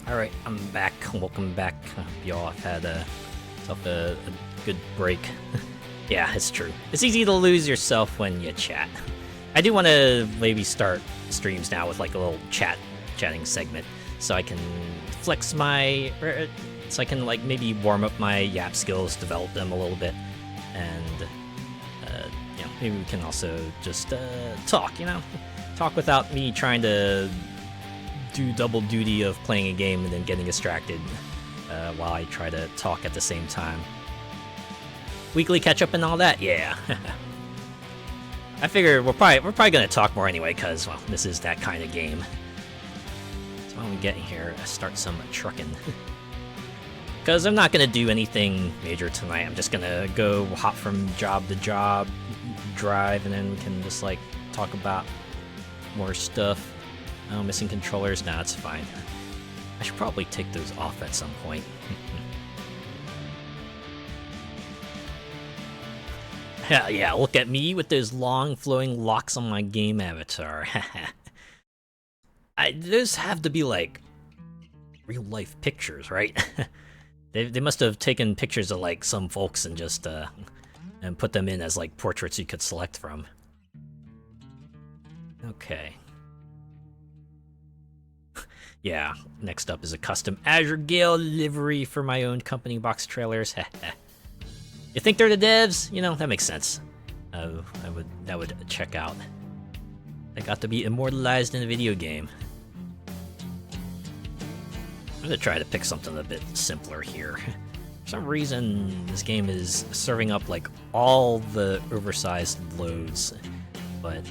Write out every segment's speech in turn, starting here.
Alright, I'm back. Welcome back. Y'all have had a good break. Yeah, it's true. It's easy to lose yourself when you chat. I do want to maybe start streams now with like a little chatting segment, so I can flex my, so I can like maybe warm up my yap skills, develop them a little bit, and maybe we can also just talk. Talk without me trying to do double duty of playing a game and then getting distracted while I try to talk at the same time. Weekly catch up and all that, yeah. I figure we're probably gonna talk more anyway, cause well, this is that kind of game. So when we get here, start some trucking. Cause I'm not gonna do anything major tonight. I'm just gonna go hop from job to job, drive, and then we can just like talk about more stuff. Oh, missing controllers? Nah, it's fine. I should probably take those off at some point. Hell yeah, look at me with those long flowing locks on my game avatar. Those have to be like real life pictures, right? They must have taken pictures of like some folks and just and put them in as like portraits you could select from. Okay. Yeah, next up is a custom Azure Gale livery for my own company box trailers. You think they're the devs? You know, that makes sense. That would check out. They got to be immortalized in a video game. I'm gonna try to pick something a bit simpler here. For some reason, this game is serving up like all the oversized loads, but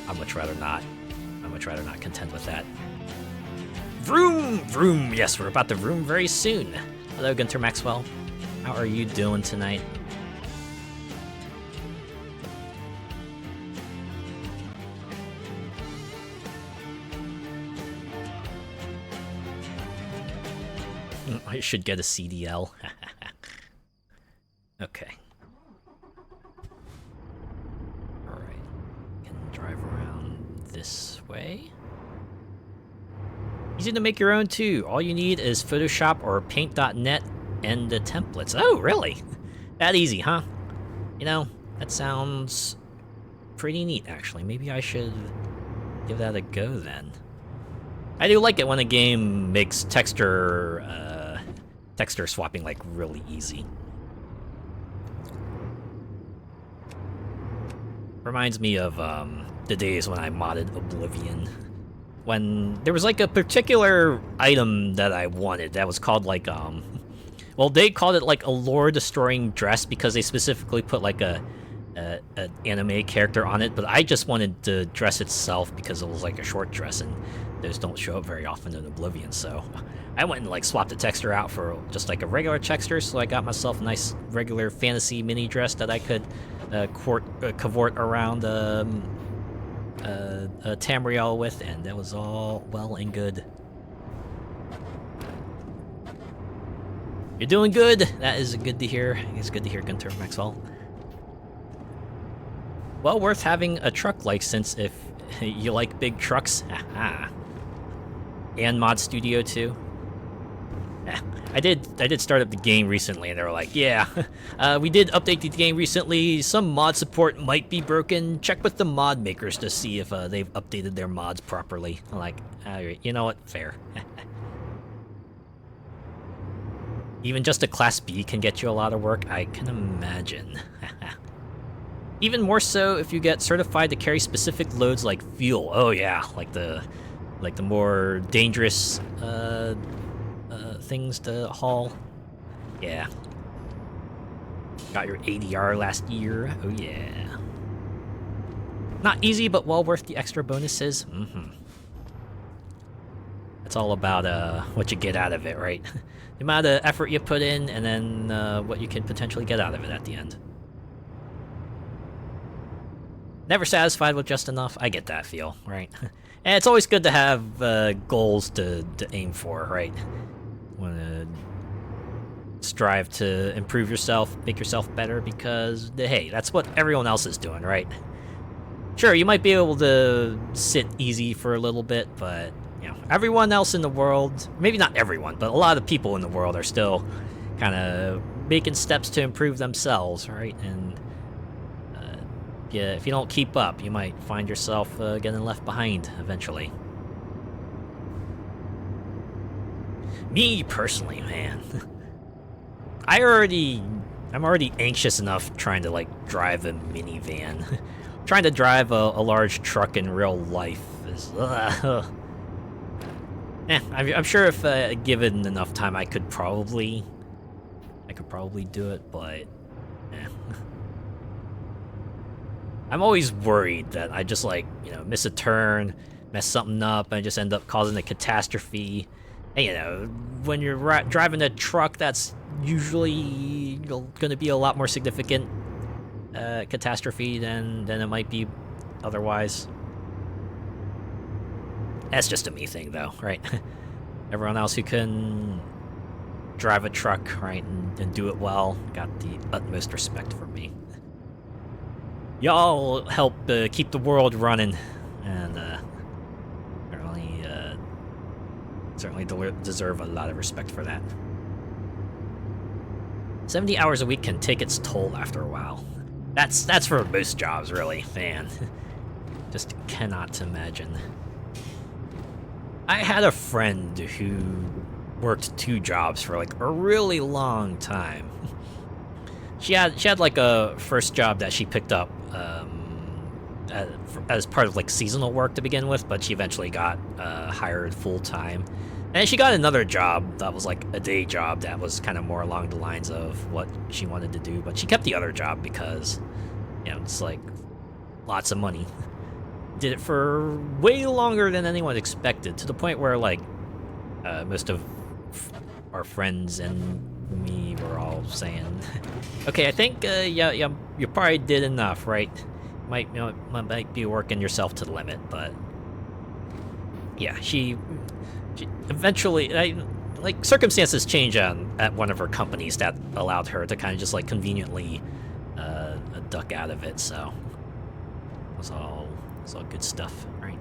I'd much rather not. I'd much rather not contend with that. Vroom! Vroom! Yes, we're about to vroom very soon. Hello, Gunter Maxwell. How are you doing tonight? I should get a CDL. Okay. Alright. Can drive around this way. Easy to make your own too. All you need is Photoshop or Paint.net and the templates. Oh, really? That easy, huh? You know, that sounds pretty neat, actually. Maybe I should give that a go then. I do like it when a game makes texture swapping like really easy. Reminds me of the days when I modded Oblivion. When there was like a particular item that I wanted that was called like well, they called it like a lore-destroying dress because they specifically put like an anime character on it, but I just wanted the dress itself because it was like a short dress, and those don't show up very often in Oblivion, so I went and like swapped the texture out for just like a regular texture, so I got myself a nice regular fantasy mini dress that I could cavort around Tamriel with, and that was all well and good. You're doing good. That is good to hear. It's good to hear, Gunter Maxwell. Well worth having a truck license if you like big trucks. And Mod Studio too. I did start up the game recently, and they were like, yeah, we did update the game recently. Some mod support might be broken. Check with the mod makers to see if they've updated their mods properly. I'm like, you know what? Fair. Even just a Class B can get you a lot of work, I can imagine. Even more so if you get certified to carry specific loads like fuel. Oh yeah, like the more dangerous things to haul. Yeah. Got your ADR last year. Oh yeah. Not easy, but well worth the extra bonuses. It's all about what you get out of it, right? The amount of effort you put in, and then what you can potentially get out of it at the end. Never satisfied with just enough. I get that feel, right? And it's always good to have goals to aim for, right? Want to strive to improve yourself, make yourself better, because hey, that's what everyone else is doing, right? Sure, you might be able to sit easy for a little bit, but you know, everyone else in the world, maybe not everyone, but a lot of people in the world are still kind of making steps to improve themselves, right? And yeah, if you don't keep up, you might find yourself getting left behind eventually. Me personally, man, I'm already anxious enough trying to like drive a minivan. Trying to drive a large truck in real life is. I'm sure if given enough time, I could probably do it, but I'm always worried that I just like, you know, miss a turn, mess something up, and I just end up causing a catastrophe. And you know, when you're driving a truck, that's usually going to be a lot more significant catastrophe than it might be otherwise. That's just a me thing, though, right? Everyone else who can drive a truck, right, and do it well, got the utmost respect for me. Y'all help keep the world running, and certainly deserve a lot of respect for that. 70 hours a week can take its toll after a while. That's for most jobs, really, man. Just cannot imagine. I had a friend who worked 2 jobs for like a really long time. She had like a first job that she picked up as part of like seasonal work to begin with, but she eventually got hired full time. And she got another job that was like a day job that was kind of more along the lines of what she wanted to do, but she kept the other job because, you know, it's like lots of money. Did it for way longer than anyone expected, to the point where like most of our friends and me were all saying, "Okay, I think yeah, you probably did enough, right? Might be working yourself to the limit." But yeah, she eventually, like circumstances change at one of her companies that allowed her to kind of just like conveniently duck out of it. So it's all good stuff, right?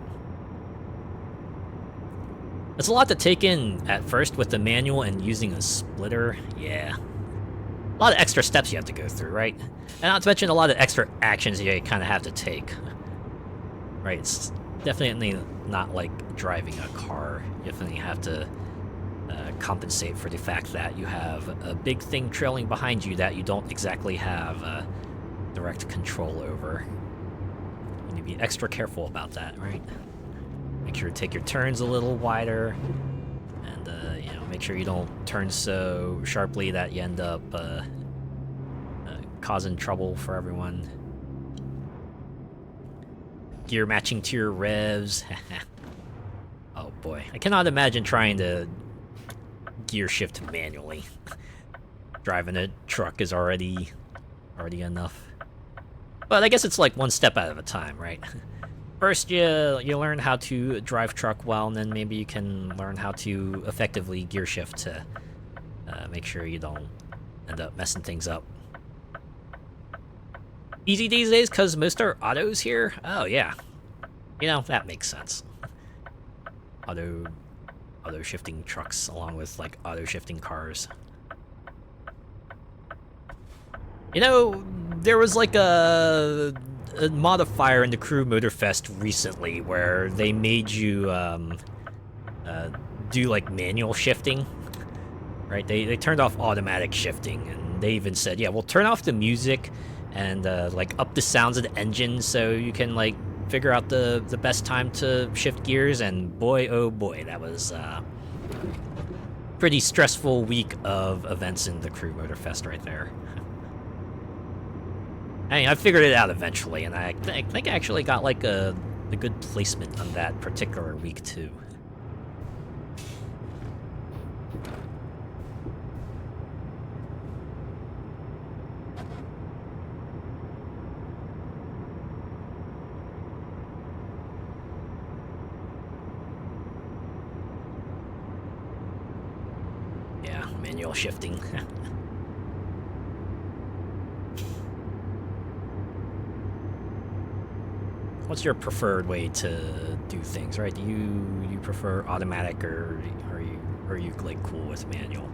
It's a lot to take in at first with the manual and using a splitter. Yeah, a lot of extra steps you have to go through, right? And not to mention a lot of extra actions you kind of have to take. Right, it's definitely not like driving a car. You definitely have to compensate for the fact that you have a big thing trailing behind you that you don't exactly have direct control over. You need to be extra careful about that, right? Make sure to take your turns a little wider, and you know, make sure you don't turn so sharply that you end up causing trouble for everyone. Gear matching to your revs. Oh boy, I cannot imagine trying to gear shift manually. Driving a truck is already enough. But I guess it's like one step at a time, right? First, you learn how to drive truck well, and then maybe you can learn how to effectively gear shift to make sure you don't end up messing things up. Easy these days because most are autos here? Oh, yeah. You know, that makes sense. Auto shifting trucks along with, like, auto shifting cars. You know, there was, like, a modifier in the Crew Motorfest recently where they made you do, like, manual shifting. Right? They turned off automatic shifting, and they even said, yeah, we'll turn off the music and like up the sounds of the engine so you can like figure out the best time to shift gears. And boy, oh boy, that was pretty stressful week of events in the Crew Motorfest right there. I mean, I figured it out eventually, and I think I actually got like a good placement on that particular week too. Manual shifting. what's your preferred way to do things, right? Do you prefer automatic, or are you like cool with manual?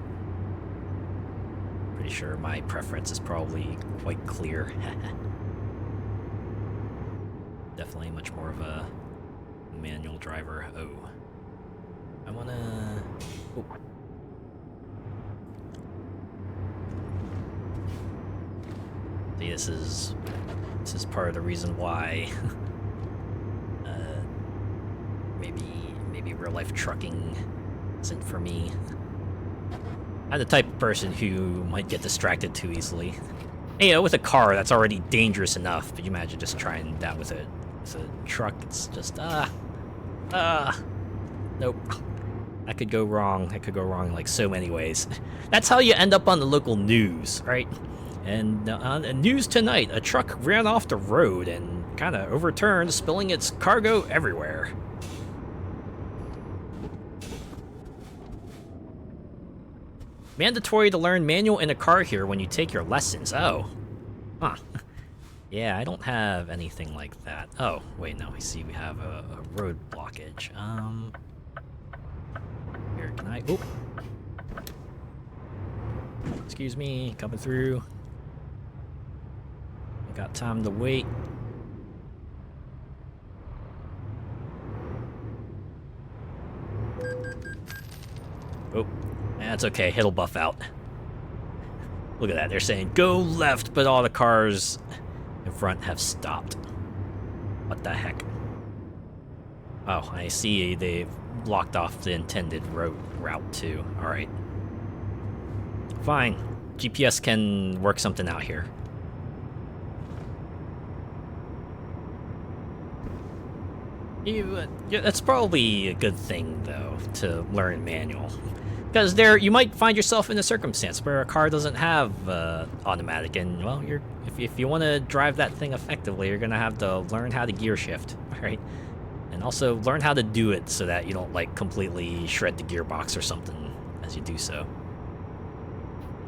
Pretty sure my preference is probably quite clear. Definitely much more of a manual driver. Oh, I wanna. Oh. See, this is part of the reason why maybe real life trucking isn't for me. I'm the type of person who might get distracted too easily. And, you know, with a car that's already dangerous enough, but you imagine just trying that with a truck. It's just nope. That could go wrong. That could go wrong in like so many ways. That's how you end up on the local news, right? And news tonight, a truck ran off the road and kind of overturned, spilling its cargo everywhere. Mandatory to learn manual in a car here when you take your lessons. Oh. Huh. Yeah, I don't have anything like that. Oh, wait, no, I see we have a road blockage. Here, can I... Oh. Excuse me, coming through. I got time to wait. Oh, that's okay, it'll buff out. Look at that, they're saying go left, but all the cars in front have stopped. What the heck? Oh, I see they've blocked off the intended route too. Alright. Fine. GPS can work something out here. Yeah, that's probably a good thing, though, to learn manual. Because you might find yourself in a circumstance where a car doesn't have automatic, and, well, if you want to drive that thing effectively, you're going to have to learn how to gear shift, right? And also learn how to do it so that you don't, like, completely shred the gearbox or something as you do so.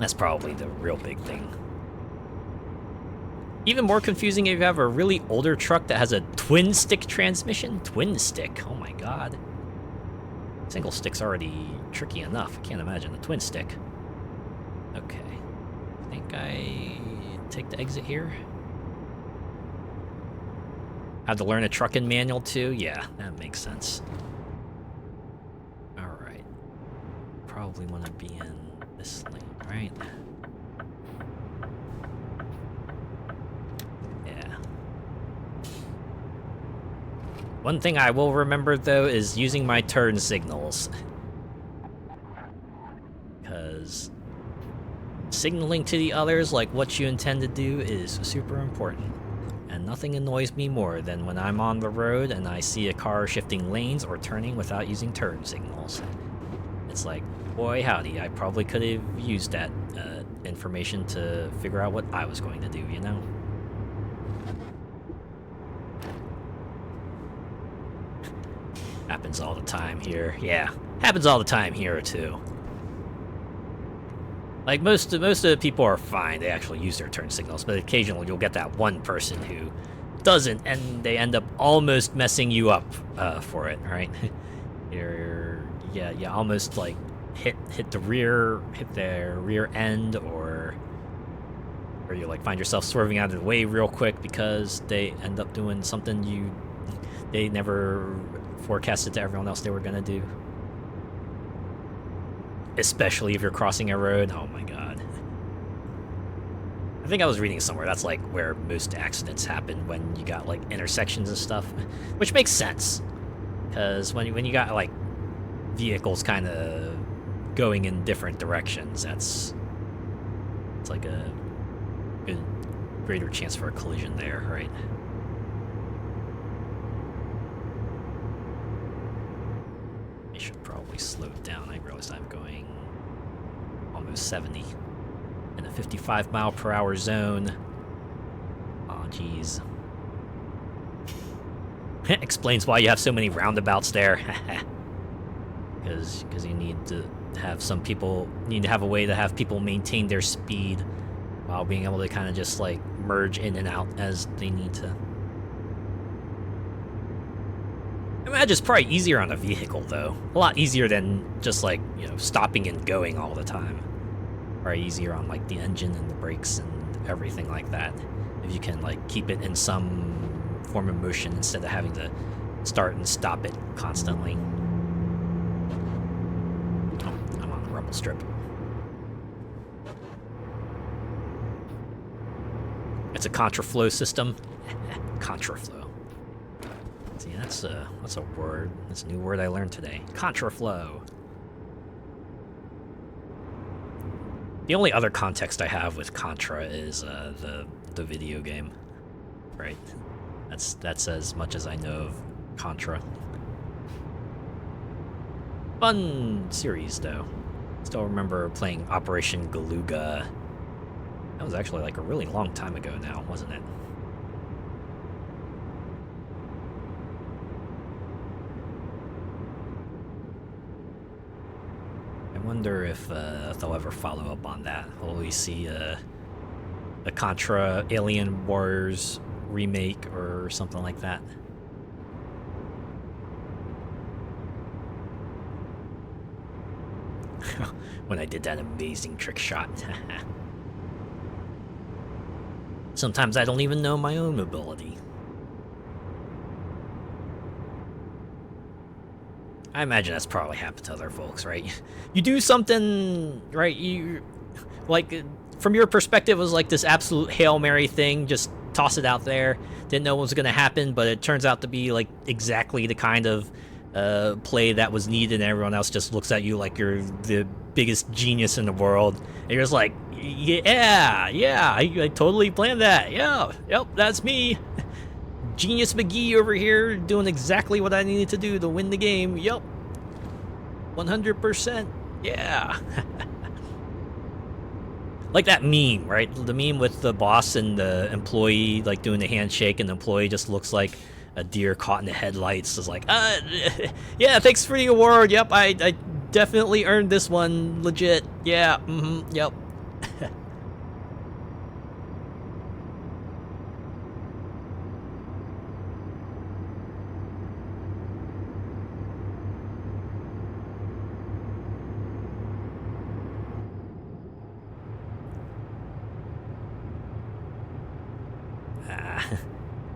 That's probably the real big thing. Even more confusing if you have a really older truck that has a twin-stick transmission. Twin stick, oh my god. Single stick's already tricky enough. I can't imagine a twin stick. Okay. I think I take the exit here. Have to learn a trucking manual too? Yeah, that makes sense. Alright. Probably want to be in this lane, right? Yeah. One thing I will remember, though, is using my turn signals. Because signaling to the others, like what you intend to do, is super important. And nothing annoys me more than when I'm on the road and I see a car shifting lanes or turning without using turn signals. It's like, boy howdy, I probably could have used that information to figure out what I was going to do, you know? Happens all the time here. Yeah, happens all the time here, too. Like, most of the people are fine. They actually use their turn signals, but occasionally you'll get that one person who doesn't, and they end up almost messing you up for it, right? You almost, like, hit their rear end, or you, like, find yourself swerving out of the way real quick because they end up doing something they never forecasted to everyone else they were gonna do. Especially if you're crossing a road. Oh my god. I think I was reading somewhere that's like where most accidents happen, when you got like intersections and stuff, which makes sense, because when you got like vehicles kind of going in different directions, it's like a good greater chance for a collision there, right? I should probably slow down. I realized I'm going almost 70 in a 55 mile per hour zone. Aw, jeez. Explains why you have so many roundabouts there. Because you need to have a way to have people maintain their speed while being able to kind of just like merge in and out as they need to. imagine it's probably easier on a vehicle, though. A lot easier than just, like, you know, stopping and going all the time. Probably easier on, like, the engine and the brakes and everything like that. If you can, like, keep it in some form of motion instead of having to start and stop it constantly. Oh, I'm on the rumble strip. It's a contraflow system. Contraflow. See, that's a word. That's a new word I learned today. Contraflow. The only other context I have with Contra is the video game, right? That's as much as I know of Contra. Fun series, though. Still remember playing Operation Galuga. That was actually like a really long time ago now, wasn't it? I wonder if they'll ever follow up on that. Will we see a Contra Alien Warriors remake or something like that? When I did that amazing trick shot. Sometimes I don't even know my own ability. I imagine that's probably happened to other folks, right? You do something, right? You, like, from your perspective, it was like this absolute Hail Mary thing. Just toss it out there. Didn't know what was going to happen, but it turns out to be, like, exactly the kind of play that was needed, and everyone else just looks at you like you're the biggest genius in the world. And you're just like, yeah, I totally planned that. Yeah, yep, that's me. Genius McGee over here doing exactly what I needed to do to win the game. Yep. 100%. Yeah. Like that meme, right? The meme with the boss and the employee like doing the handshake, and the employee just looks like a deer caught in the headlights. Is like, yeah, thanks for the award. Yep, I definitely earned this one. Legit. Yeah, yep.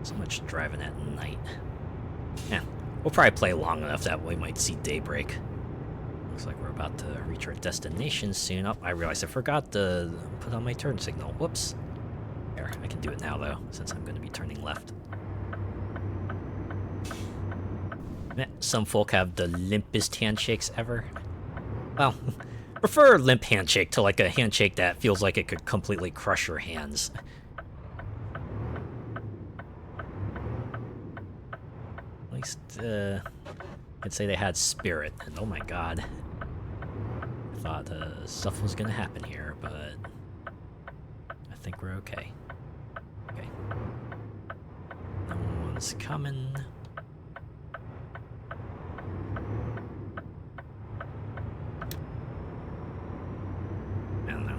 So much driving at night. Yeah, we'll probably play long enough that we might see daybreak. Looks like we're about to reach our destination soon. Oh, I realized I forgot to put on my turn signal. Whoops. There, I can do it now, though, since I'm going to be turning left. Some folk have the limpest handshakes ever. Well, prefer limp handshake to like a handshake that feels like it could completely crush your hands. At least, I'd say they had spirit, and oh my god. I thought stuff was gonna happen here, but I think we're okay. Okay. No one's coming. I don't know.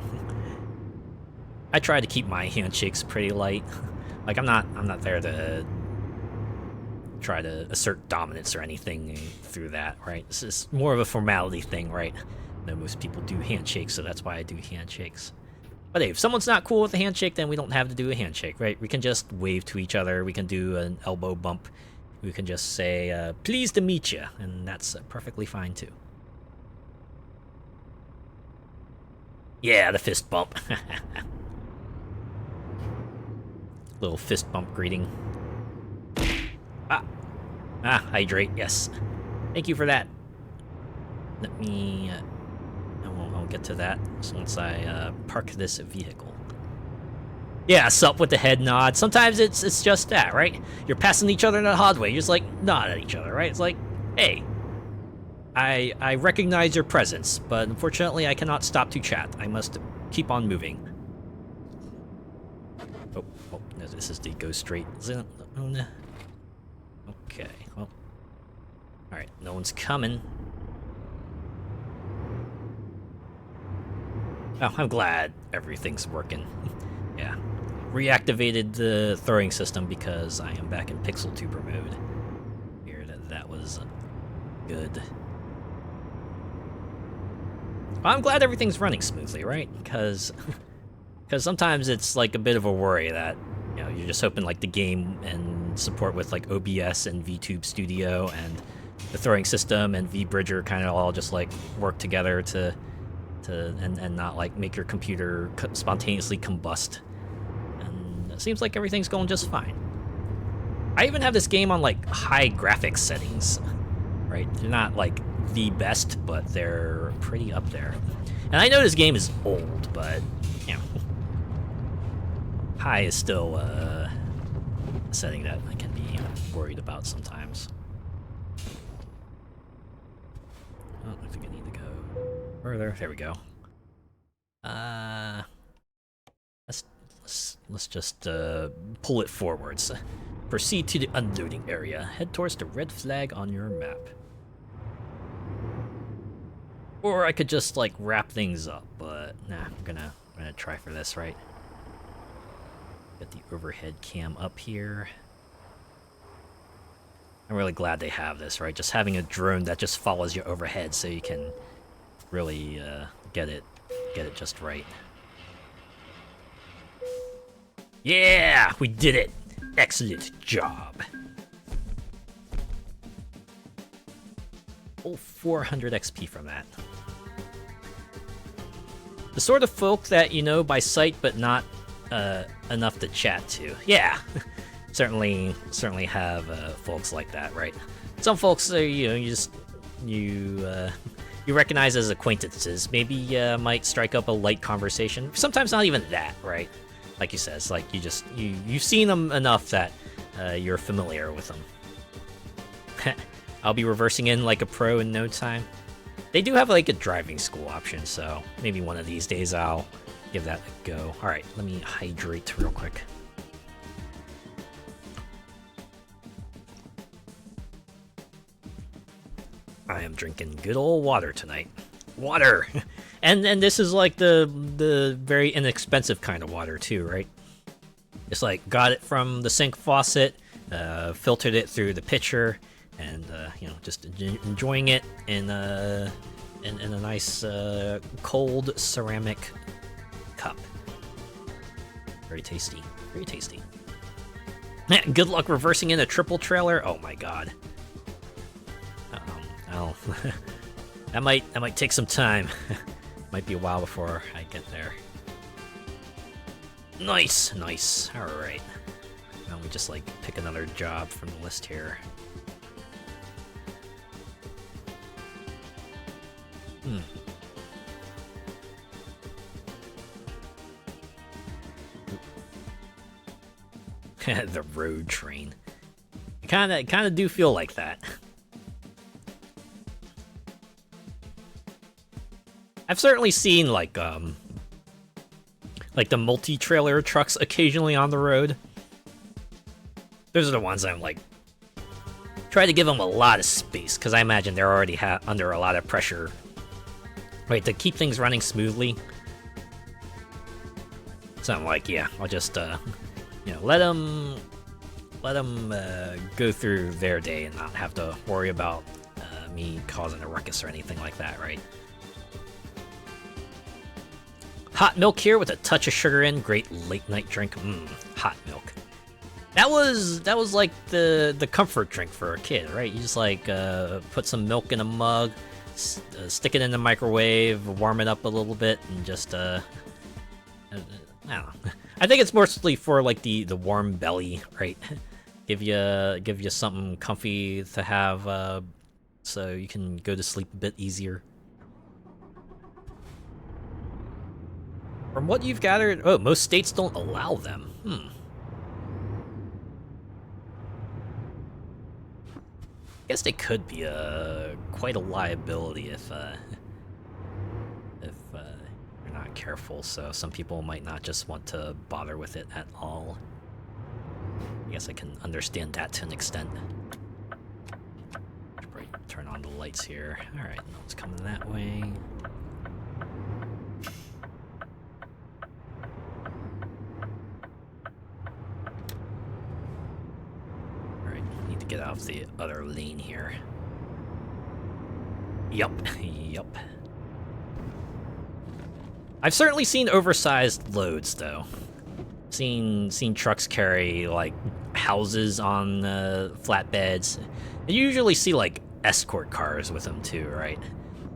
I try to keep my handshakes pretty light. Like I'm not there to try to assert dominance or anything through that, right? This is more of a formality thing, right? I know most people do handshakes, so that's why I do handshakes. But hey, if someone's not cool with a handshake, then we don't have to do a handshake, right? We can just wave to each other. We can do an elbow bump. We can just say, pleased to meet you, and that's perfectly fine, too. Yeah, the fist bump. Little fist bump greeting. Hydrate, yes. Thank you for that. Let me... I'll get to that once I park this vehicle. Yeah, sup with the head nod. Sometimes it's just that, right? You're passing each other in a hallway. You just like nod at each other, right? It's like, hey, I recognize your presence, but unfortunately I cannot stop to chat. I must keep on moving. Oh, no, this is the go straight zone. Okay, well, all right, no one's coming. Oh, I'm glad everything's working. Yeah. Reactivated the throwing system because I am back in pixel tuber mode. Figured that was good. Well, I'm glad everything's running smoothly, right? Because sometimes it's like a bit of a worry that, you know, you're just hoping like the game and support with like OBS and VTube Studio and the throwing system and VBridger kind of all just like work together to not like make your computer spontaneously combust. And it seems like everything's going just fine. I even have this game on like high graphics settings, right? They're not like the best, but they're pretty up there. And I know this game is old, but you know, high is still a setting that I can be worried about sometimes. Oh, I think I need to go further. There we go. Let's just pull it forwards. Proceed to the unloading area. Head towards the red flag on your map. Or I could just like wrap things up, but nah, I'm gonna try for this, right? Get the overhead cam up here. I'm really glad they have this, right? Just having a drone that just follows you overhead, so you can really get it just right. Yeah, we did it! Excellent job. Oh, 400 XP from that. The sort of folk that you know by sight, but not enough to chat to. Yeah, certainly have folks like that, right? Some folks, you know, you recognize as acquaintances. Maybe might strike up a light conversation. Sometimes not even that, right? Like you said, it's like you've seen them enough that you're familiar with them. I'll be reversing in like a pro in no time. They do have like a driving school option, so maybe one of these days I'll give that a go. All right, let me hydrate real quick. I am drinking good old water tonight. Water! and this is like the very inexpensive kind of water too, right? Just like got it from the sink faucet, filtered it through the pitcher, and you know, just enjoying it in a nice cold ceramic cup. Very tasty, very tasty. Good luck reversing in a triple trailer. Oh my god. Oh, that might take some time. Might be a while before I get there. Nice, nice. All right. Now we just like pick another job from the list here. The road train. Kind of do feel like that. I've certainly seen like the multi-trailer trucks occasionally on the road. Those are the ones I'm like try to give them a lot of space, because I imagine they're already under a lot of pressure, right, to keep things running smoothly. So I'm like, yeah, I'll just you know, let them go through their day and not have to worry about me causing a ruckus or anything like that, right? Hot milk here with a touch of sugar in. Great late night drink. Hot milk. That was like the comfort drink for a kid, right? You just like put some milk in a mug, stick it in the microwave, warm it up a little bit, and just I don't know. I think it's mostly for like the warm belly, right? give you something comfy to have, so you can go to sleep a bit easier. From what you've gathered, oh, most states don't allow them. I guess they could be quite a liability if you're not careful. So some people might not just want to bother with it at all. I guess I can understand that to an extent. Turn on the lights here. All right, no one's coming that way. need to get out of the other lane here. Yup, yup. I've certainly seen oversized loads, though. Seen trucks carry, like, houses on flatbeds. You usually see, like, escort cars with them, too, right?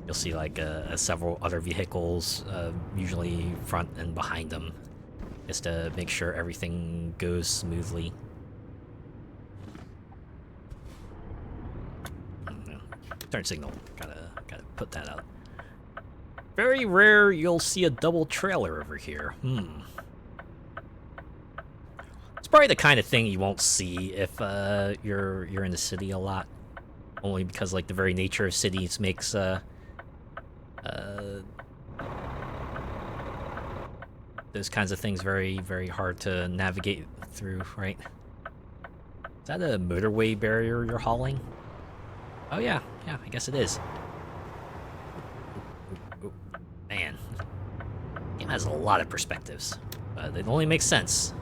You'll see, like, several other vehicles, usually front and behind them, just to make sure everything goes smoothly. Turn signal. Gotta put that out. Very rare you'll see a double trailer over here. It's probably the kind of thing you won't see if you're in the city a lot. Only because, like, the very nature of cities makes those kinds of things very, very hard to navigate through, right? Is that a motorway barrier you're hauling? Oh yeah, I guess it is. Ooh, man, the game has a lot of perspectives, but it only makes sense.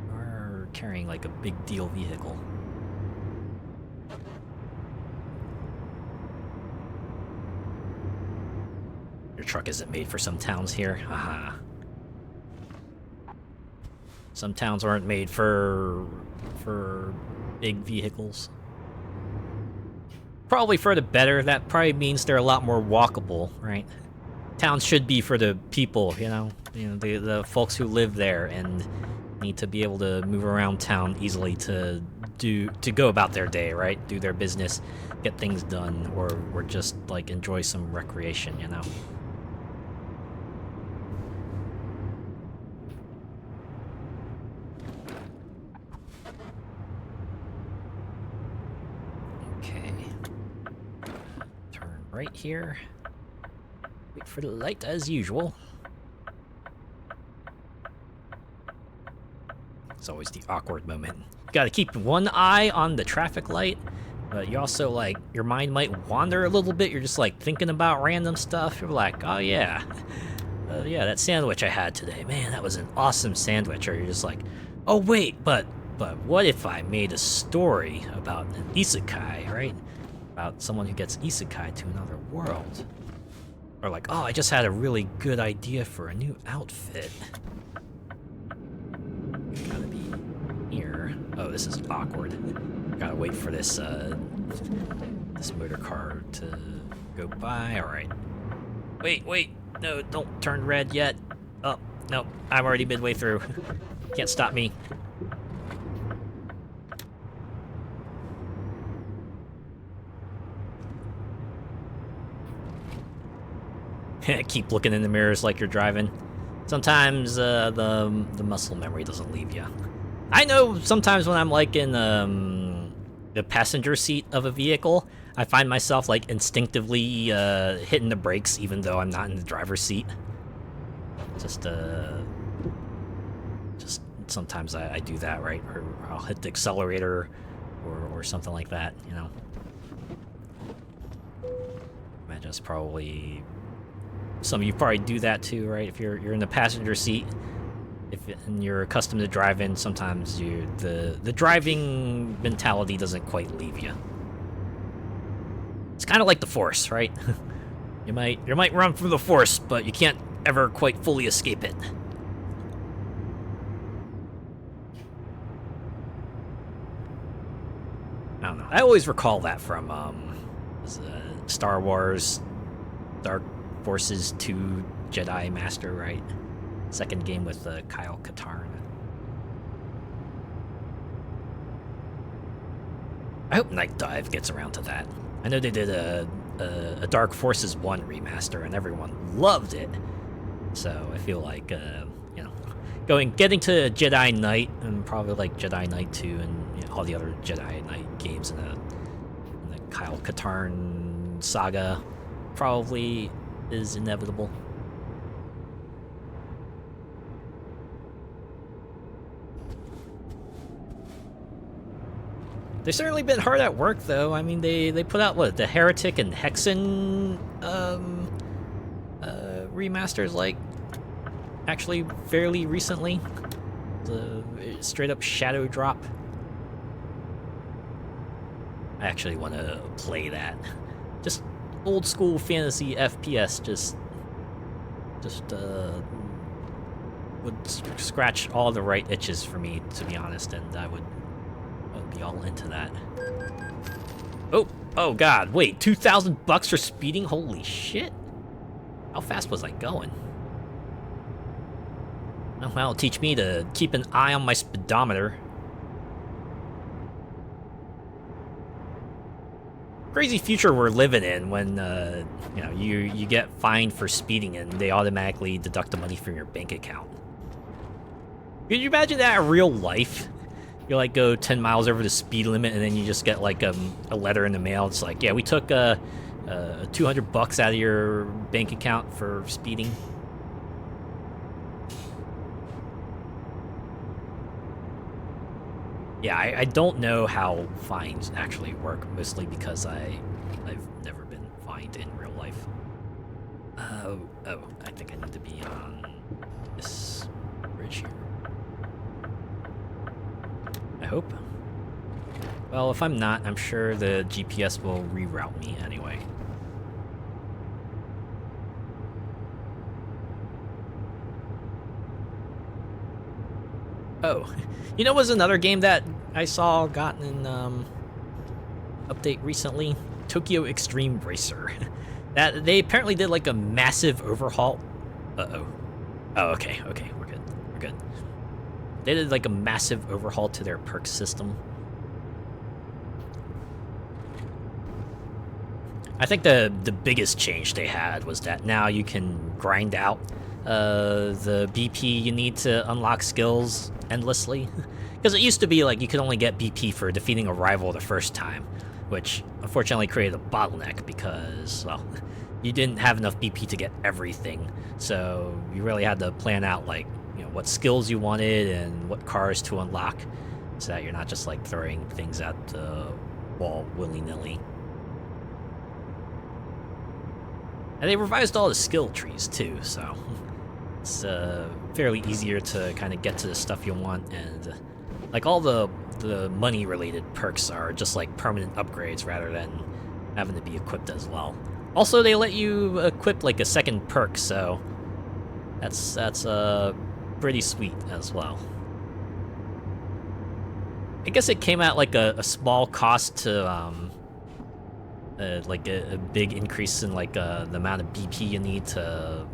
We're carrying like a big deal vehicle. Your truck isn't made for some towns here. Haha. Some towns aren't made for big vehicles. Probably for the better. That probably means they're a lot more walkable, right? Towns should be for the people, you know, the folks who live there and need to be able to move around town easily to go about their day, right? Do their business, get things done, or just like enjoy some recreation, you know. Right here. Wait for the light as usual. It's always the awkward moment. You gotta keep one eye on the traffic light, but you also, like, your mind might wander a little bit. You're just, like, thinking about random stuff. You're like, oh yeah. Yeah, that sandwich I had today. Man, that was an awesome sandwich. Or you're just like, oh wait, but what if I made a story about an isekai, right? About someone who gets isekai to another world. Or like, oh, I just had a really good idea for a new outfit. Gotta be here. Oh, this is awkward. Gotta wait for this this motor car to go by. Alright. Wait, no, don't turn red yet. Oh, no, I'm already midway through. Can't stop me. Keep looking in the mirrors like you're driving. Sometimes the muscle memory doesn't leave you. I know sometimes when I'm like in the passenger seat of a vehicle, I find myself like instinctively hitting the brakes even though I'm not in the driver's seat. Just sometimes I do that, right? Or I'll hit the accelerator or something like that, you know. I just probably... Some of you probably do that too, right? If you're in the passenger seat, and you're accustomed to driving, sometimes the driving mentality doesn't quite leave you. It's kind of like the Force, right? you might run from the Force, but you can't ever quite fully escape it. I don't know. I always recall that from Star Wars Dark Forces 2 Jedi Master, right? Second game with Kyle Katarn. I hope Night Dive gets around to that. I know they did a Dark Forces 1 remaster and everyone loved it. So I feel like, you know, getting to Jedi Knight and probably like Jedi Knight 2 and, you know, all the other Jedi Knight games in the Kyle Katarn saga probably is inevitable. They've certainly been hard at work, though. I mean, they put out, what, the Heretic and Hexen remasters, like, actually fairly recently. The straight-up shadow drop. I actually want to play that. Just old school fantasy FPS. Just would scratch all the right itches for me, to be honest, and I would be all into that. Oh God! Wait, $2,000 for speeding? Holy shit! How fast was I going? Oh, well, teach me to keep an eye on my speedometer. Crazy future we're living in when you know you get fined for speeding and they automatically deduct the money from your bank account. Could you imagine that in real life? You like go 10 miles over the speed limit and then you just get like a letter in the mail. It's like, yeah, we took $200 out of your bank account for speeding. Yeah, I don't know how fines actually work, mostly because I've never been fined in real life. Oh, I think I need to be on this bridge here. I hope. Well, if I'm not, I'm sure the GPS will reroute me anyway. Oh, you know, was another game that I saw gotten an update recently? Tokyo Extreme Racer. That they apparently did like a massive overhaul. Oh, okay, we're good. They did like a massive overhaul to their perk system. I think the biggest change they had was that now you can grind out the BP you need to unlock skills endlessly. Because it used to be like you could only get BP for defeating a rival the first time, which unfortunately created a bottleneck because, well, you didn't have enough BP to get everything. So you really had to plan out, like, you know, what skills you wanted and what cars to unlock so that you're not just like throwing things at the wall willy-nilly. And they revised all the skill trees too, so it's fairly easier to kind of get to the stuff you want, and like all the money-related perks are just like permanent upgrades rather than having to be equipped as well. Also, they let you equip like a second perk, so that's pretty sweet as well. I guess it came at like a small cost to like a big increase in like the amount of BP you need to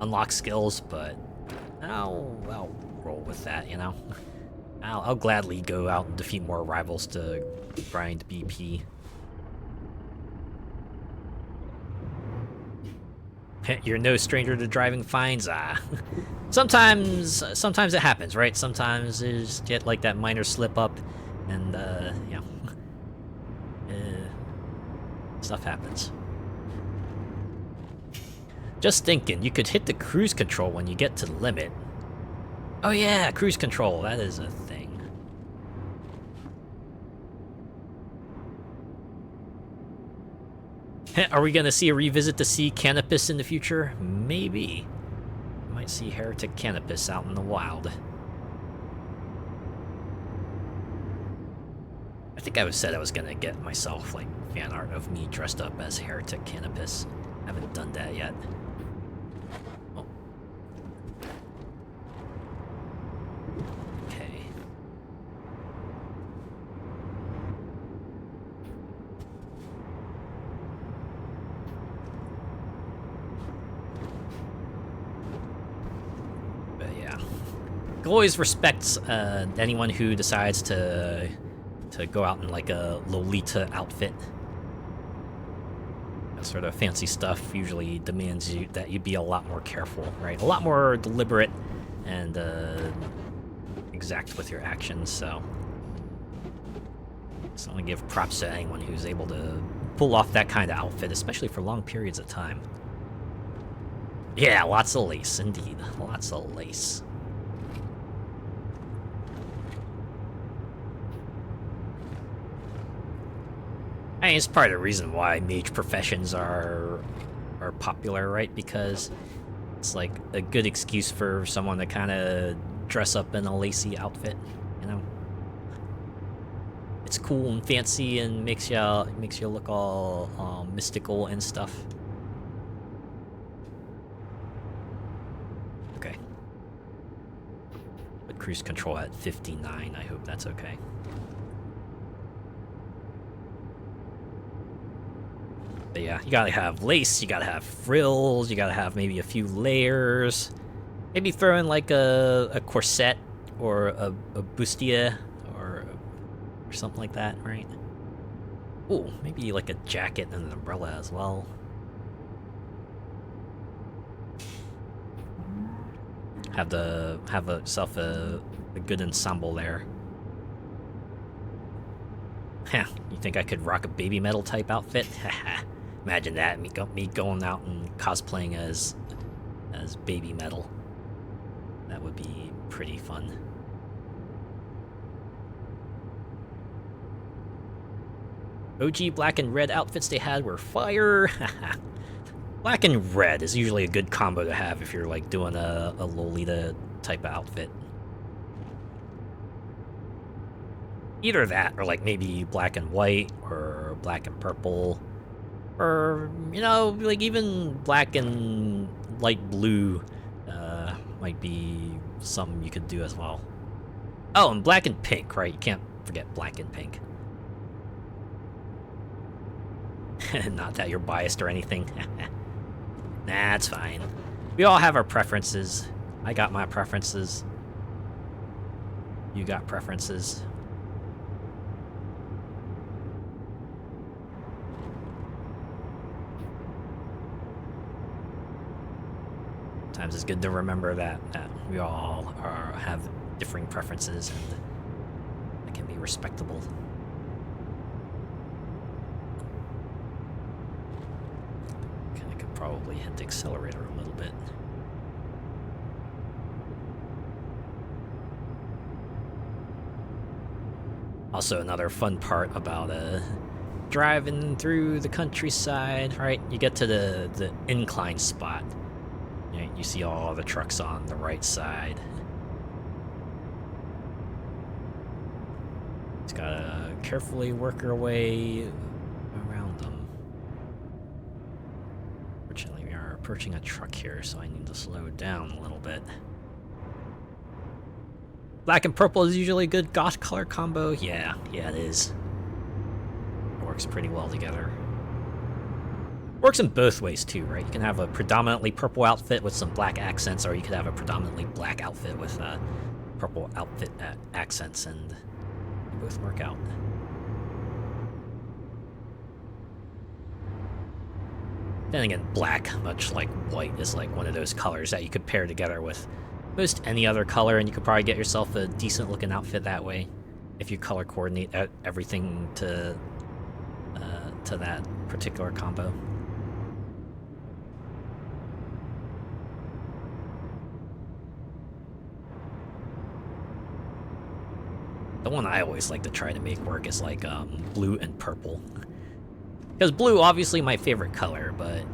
unlock skills, but I'll roll with that, you know. I'll gladly go out and defeat more rivals to grind BP. You're no stranger to driving fines, Sometimes it happens, right? Sometimes you just get like that minor slip up, and you know, stuff happens. Just thinking, you could hit the cruise control when you get to the limit. Oh yeah, cruise control, that is a thing. Are we gonna see a revisit to see Canopus in the future? Maybe. Might see Heretic Canopus out in the wild. I think I said I was gonna get myself like fan art of me dressed up as Heretic Canopus. Haven't done that yet. Oh. Okay. But yeah, always respects anyone who decides to go out in like a Lolita outfit. That sort of fancy stuff usually demands that you be a lot more careful, right? A lot more deliberate and exact with your actions, so just want to give props to anyone who's able to pull off that kind of outfit, especially for long periods of time. Yeah, lots of lace, indeed. Lots of lace. I mean, it's part of the reason why mage professions are popular, right? Because it's like a good excuse for someone to kind of dress up in a lacy outfit, you know? it's cool and fancy and makes you look all mystical and stuff. Okay. Put cruise control at 59. I hope that's okay. But yeah, you gotta have lace, you gotta have frills, you gotta have maybe a few layers. Maybe throw in like a corset or a bustier or something like that, right? Ooh, maybe like a jacket and an umbrella as well. Have yourself a good ensemble there. Huh, you think I could rock a baby metal type outfit? Imagine that, me going out and cosplaying as baby metal. That would be pretty fun. OG black and red outfits they had were fire. Black and red is usually a good combo to have if you're like doing a Lolita type of outfit. Either that or like maybe black and white or black and purple. Or, you know, like even black and light blue might be something you could do as well. Oh, and black and pink, right? You can't forget black and pink. Not that you're biased or anything. Nah, it's fine. We all have our preferences. I got my preferences. You got preferences. Sometimes it's good to remember that we all have differing preferences, and that can be respectable. Okay, I could probably hit the accelerator a little bit. Also, another fun part about driving through the countryside, right? You get to the incline spot. You see all the trucks on the right side. Just gotta carefully work your way around them. Fortunately, we are approaching a truck here, so I need to slow down a little bit. Black and purple is usually a good goth color combo. Yeah, it is. It works pretty well together. Works in both ways too, right? You can have a predominantly purple outfit with some black accents, or you could have a predominantly black outfit with purple outfit accents, and they both work out. Then again, black, much like white, is like one of those colors that you could pair together with most any other color, and you could probably get yourself a decent looking outfit that way if you color coordinate everything to that particular combo. The one I always like to try to make work is like blue and purple. Because blue, obviously my favorite color, but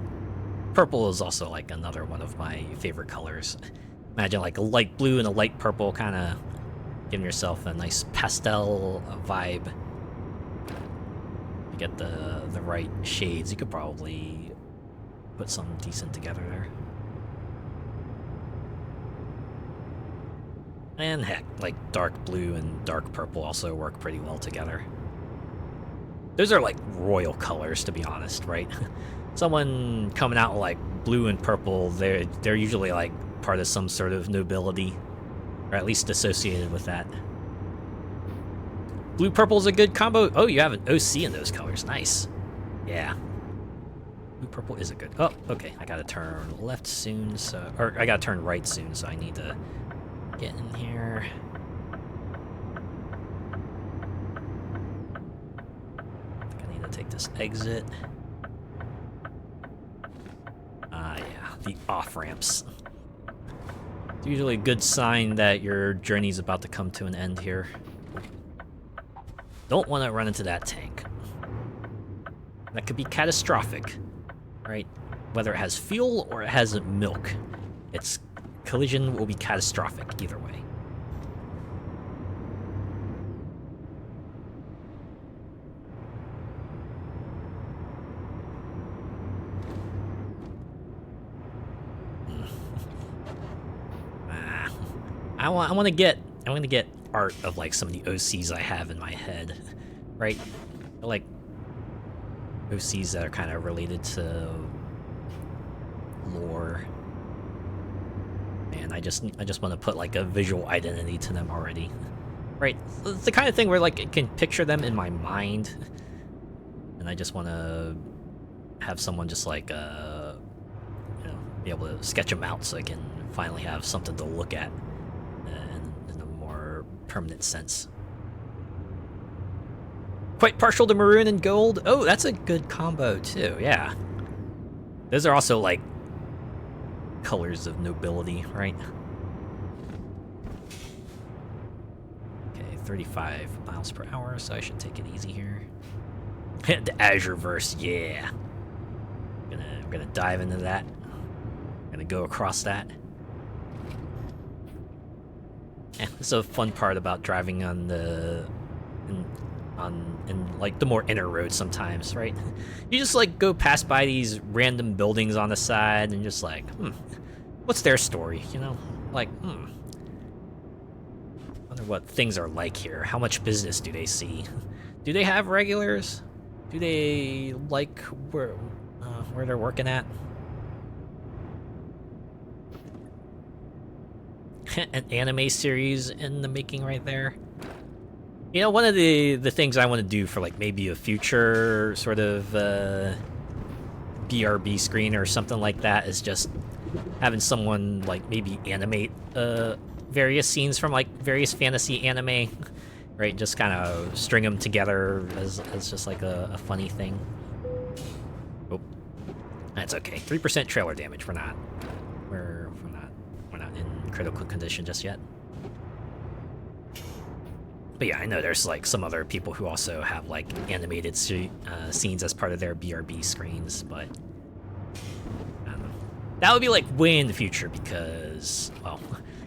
purple is also like another one of my favorite colors. Imagine like a light blue and a light purple, kind of giving yourself a nice pastel vibe. You get the right shades, you could probably put something decent together there. And heck, like dark blue and dark purple also work pretty well together. Those are like royal colors, to be honest, right? Someone coming out with like blue and purple, they're usually like part of some sort of nobility, or at least associated with that. Blue purple is a good combo. Oh, you have an OC in those colors. Nice. Yeah. Blue purple is a good. Oh, okay. I gotta turn left soon, or I gotta turn right soon, so I need to get in here. I think I need to take this exit. Yeah, the off-ramps. It's usually a good sign that your journey's about to come to an end here. Don't want to run into that tank. That could be catastrophic, right? Whether it has fuel or it has milk, its collision will be catastrophic either way. I want to get art of like some of the OCs I have in my head, right? Like OCs that are kind of related to lore. Man, I just want to put like a visual identity to them already, right? It's the kind of thing where like I can picture them in my mind, and I just want to have someone just like you know, be able to sketch them out so I can finally have something to look at in a more permanent sense. Quite partial to maroon and gold. Oh, that's a good combo too. Yeah, those are also like colors of nobility, right? Okay, 35 miles per hour, so I should take it easy here. The Azureverse, yeah. I'm gonna dive into that. I'm gonna go across that. Yeah, it's a fun part about driving on the in like the more inner roads sometimes, right? You just like go past by these random buildings on the side and just like, what's their story, you know? Like, wonder what things are like here. How much business do they see? Do they have regulars? Do they like where they're working at? An anime series in the making right there. You know, one of the things I want to do for like maybe a future sort of BRB screen or something like that is just having someone like maybe animate various scenes from like various fantasy anime, right? Just kind of string them together as just like a funny thing. Oh, that's okay. 3% trailer damage. We're not in critical condition just yet. But yeah, I know there's like some other people who also have like animated scenes as part of their BRB screens, but I don't know. That would be like way in the future because, well,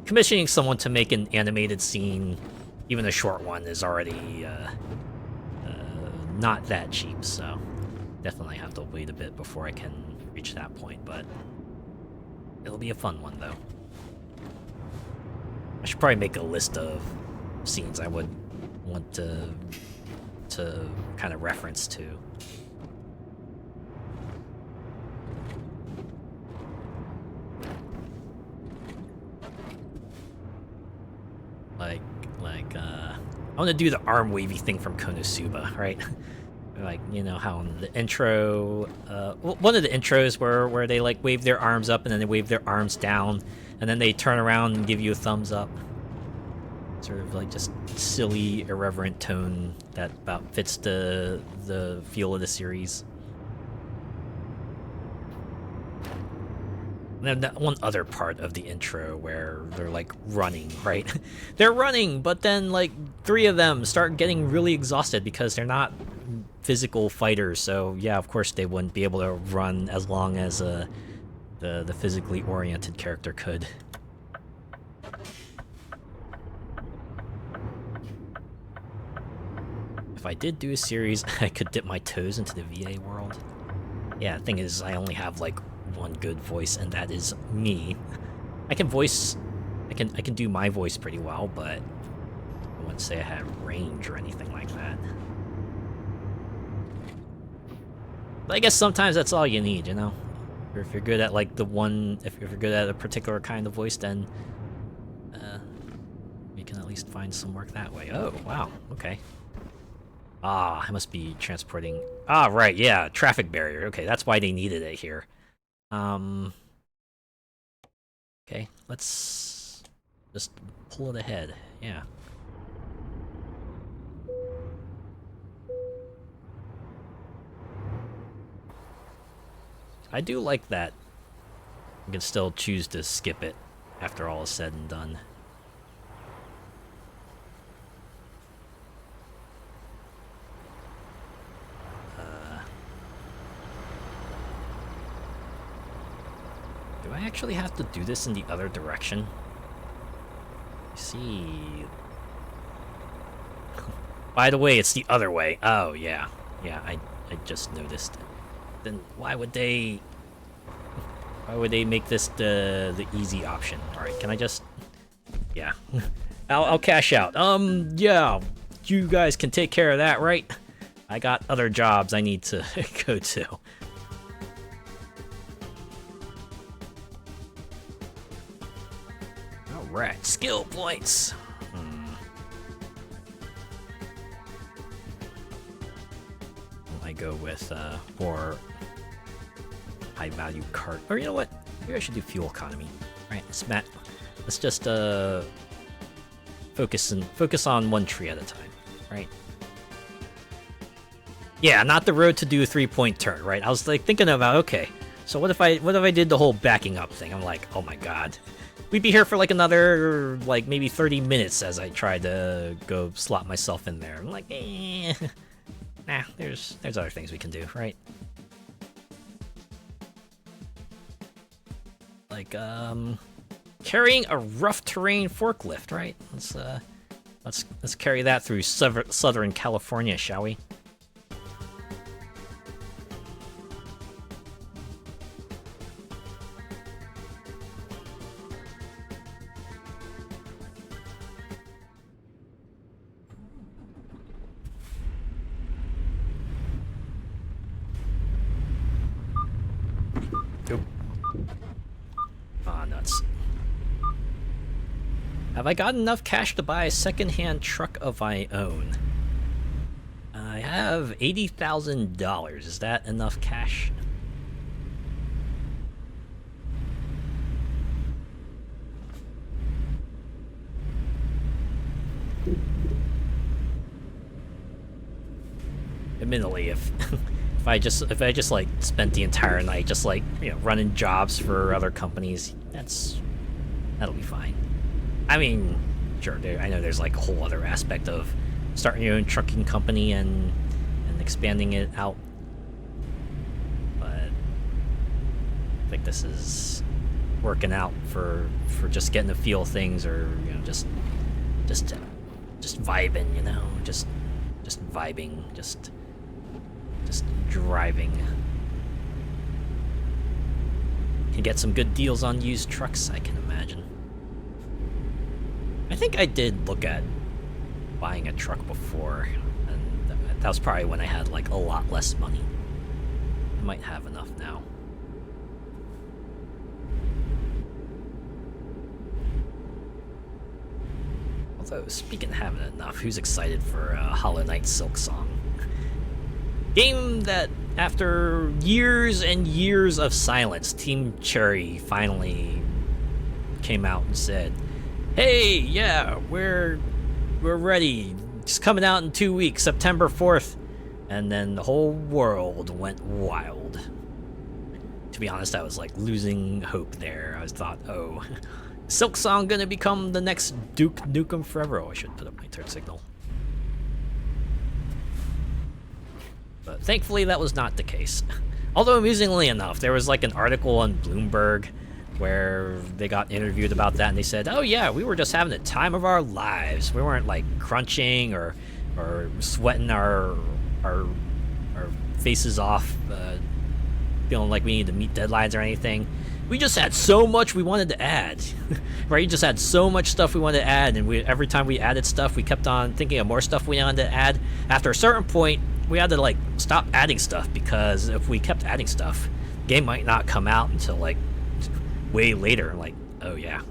commissioning someone to make an animated scene, even a short one, is already not that cheap, so definitely have to wait a bit before I can reach that point, but it'll be a fun one though. I should probably make a list of scenes I would want to kind of reference to. I want to do the arm wavy thing from Konosuba, right? Like, you know how in the intro, one of the intros where they like wave their arms up and then they wave their arms down, and then they turn around and give you a thumbs up. Sort of like just silly, irreverent tone that about fits the feel of the series. And then one other part of the intro where they're like running, right? They're running, but then like 3 of them start getting really exhausted because they're not physical fighters. So yeah, of course they wouldn't be able to run as long as the physically oriented character could. If I did do a series, I could dip my toes into the VA world. Yeah, the thing is, I only have like one good voice, and that is me. I can do my voice pretty well, but I wouldn't say I have range or anything like that. But I guess sometimes that's all you need, you know? Or if you're good at like if you're good at a particular kind of voice, then you can at least find some work that way. Oh, wow, okay. Ah, I must be transporting... Ah, right, yeah, traffic barrier. Okay, that's why they needed it here. Okay, let's just pull it ahead. Yeah. I do like that you can still choose to skip it after all is said and done. Do I actually have to do this in the other direction? I see. By the way, it's the other way. Oh, yeah. Yeah, I just noticed. Then why would they make this the easy option? Alright, can I just Yeah. I'll cash out. Yeah. You guys can take care of that, right? I got other jobs I need to go to. Alright, skill points. I go with more high value cart. Or you know what? Maybe I should do fuel economy. Alright, let's just focus on one tree at a time, right? Yeah, not the road to do a 3-point turn, right? I was like thinking about, okay, so what if I did the whole backing up thing? I'm like, oh my god. We'd be here for like another like maybe 30 minutes as I tried to go slot myself in there. I'm like, nah, there's other things we can do, right? Like carrying a rough terrain forklift, right? Let's carry that through Southern California, shall we? Have I got enough cash to buy a second-hand truck of my own? I have $80,000. Is that enough cash? Admittedly, if I just like spent the entire night just like, you know, running jobs for other companies, that'll be fine. I mean, sure, I know there's like a whole other aspect of starting your own trucking company and expanding it out, but I think this is working out for just getting the feel of things, or you know, just vibing, you know, just vibing, just driving. Can get some good deals on used trucks, I can imagine. I think I did look at buying a truck before, and that was probably when I had like a lot less money. I might have enough now. Although, speaking of having enough, who's excited for Hollow Knight Silksong? Game that, after years and years of silence, Team Cherry finally came out and said, hey, yeah, we're ready. It's coming out in 2 weeks, September 4th. And then the whole world went wild. To be honest, I was like losing hope there. I thought, oh, Silksong gonna become the next Duke Nukem Forever. Oh, I should put up my turn signal. But thankfully, that was not the case. Although, amusingly enough, there was like an article on Bloomberg where they got interviewed about that, and they said, oh yeah, we were just having the time of our lives. We weren't like crunching or sweating our faces off, feeling like we needed to meet deadlines or anything. We just had so much we wanted to add. Right? We just had so much stuff we wanted to add, and every time we added stuff, we kept on thinking of more stuff we wanted to add. After a certain point, we had to like stop adding stuff, because if we kept adding stuff, the game might not come out until like way later. Like, oh yeah.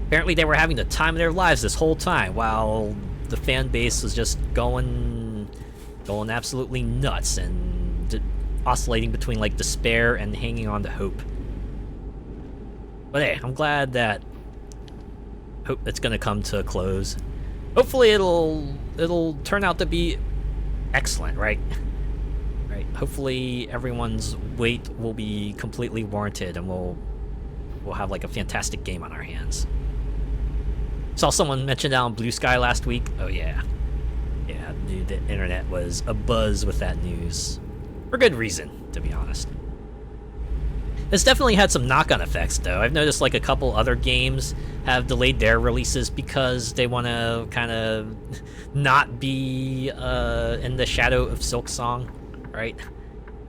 Apparently they were having the time of their lives this whole time, while the fan base was just going absolutely nuts and oscillating between like despair and hanging on to hope. But hey, I'm glad that hope it's gonna come to a close. Hopefully it'll turn out to be excellent, right? Right. Hopefully everyone's wait will be completely warranted, and we'll have like a fantastic game on our hands. Saw someone mention that on Blue Sky last week. Oh yeah. Yeah, dude, the internet was abuzz with that news. For good reason, to be honest. It's definitely had some knock-on effects, though. I've noticed like a couple other games have delayed their releases because they want to kind of not be in the shadow of Silksong, right?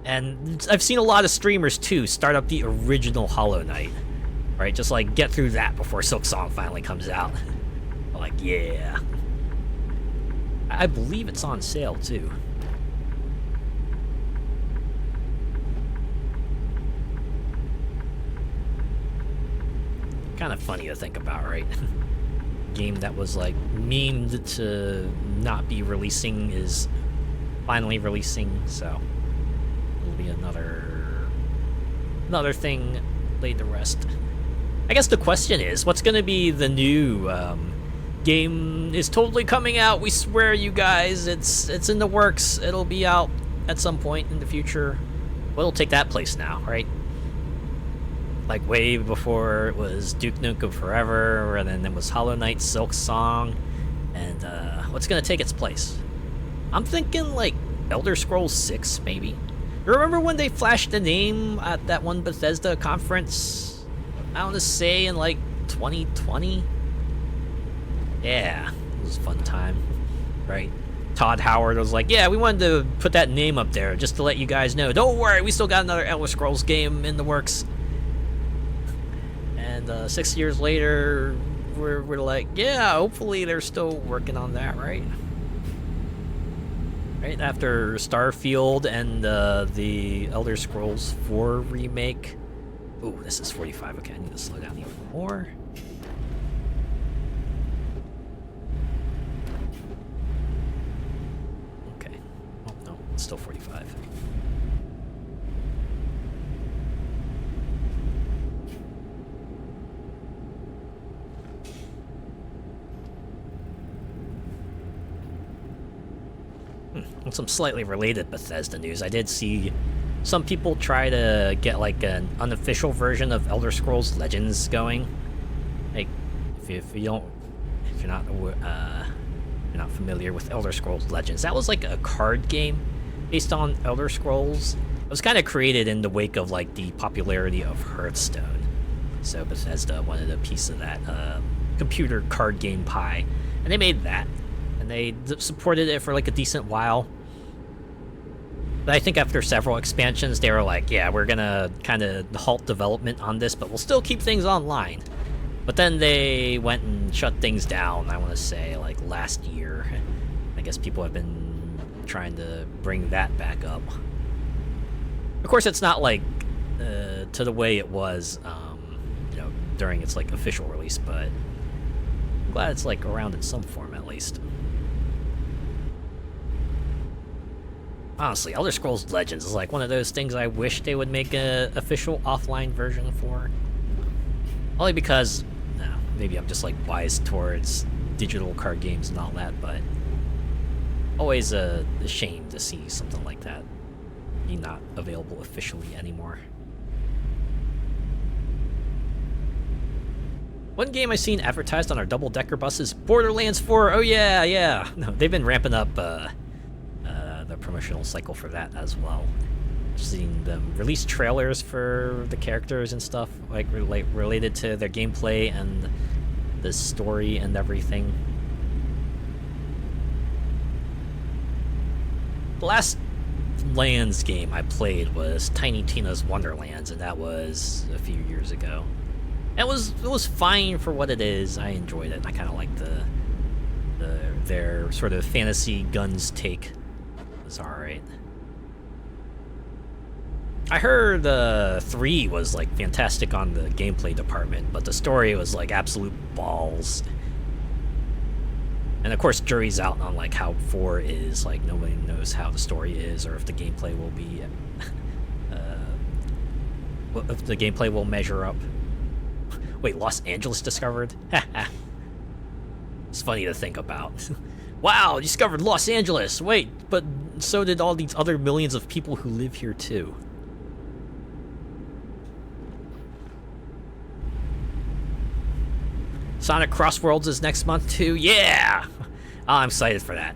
And I've seen a lot of streamers, too, start up the original Hollow Knight. right? Just like get through that before Silk Song finally comes out. Like, yeah. I believe it's on sale too. Kind of funny to think about, right? Game that was like memed to not be releasing is finally releasing, so it'll be another thing laid to rest. I guess the question is, what's gonna be the new game? Is totally coming out, we swear, you guys. It's in the works. It'll be out at some point in the future. What'll take that place now, right? Like way before it was Duke Nukem Forever, and then it was Hollow Knight Silk Song, and what's gonna take its place? I'm thinking like Elder Scrolls 6, maybe. Remember when they flashed the name at that one Bethesda conference? I want to say in like 2020. Yeah, it was a fun time, right? Todd Howard was like, yeah, we wanted to put that name up there just to let you guys know. Don't worry, we still got another Elder Scrolls game in the works. And 6 years later, we're like, yeah, hopefully they're still working on that, right? Right after Starfield and the Elder Scrolls 4 remake. Ooh, this is 45. Okay, I need to slow down even more. Okay. Oh, no, it's still 45. On some slightly related Bethesda news, I did see some people try to get like an unofficial version of Elder Scrolls Legends going. Like, if you're not familiar with Elder Scrolls Legends, that was like a card game based on Elder Scrolls. It was kind of created in the wake of like the popularity of Hearthstone. So Bethesda wanted a piece of that computer card game pie, and they made that. And they supported it for like a decent while. But I think after several expansions, they were like, yeah, we're gonna kind of halt development on this, but we'll still keep things online. But then they went and shut things down, I want to say, like last year. I guess people have been trying to bring that back up. Of course, it's not like to the way it was, during its like official release, but I'm glad it's like around in some form at least. Honestly, Elder Scrolls Legends is like one of those things I wish they would make an official offline version for. Only because, maybe I'm just like biased towards digital card games and all that, but always a shame to see something like that be not available officially anymore. One game I've seen advertised on our double-decker buses, Borderlands 4. Oh yeah. No, they've been ramping up the promotional cycle for that as well. Seeing them release trailers for the characters and stuff, like related to their gameplay and the story and everything. The last Lands game I played was Tiny Tina's Wonderlands, and that was a few years ago. It was fine for what it is. I enjoyed it. I kind of liked their sort of fantasy guns take. It was alright. I heard 3 was like fantastic on the gameplay department, but the story was like absolute balls. And of course, jury's out on like how 4 is. Like nobody knows how the story is, or if the gameplay will be, if the gameplay will measure up. Wait, Los Angeles discovered? It's funny to think about. Wow, discovered Los Angeles! Wait, but so did all these other millions of people who live here too. Sonic Crossworlds is next month too? Yeah! Oh, I'm excited for that.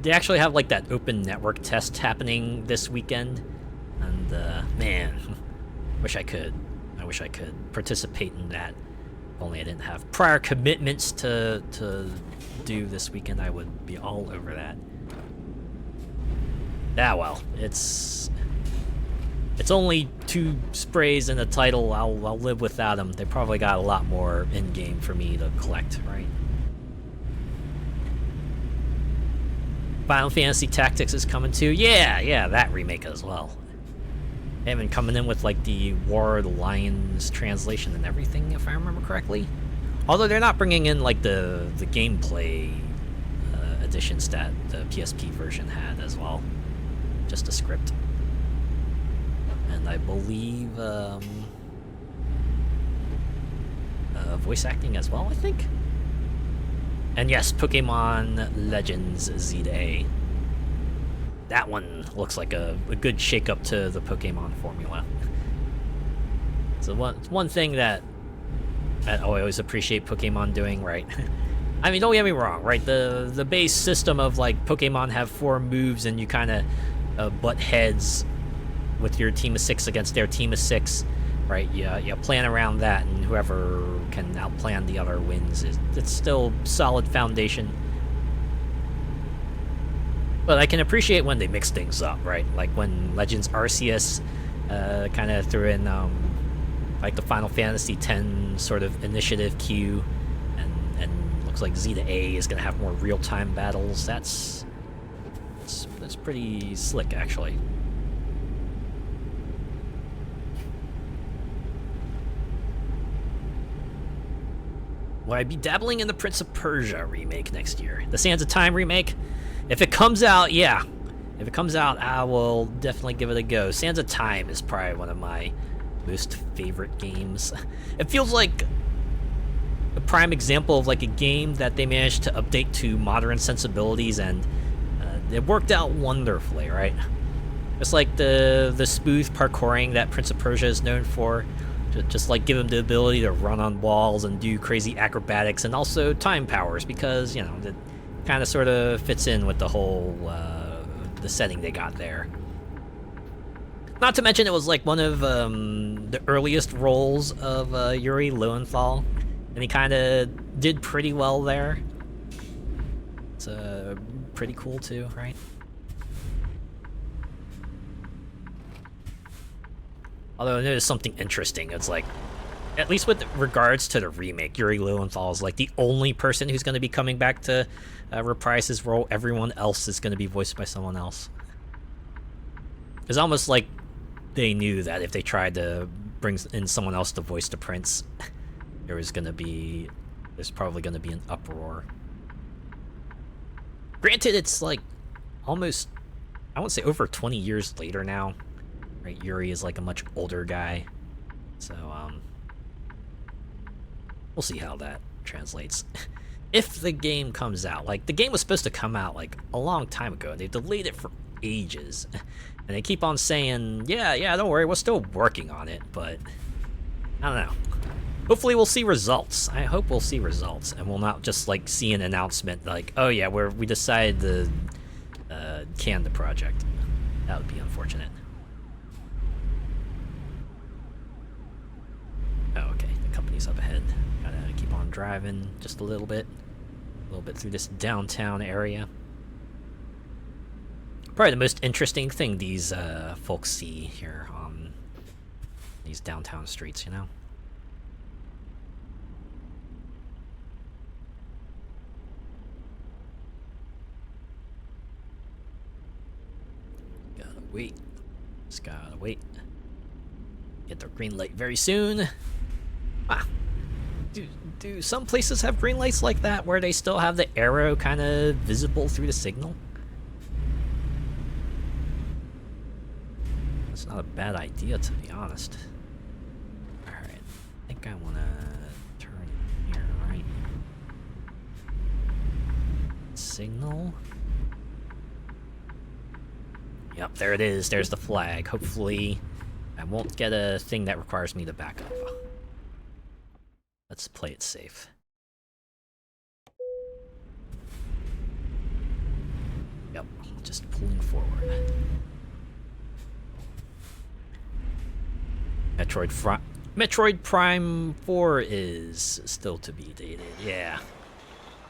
They actually have like that open network test happening this weekend. And man, I wish I could participate in that. If only I didn't have prior commitments to do this weekend, I would be all over that. Ah, well, it's It's only 2 sprays in the title. I'll live without them. They probably got a lot more in-game for me to collect, right? Final Fantasy Tactics is coming too. Yeah, that remake as well. They have been coming in with like the War of the Lions translation and everything, if I remember correctly. Although they're not bringing in like the gameplay additions that the PSP version had as well. Just a script. And I believe voice acting as well, I think. And yes, Pokemon Legends Z to A. That one looks like a good shake-up to the Pokemon formula. So one thing that I always appreciate Pokemon doing, right? I mean, don't get me wrong, right? The base system of like Pokemon have 4 moves and you kind of butt heads with your team of 6 against their team of 6, right? You plan around that, and whoever can outplan the other wins. It's still solid foundation. But I can appreciate when they mix things up, right? Like when Legends Arceus kind of threw in like the Final Fantasy X sort of initiative queue, and looks like Z to A is gonna have more real-time battles. That's pretty slick, actually. Will I be dabbling in the Prince of Persia remake next year? The Sands of Time remake? If it comes out, yeah. If it comes out, I will definitely give it a go. Sands of Time is probably one of my most favorite games. It feels like a prime example of like a game that they managed to update to modern sensibilities, and it worked out wonderfully, right? It's like the smooth parkouring that Prince of Persia is known for. Just like give him the ability to run on walls and do crazy acrobatics, and also time powers, because, you know, it kind of sort of fits in with the whole, the setting they got there. Not to mention it was like one of the earliest roles of Yuri Lowenthal, and he kind of did pretty well there. It's pretty cool too, right? Although I noticed something interesting. It's like, at least with regards to the remake, Yuri Lowenthal is like the only person who's going to be coming back to reprise his role. Everyone else is going to be voiced by someone else. It's almost like they knew that if they tried to bring in someone else to voice the prince, there's probably going to be an uproar. Granted, it's like almost, I won't say over 20 years later now. Right, Yuri is like a much older guy, so we'll see how that translates. If the game comes out, like the game was supposed to come out like a long time ago, and they delayed it for ages, and they keep on saying, yeah, don't worry, we're still working on it, but I don't know. Hopefully we'll see results. I hope we'll see results, and we'll not just like see an announcement like, oh yeah, we decided to can the project. That would be unfortunate. Oh, okay, the company's up ahead. Gotta keep on driving just a little bit through this downtown area. Probably the most interesting thing these folks see here on these downtown streets, you know? Gotta wait. Just gotta wait. Get the green light very soon. Ah, do some places have green lights like that where they still have the arrow kind of visible through the signal? That's not a bad idea, to be honest. Alright, I think I want to turn here, right? Signal. Yep, there it is. There's the flag. Hopefully I won't get a thing that requires me to back up. Let's play it safe. Yep, just pulling forward. Metroid Prime 4 is still to be dated, yeah.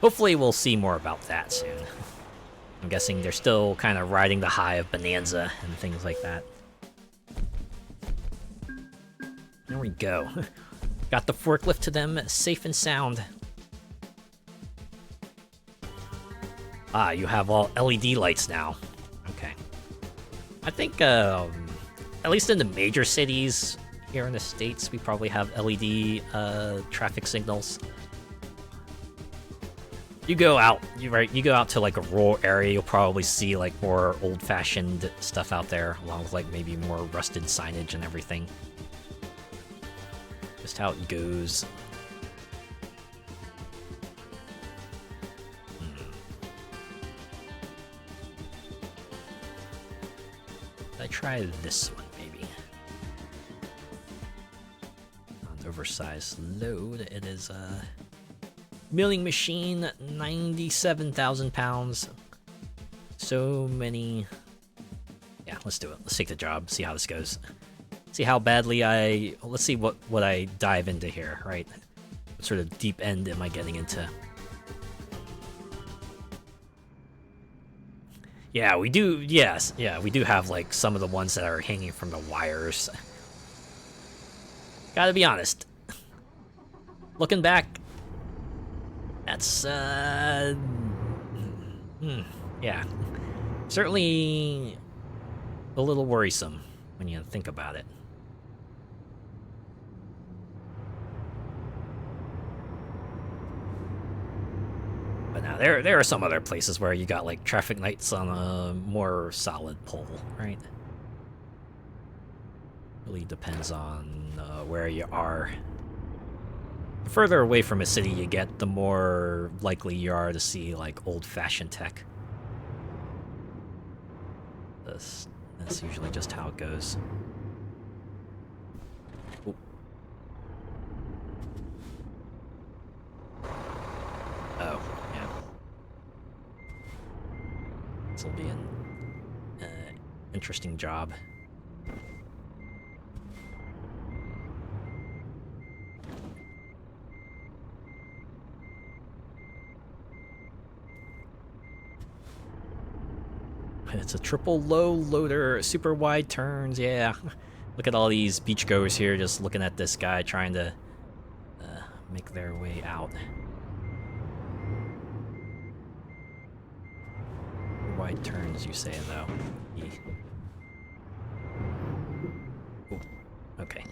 Hopefully we'll see more about that soon. I'm guessing they're still kind of riding the high of Bonanza and things like that. we go. Got the forklift to them safe and sound. Ah, you have all LED lights now. Okay. I think, at least in the major cities here in the States, we probably have LED traffic signals. You go out, you go out to like a rural area, you'll probably see like more old-fashioned stuff out there, along with like maybe more rusted signage and everything. Just how it goes. I try this one maybe. An oversized load. It is a milling machine, 97,000 pounds. So many. Yeah, let's do it. Let's take the job. See how this goes. See how badly let's see what I dive into here, right? What sort of deep end am I getting into? Yeah, we do, yes. Yeah, we do have, like, some of the ones that are hanging from the wires. Gotta be honest. Looking back, that's, yeah. Certainly a little worrisome when you think about it. But now, there are some other places where you got, like, traffic lights on a more solid pole, right? Really depends on where you are. The further away from a city you get, the more likely you are to see, like, old-fashioned tech. That's usually just how it goes. Ooh. Oh. This will be an interesting job. It's a triple low loader, super wide turns, yeah. Look at all these beachgoers here just looking at this guy trying to make their way out. Wide turns, you say, though. Ooh, okay.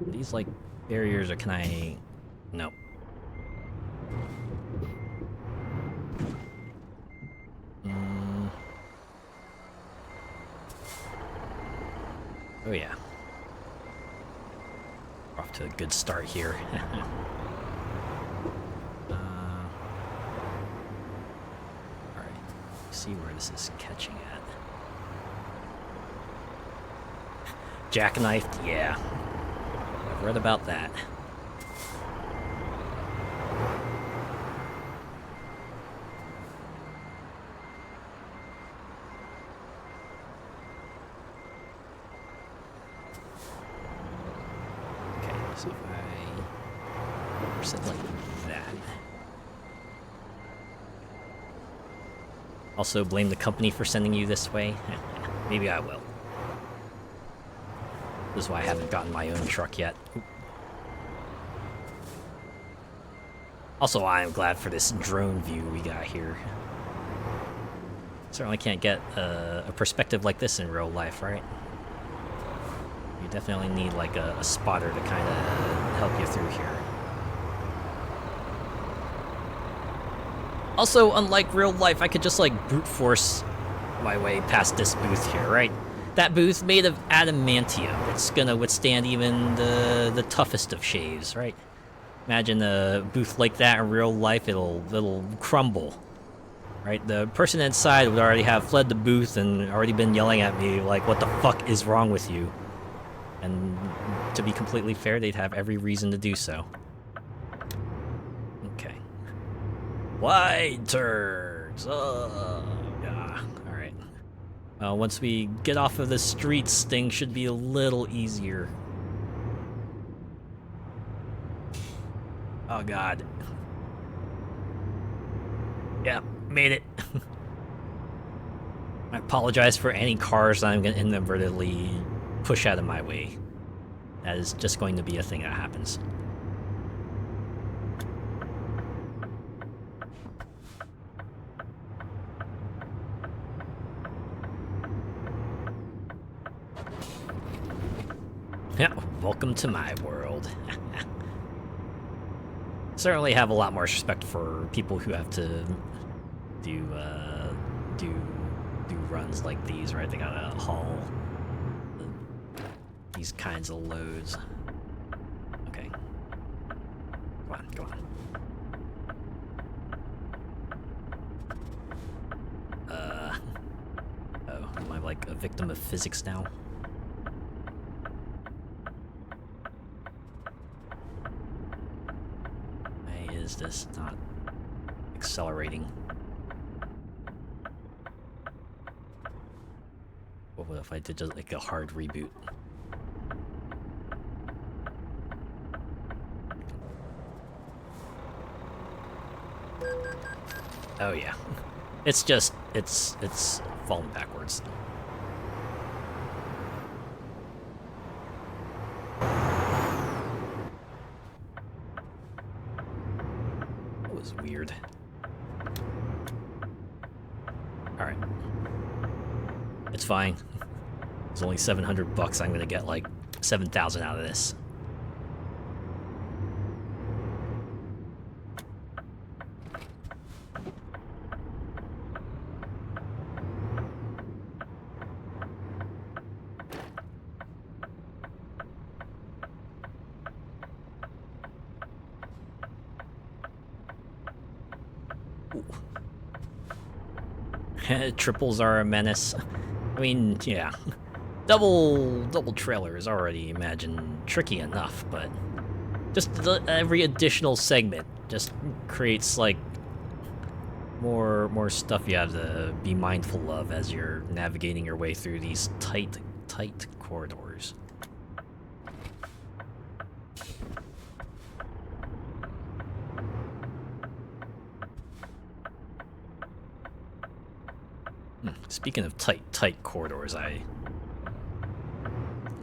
Are these, like, barriers, or can I... No. Oh, yeah. Off to a good start here. Alright, see where this is catching at. Jackknifed, yeah. I've read about that. So if I set like that. Also blame the company for sending you this way. Maybe I will. This is why I haven't gotten my own truck yet. Oop. Also, I am glad for this drone view we got here. Certainly can't get a perspective like this in real life, right? You definitely need like a spotter to kind of help you through here. Also, unlike real life, I could just like brute force my way past this booth here, right? That booth made of adamantium. It's gonna withstand even the toughest of shaves, right? Imagine a booth like that in real life, it'll crumble. Right, the person inside would already have fled the booth and already been yelling at me like, what the fuck is wrong with you? And to be completely fair, they'd have every reason to do so. Okay. Wide turns! Yeah, alright. Well, once we get off of the streets, things should be a little easier. Oh god. Yeah, made it. I apologize for any cars that I'm going to inadvertently push out of my way. That is just going to be a thing that happens. Yeah, welcome to my world. Certainly have a lot more respect for people who have to do runs like these, right? They gotta haul these kinds of loads. Okay. Come on, come on. Oh, am I like a victim of physics now? Why is this not accelerating? What if I did just like a hard reboot? Oh yeah. It's just, it's falling backwards. That was weird. Alright. It's fine. It's only $700. I'm gonna get like 7,000 out of this. Triples are a menace. I mean, yeah. Double trailer is already, imagine, tricky enough, but just every additional segment just creates like more stuff you have to be mindful of as you're navigating your way through these tight corridors. Speaking of tight corridors, I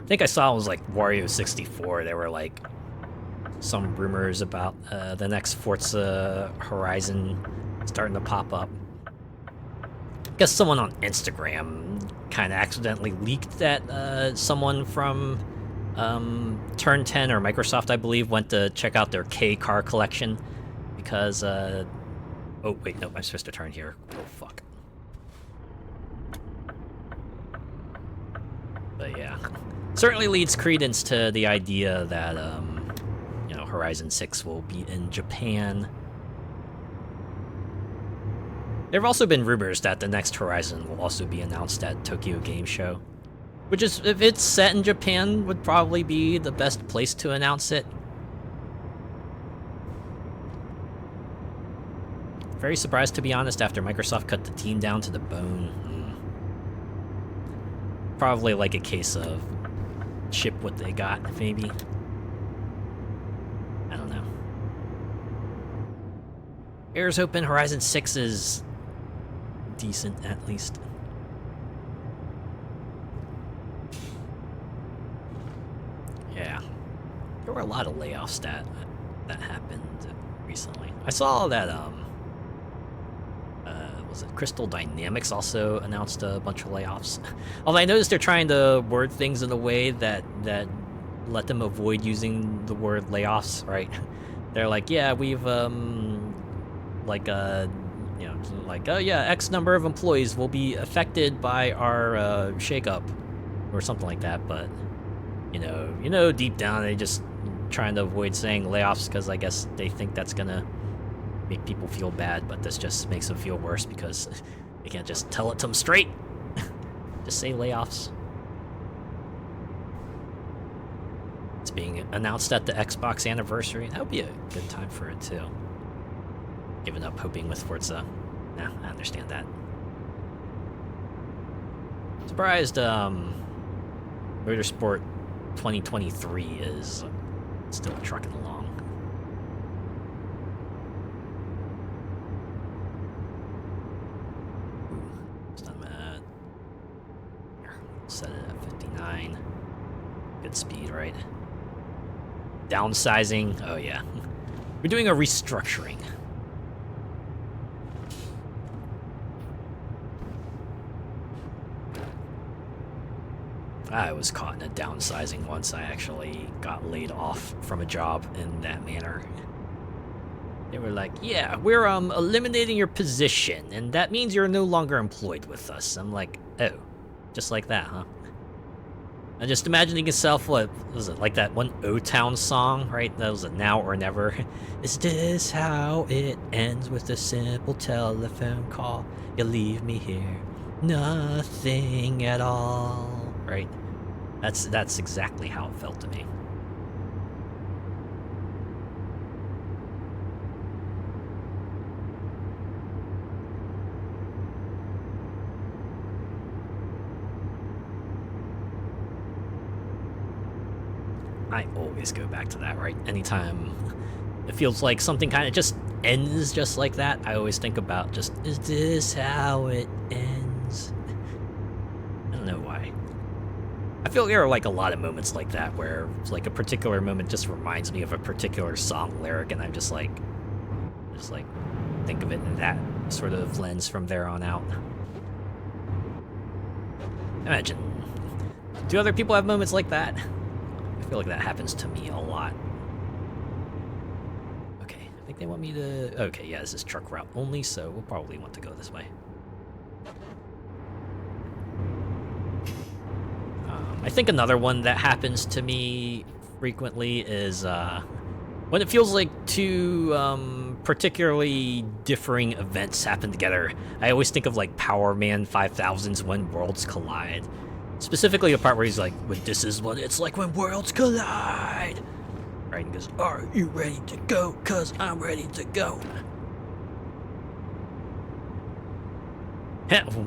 think I saw it was like Wario 64. There were like some rumors about the next Forza Horizon starting to pop up. I guess someone on Instagram kind of accidentally leaked that someone from Turn 10 or Microsoft, I believe, went to check out their K car collection because oh wait, no, I'm supposed to turn here. Oh fuck. But yeah, certainly leads credence to the idea that, you know, Horizon 6 will be in Japan. There have also been rumors that the next Horizon will also be announced at Tokyo Game Show, which is, if it's set in Japan, would probably be the best place to announce it. Very surprised, to be honest, after Microsoft cut the team down to the bone. Probably like a case of ship what they got, maybe. I don't know. Air's open. Horizon 6 is decent, at least. Yeah. There were a lot of layoffs that happened recently. I saw that, was it Crystal Dynamics also announced a bunch of layoffs? Although I noticed they're trying to word things in a way that let them avoid using the word layoffs, right? They're like, yeah, we've like you know, like, oh yeah, X number of employees will be affected by our shakeup or something like that. But you know, deep down they just trying to avoid saying layoffs because I guess they think that's gonna make people feel bad, but this just makes them feel worse because they can't just tell it to them straight. Just say layoffs. It's being announced at the Xbox anniversary. That would be a good time for it too. Giving up hoping with Forza. Nah, I understand that. Surprised Motorsport 2023 is still trucking along. at speed, right? Downsizing. Oh yeah. We're doing a restructuring. I was caught in a downsizing once. I actually got laid off from a job in that manner. They were like, yeah, we're eliminating your position, and that means you're no longer employed with us. I'm like, oh, just like that, huh? And just imagining yourself, what was it, like that one O-Town song, right? That was a Now or Never. Is this how it ends with a simple telephone call? You leave me here, nothing at all, right? That's exactly how it felt to me. I always go back to that, right? Anytime it feels like something kind of just ends just like that, I always think about just, is this how it ends? I don't know why. I feel there are like a lot of moments like that where like a particular moment just reminds me of a particular song lyric, and I'm just like think of it in that sort of lens from there on out. Imagine, do other people have moments like that? I feel like that happens to me a lot. Okay, I think they want me to... Okay, yeah, this is truck route only, so we'll probably want to go this way. I think another one that happens to me frequently is when it feels like two particularly differing events happen together. I always think of like Power Man 5000's When Worlds Collide. Specifically the part where he's like, when this is what it's like when worlds collide. Right, and he goes, are you ready to go? 'Cause I'm ready to go.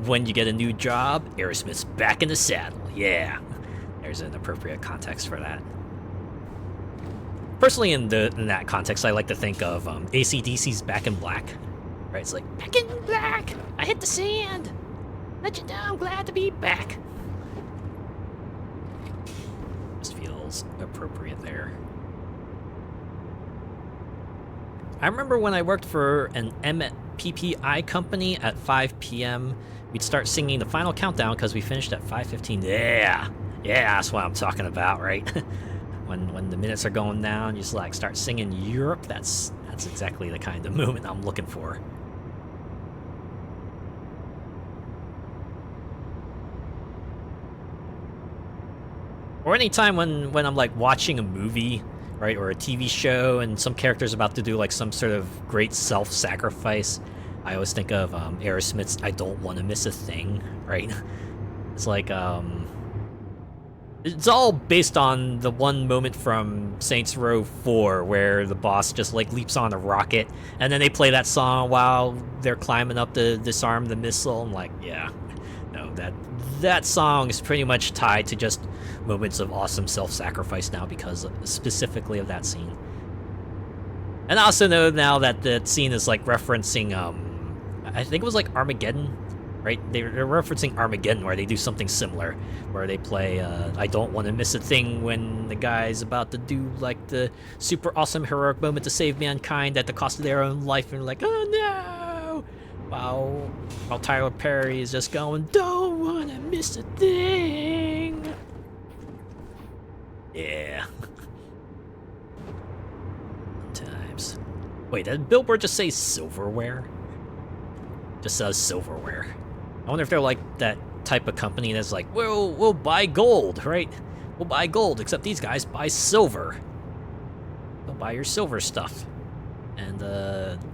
When you get a new job, Aerosmith's back in the saddle. Yeah. There's an appropriate context for that. Personally, in that context, I like to think of AC/DC's Back in Black. Right, it's like, back in black! I hit the sand! Let you down, glad to be back. Just feels appropriate there. I remember when I worked for an MPPI company at 5 p.m., we'd start singing the final countdown because we finished at 5:15. Yeah, that's what I'm talking about, right? when the minutes are going down, you just like start singing Europe. That's exactly the kind of moment I'm looking for. Or anytime when I'm like watching a movie, right, or a TV show, and some character's about to do like some sort of great self-sacrifice, I always think of Aerosmith's I Don't Want to Miss a Thing, right? It's like, it's all based on the one moment from Saints Row 4 where the boss just like leaps on a rocket, and then they play that song while they're climbing up to disarm the missile. I'm like, yeah, no, that song is pretty much tied to just moments of awesome self-sacrifice now because specifically of that scene. And I also know now that the scene is like referencing, I think it was like Armageddon, right? They're referencing Armageddon where they do something similar, where they play I Don't Want to Miss a Thing when the guy's about to do like the super awesome heroic moment to save mankind at the cost of their own life, and like, oh no! While Tyler Perry is just going, don't want to miss a thing! Yeah. Times. Wait, did Billboard just say silverware? Just says silverware. I wonder if they're like that type of company that's like, we'll buy gold, right? We'll buy gold, except these guys buy silver. They'll buy your silver stuff. And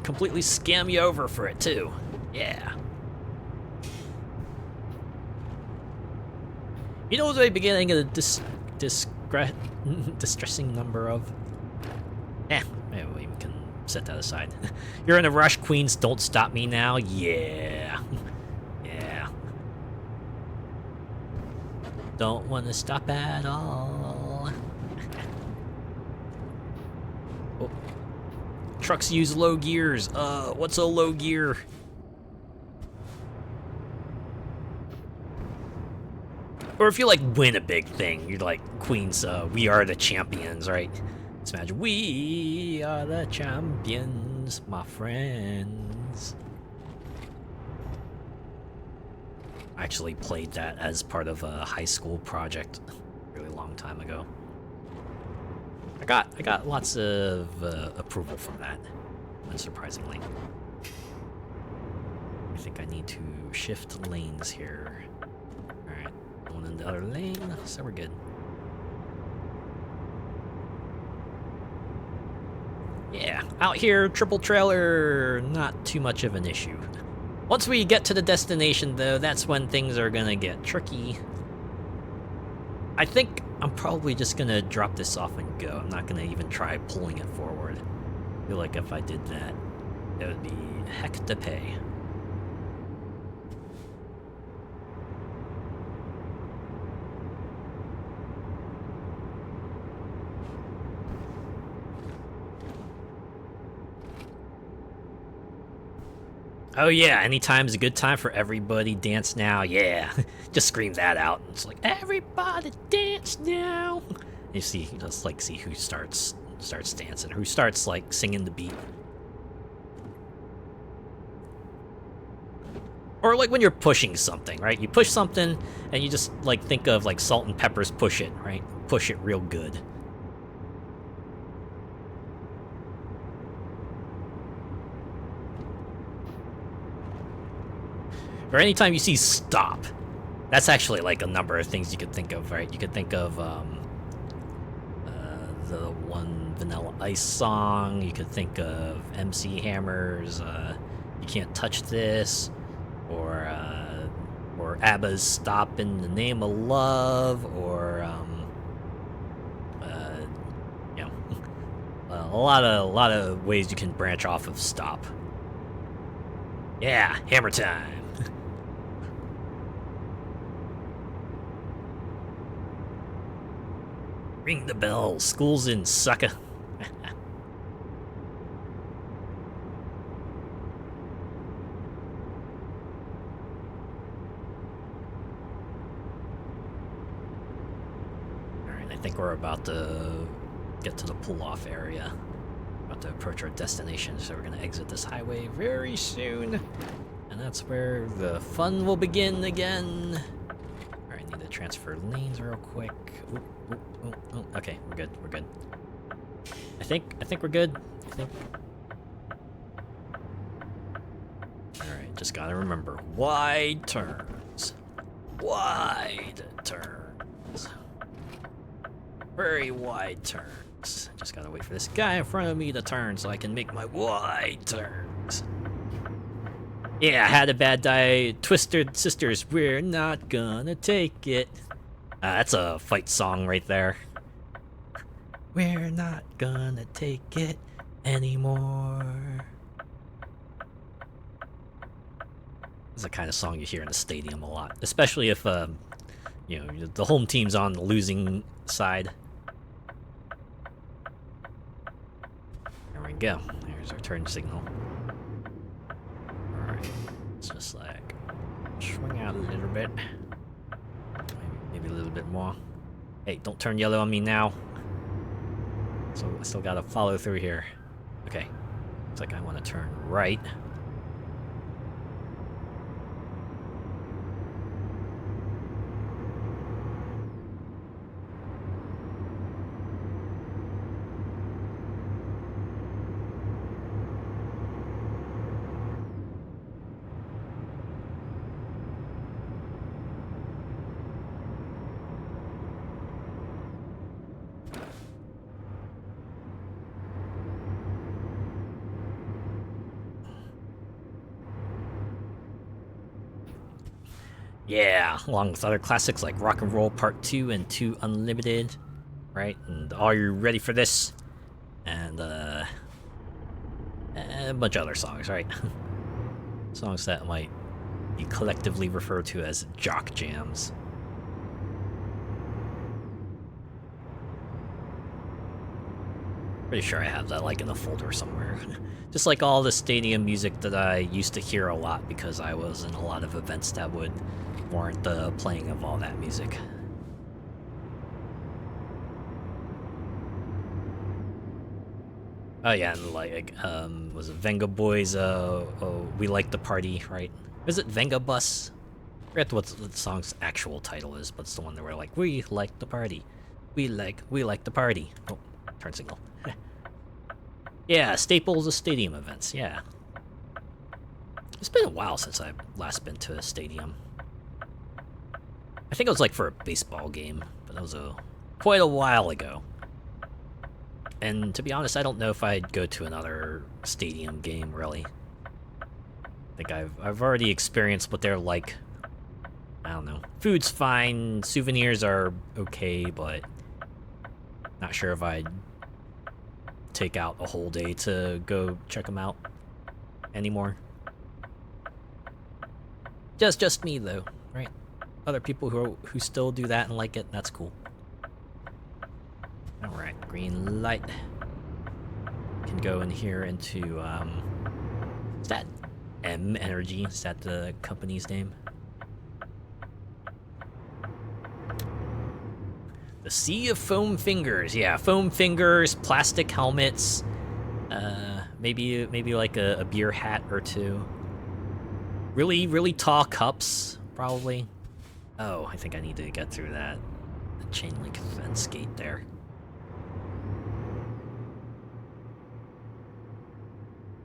completely scam you over for it too. Yeah. You know what the beginning of the distressing number of? Maybe we can set that aside. You're in a rush, Queens, don't stop me now. Yeah. Yeah. Don't want to stop at all. Oh. Trucks use low gears. What's a low gear? Or if you like win a big thing, you're like Queen's "We Are the Champions," right? Just imagine, we are the champions, my friends. I actually played that as part of a high school project a really long time ago. I got lots of approval from that, unsurprisingly. I think I need to shift lanes here. Alright, going in the other lane, so we're good. Yeah, out here, triple trailer, not too much of an issue. Once we get to the destination, though, that's when things are gonna get tricky. I think I'm probably just gonna drop this off and go. I'm not gonna even try pulling it forward. I feel like if I did that, it would be heck to pay. Oh yeah, anytime's a good time for everybody dance now. Yeah, just scream that out. It's like everybody dance now. You see, just like see who starts dancing, who starts like singing the beat. Or like when you're pushing something, right? You push something and you just like think of like Salt and Pepper's Push It, right? Push it real good. Or anytime you see stop, that's actually like a number of things you could think of, right? You could think of the one Vanilla Ice song. You could think of MC Hammer's "You Can't Touch This," or ABBA's "Stop in the Name of Love," or you know, a lot of ways you can branch off of stop. Yeah, hammer time. Ring the bell, school's in, sucker. Alright, I think we're about to get to the pull-off area. About to approach our destination, so we're gonna exit this highway very soon. And that's where the fun will begin again. Alright, need to transfer lanes real quick. Oh, okay, we're good. We're good. I think we're good. I think. All right, just gotta remember wide turns. Wide turns. Very wide turns. Just gotta wait for this guy in front of me to turn so I can make my wide turns. Yeah, I had a bad day. Twisted Sisters, we're not gonna take it. That's a fight song right there. We're not gonna take it anymore. This is the kind of song you hear in the stadium a lot, especially if you know, the home team's on the losing side. There we go. There's our turn signal. All right, it's just like swing out a little bit. Maybe a little bit more. Hey, don't turn yellow on me now. So I still gotta follow through here. Okay. Looks like I want to turn right. Yeah, along with other classics like Rock and Roll Part 2 and 2 Unlimited, right? And Are You Ready for This? And a bunch of other songs, right? Songs that might be collectively referred to as jock jams. Pretty sure I have that like in a folder somewhere. Just like all the stadium music that I used to hear a lot because I was in a lot of events that would warrant the playing of all that music. Oh yeah, and like, was it Venga Boys, oh, We Like the Party, right? Is it Venga Bus? I forget what the song's actual title is, but it's the one that were like, we like the party. We like the party. Oh, turn signal. Yeah, staples of stadium events, yeah. It's been a while since I've last been to a stadium. I think it was like for a baseball game, but that was quite a while ago. And to be honest, I don't know if I'd go to another stadium game, really. I think I've already experienced what they're like. I don't know. Food's fine, souvenirs are okay, but not sure if I'd take out a whole day to go check them out anymore. Just me though, right? Other people who still do that and like it, that's cool. Alright, green light. Can go in here into, is that M Energy? Is that the company's name? The Sea of Foam Fingers. Yeah, foam fingers, plastic helmets, maybe like a beer hat or two. Really tall cups, probably. Oh, I think I need to get through that chain link fence gate there.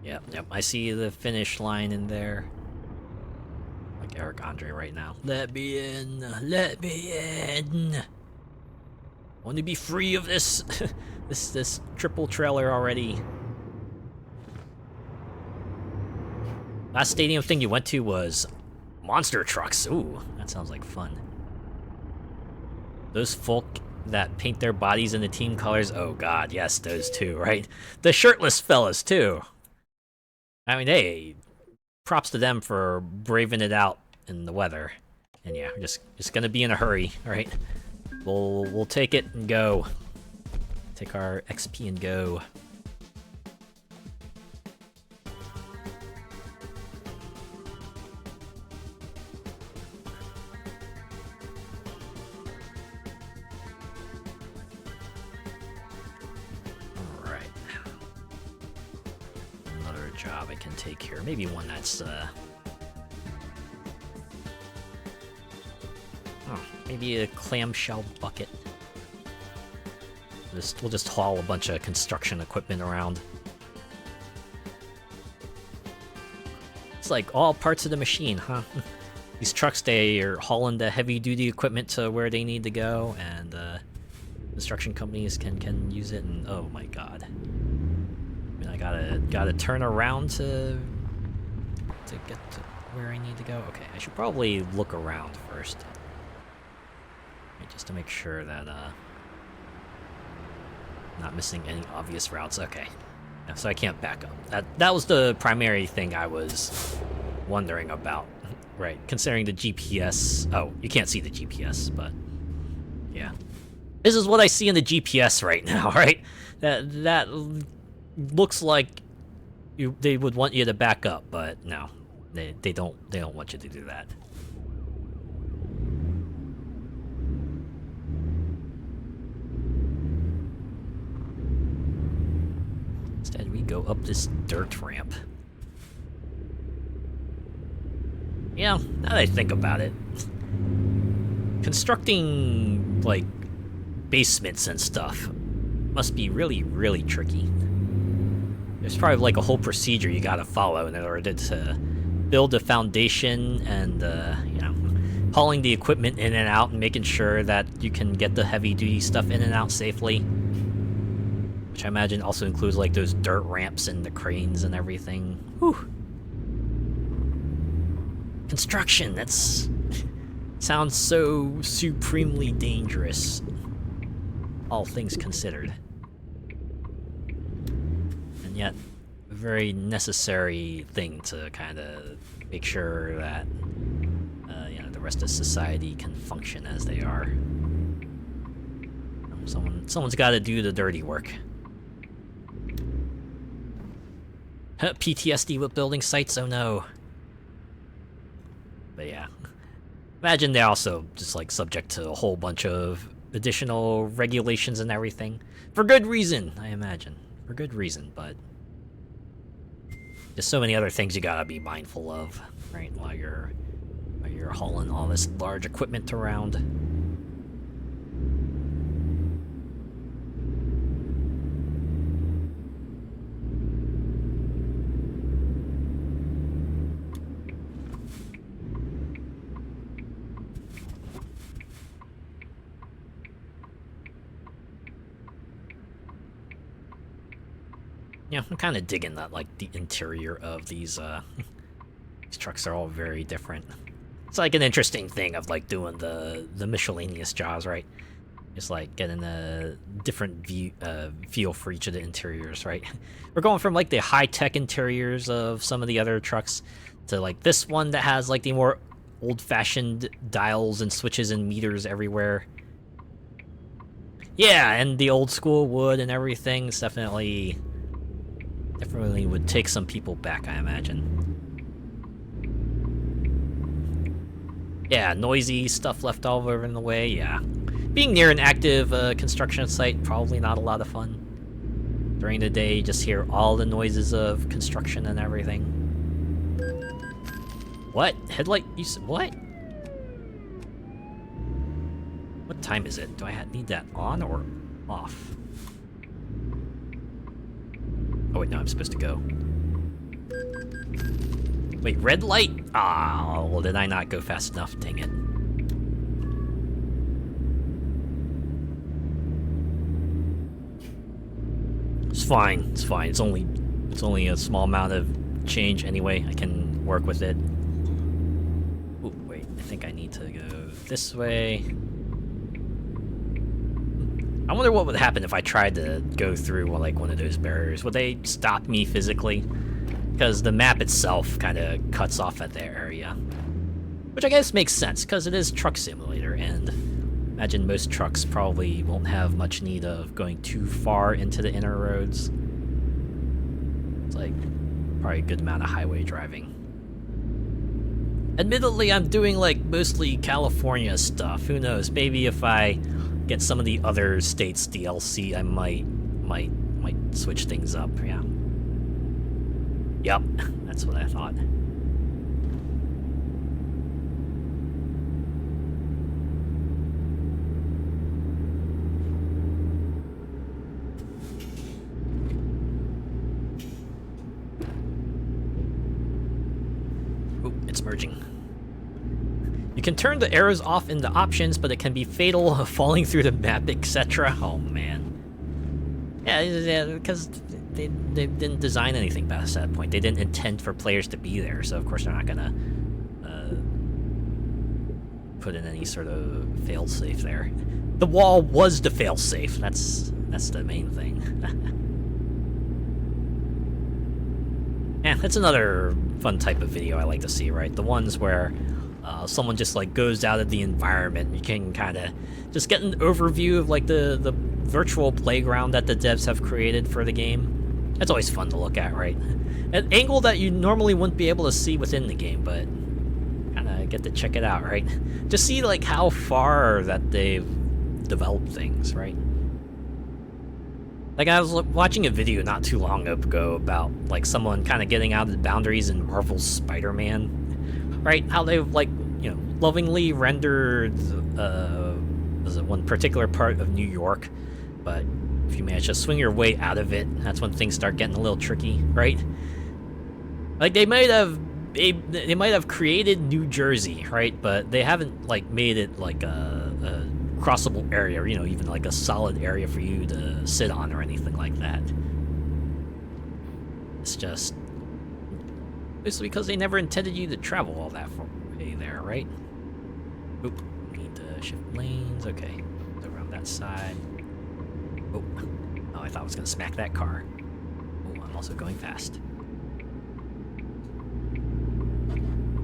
Yep, I see the finish line in there. Like Eric Andre right now. Let me in, let me in. I want to be free of this, this triple trailer already. Last stadium thing you went to was monster trucks. Ooh, that sounds like fun. Those folk that paint their bodies in the team colors. Oh god, yes, those two, right? The shirtless fellas too. I mean, hey, props to them for braving it out in the weather. And yeah, we're just gonna be in a hurry, right? We'll take it and go. Take our XP and go. Alright. Another job I can take here. Maybe one that's maybe a clamshell bucket. We'll just haul a bunch of construction equipment around. It's like all parts of the machine, huh? These trucks, they are hauling the heavy-duty equipment to where they need to go, and construction companies can use it. And oh my god, I mean, I gotta turn around to get to where I need to go. Okay, I should probably look around first. Just to make sure that not missing any obvious routes. Okay, yeah, so I can't back up. That was the primary thing I was wondering about, right? Considering the GPS. Oh, you can't see the GPS, but yeah, this is what I see in the GPS right now, right? That looks like they would want you to back up, but no, they don't want you to do that. Instead, we go up this dirt ramp. Yeah, now that I think about it, constructing, like, basements and stuff must be really tricky. There's probably, like, a whole procedure you gotta follow in order to build a foundation and, you know, hauling the equipment in and out and making sure that you can get the heavy-duty stuff in and out safely. Which I imagine also includes like those dirt ramps and the cranes and everything. Whew. Construction, that's sounds so supremely dangerous. All things considered. And yet, a very necessary thing to kind of make sure that you know, the rest of society can function as they are. Someone's got to do the dirty work. PTSD with building sites, oh no. But yeah. Imagine they're also just like subject to a whole bunch of additional regulations and everything. For good reason, I imagine. For good reason, but there's so many other things you gotta be mindful of, right? While you're hauling all this large equipment around. Yeah, I'm kind of digging that, like, the interior of these trucks are all very different. It's like an interesting thing of, like, doing the miscellaneous jobs, right? Just, like, getting a different feel for each of the interiors, right? We're going from, like, the high-tech interiors of some of the other trucks to, like, this one that has, like, the more old-fashioned dials and switches and meters everywhere. Yeah, and the old-school wood and everything is definitely would take some people back, I imagine. Yeah, noisy stuff left all over in the way, yeah. Being near an active construction site, probably not a lot of fun. During the day, you just hear all the noises of construction and everything. What? Headlight? You said what? What time is it? Do I need that on or off? Oh wait, no, I'm supposed to go. Wait, red light? Ah, well, did I not go fast enough? Dang it. It's fine. It's fine. It's only a small amount of change anyway. I can work with it. Ooh, wait. I think I need to go this way. I wonder what would happen if I tried to go through like one of those barriers. Would they stop me physically? Because the map itself kind of cuts off at their area. Which I guess makes sense, because it is Truck Simulator, and imagine most trucks probably won't have much need of going too far into the inner roads. It's like probably a good amount of highway driving. Admittedly, I'm doing like mostly California stuff. Who knows? Maybe if I get some of the other states DLC, I might switch things up. Yeah. Yep, that's what I thought. Ooh, it's merging. You can turn the arrows off in the options, but it can be fatal, falling through the map, etc. Oh man. Yeah, because they didn't design anything past that point. They didn't intend for players to be there, so of course they're not gonna put in any sort of fail-safe there. The wall was the fail-safe. That's the main thing. Yeah, that's another fun type of video I like to see, right? The ones where someone just like goes out of the environment. You can kind of just get an overview of like the virtual playground that the devs have created for the game. That's always fun to look at, right? An angle that you normally wouldn't be able to see within the game, but kind of get to check it out, right? Just see like how far that they've developed things, right? Like I was watching a video not too long ago about like someone kind of getting out of the boundaries in Marvel's Spider-Man, right? How they've like, you know, lovingly rendered one particular part of New York, but if you manage to swing your way out of it, that's when things start getting a little tricky, right? Like they might have created New Jersey, right? But they haven't like made it like a crossable area, or, you know, even like a solid area for you to sit on or anything like that. It's just basically because they never intended you to travel all that way there, right? Oop, need to shift lanes. Okay, go around that side. Oh, I thought I was gonna smack that car. Oh, I'm also going fast.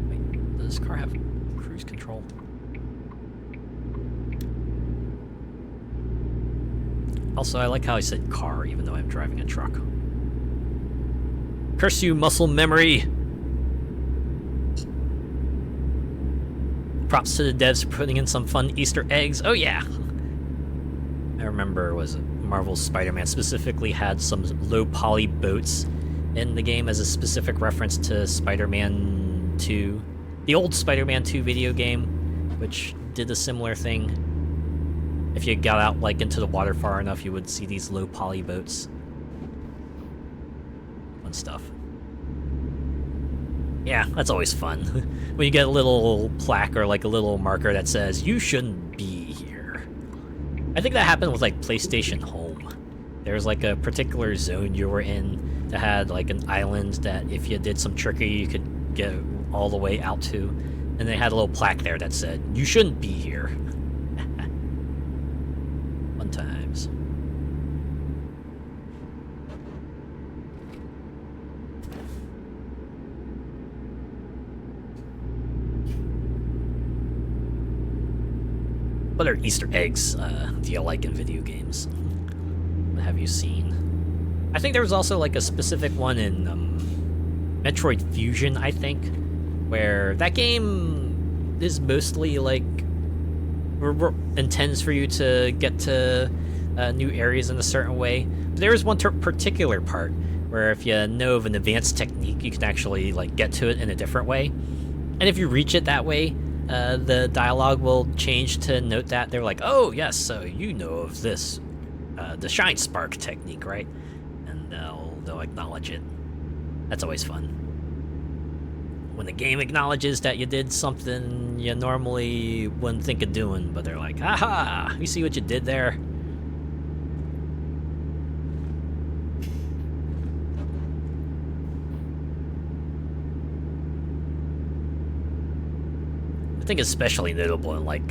Wait, does this car have cruise control? Also, I like how I said car, even though I'm driving a truck. Curse you, muscle memory! Props to the devs for putting in some fun Easter eggs. Oh yeah! I remember, was it Marvel's Spider-Man specifically had some low poly boats in the game as a specific reference to Spider-Man 2. The old Spider-Man 2 video game, which did a similar thing. If you got out like into the water far enough, you would see these low poly boats. Fun stuff. Yeah, that's always fun. When you get a little plaque or like a little marker that says, you shouldn't be here. I think that happened with like PlayStation Home. There was like a particular zone you were in that had like an island that if you did some trickery you could get all the way out to. And they had a little plaque there that said, you shouldn't be here. Fun times. What other Easter eggs do you like in video games? What have you seen? I think there was also like a specific one in Metroid Fusion, I think, where that game is mostly like intends for you to get to new areas in a certain way. But there is one particular part where if you know of an advanced technique, you can actually like get to it in a different way. And if you reach it that way, the dialogue will change to note that. They're like, oh yes, so you know of this, the Shine Spark technique, right? And they'll acknowledge it. That's always fun. When the game acknowledges that you did something you normally wouldn't think of doing, but they're like, aha, you see what you did there? I think especially notable in like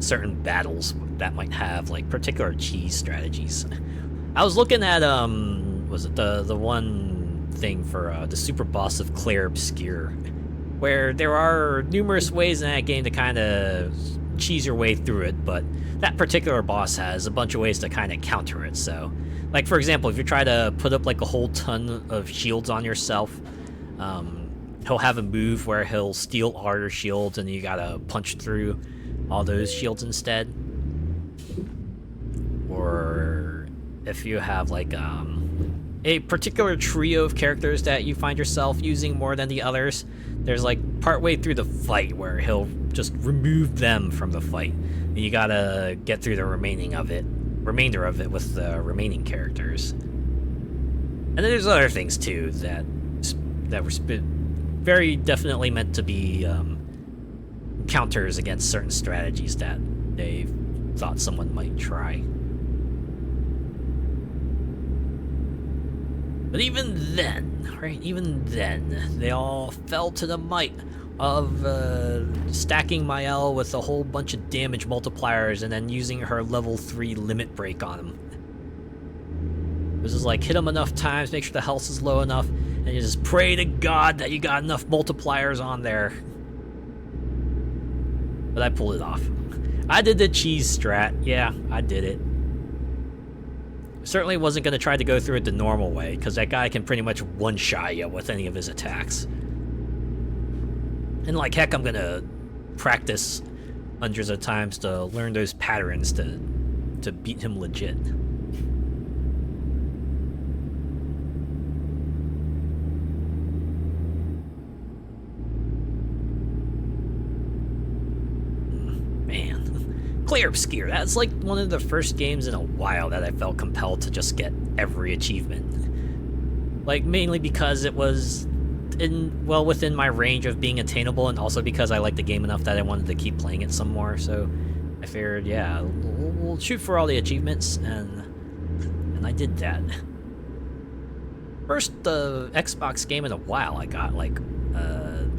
certain battles that might have like particular cheese strategies. I was looking at was it the one thing for the super boss of Claire Obscure, where there are numerous ways in that game to kind of cheese your way through it, but that particular boss has a bunch of ways to kind of counter it. So, like for example, if you try to put up like a whole ton of shields on yourself, he'll have a move where he'll steal all your shields and you gotta punch through all those shields instead. Or if you have like a particular trio of characters that you find yourself using more than the others, there's like partway through the fight where he'll just remove them from the fight. And you gotta get through the remainder of it with the remaining characters. And then there's other things too that were very definitely meant to be counters against certain strategies that they thought someone might try. But even then, right, they all fell to the might of stacking Mael with a whole bunch of damage multipliers and then using her level 3 limit break on him. It was just like, hit him enough times, make sure the health is low enough, and you just pray to God that you got enough multipliers on there. But I pulled it off. I did the cheese strat. Yeah, I did it. Certainly wasn't going to try to go through it the normal way, because that guy can pretty much one-shot you with any of his attacks. And like heck, I'm going to practice hundreds of times to learn those patterns to beat him legit. Claire Obscure, that's like one of the first games in a while that I felt compelled to just get every achievement. Like, mainly because it was within my range of being attainable, and also because I liked the game enough that I wanted to keep playing it some more, so I figured, yeah, we'll shoot for all the achievements, and I did that. First Xbox game in a while I got, like,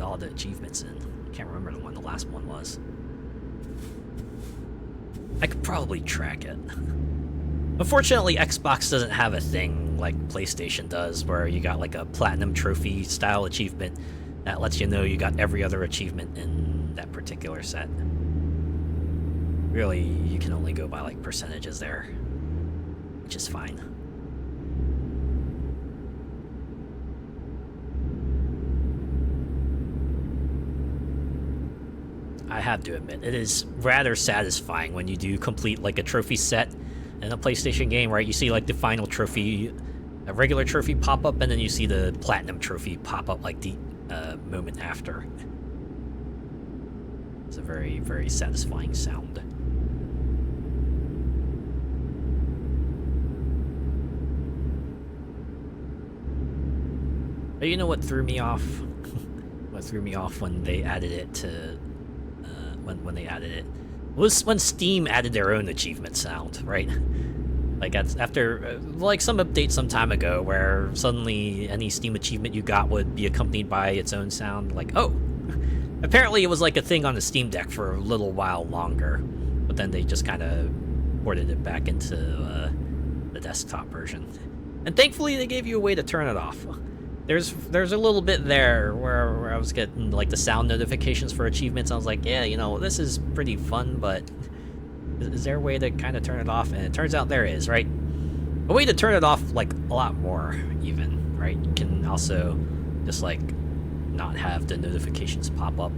all the achievements in. I can't remember the last one was. I could probably track it. Unfortunately, Xbox doesn't have a thing like PlayStation does, where you got like a platinum trophy style achievement that lets you know you got every other achievement in that particular set. Really, you can only go by like percentages there, which is fine. I have to admit, it is rather satisfying when you do complete like a trophy set in a PlayStation game, right? You see like the final trophy, a regular trophy pop up, and then you see the platinum trophy pop up like the moment after. It's a very, very satisfying sound. But you know what threw me off? What threw me off when they added it to when they added it was when Steam added their own achievement sound, right? Like after like some update some time ago where suddenly any Steam achievement you got would be accompanied by its own sound. Like, oh, apparently it was like a thing on the Steam Deck for a little while longer, but then they just kind of ported it back into the desktop version. And thankfully they gave you a way to turn it off. There's a little bit there where I was getting like the sound notifications for achievements. I was like, yeah, you know, this is pretty fun, but is there a way to kind of turn it off? And it turns out there is, right? A way to turn it off like a lot more even, right? You can also just like not have the notifications pop up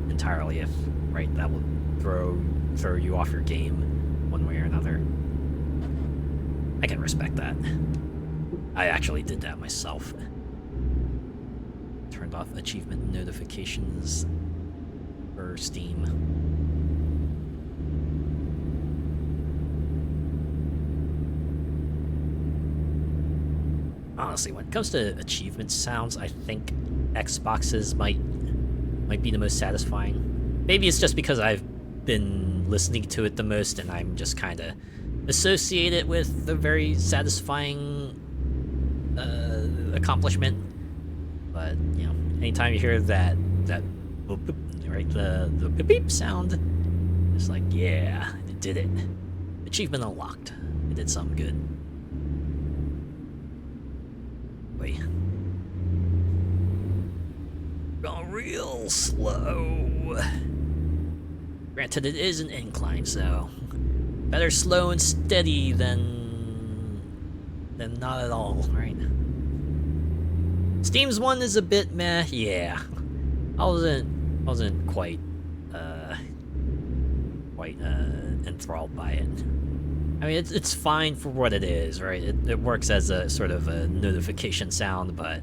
entirely if, right, that will throw you off your game one way or another. I can respect that. I actually did that myself. Turned off achievement notifications for Steam. Honestly, when it comes to achievement sounds, I think Xboxes might be the most satisfying. Maybe it's just because I've been listening to it the most and I'm just kind of associate it with the very satisfying accomplishment. But you know, anytime you hear that boop, boop, right, the beep beep sound, it's like, yeah, it did it. Achievement unlocked. It did something good. Wait. Going real slow. Granted, it is an incline, so better slow and steady than not at all, right? Steam's one is a bit meh, yeah. I wasn't quite enthralled by it. I mean, it's fine for what it is, right? It works as a sort of a notification sound, but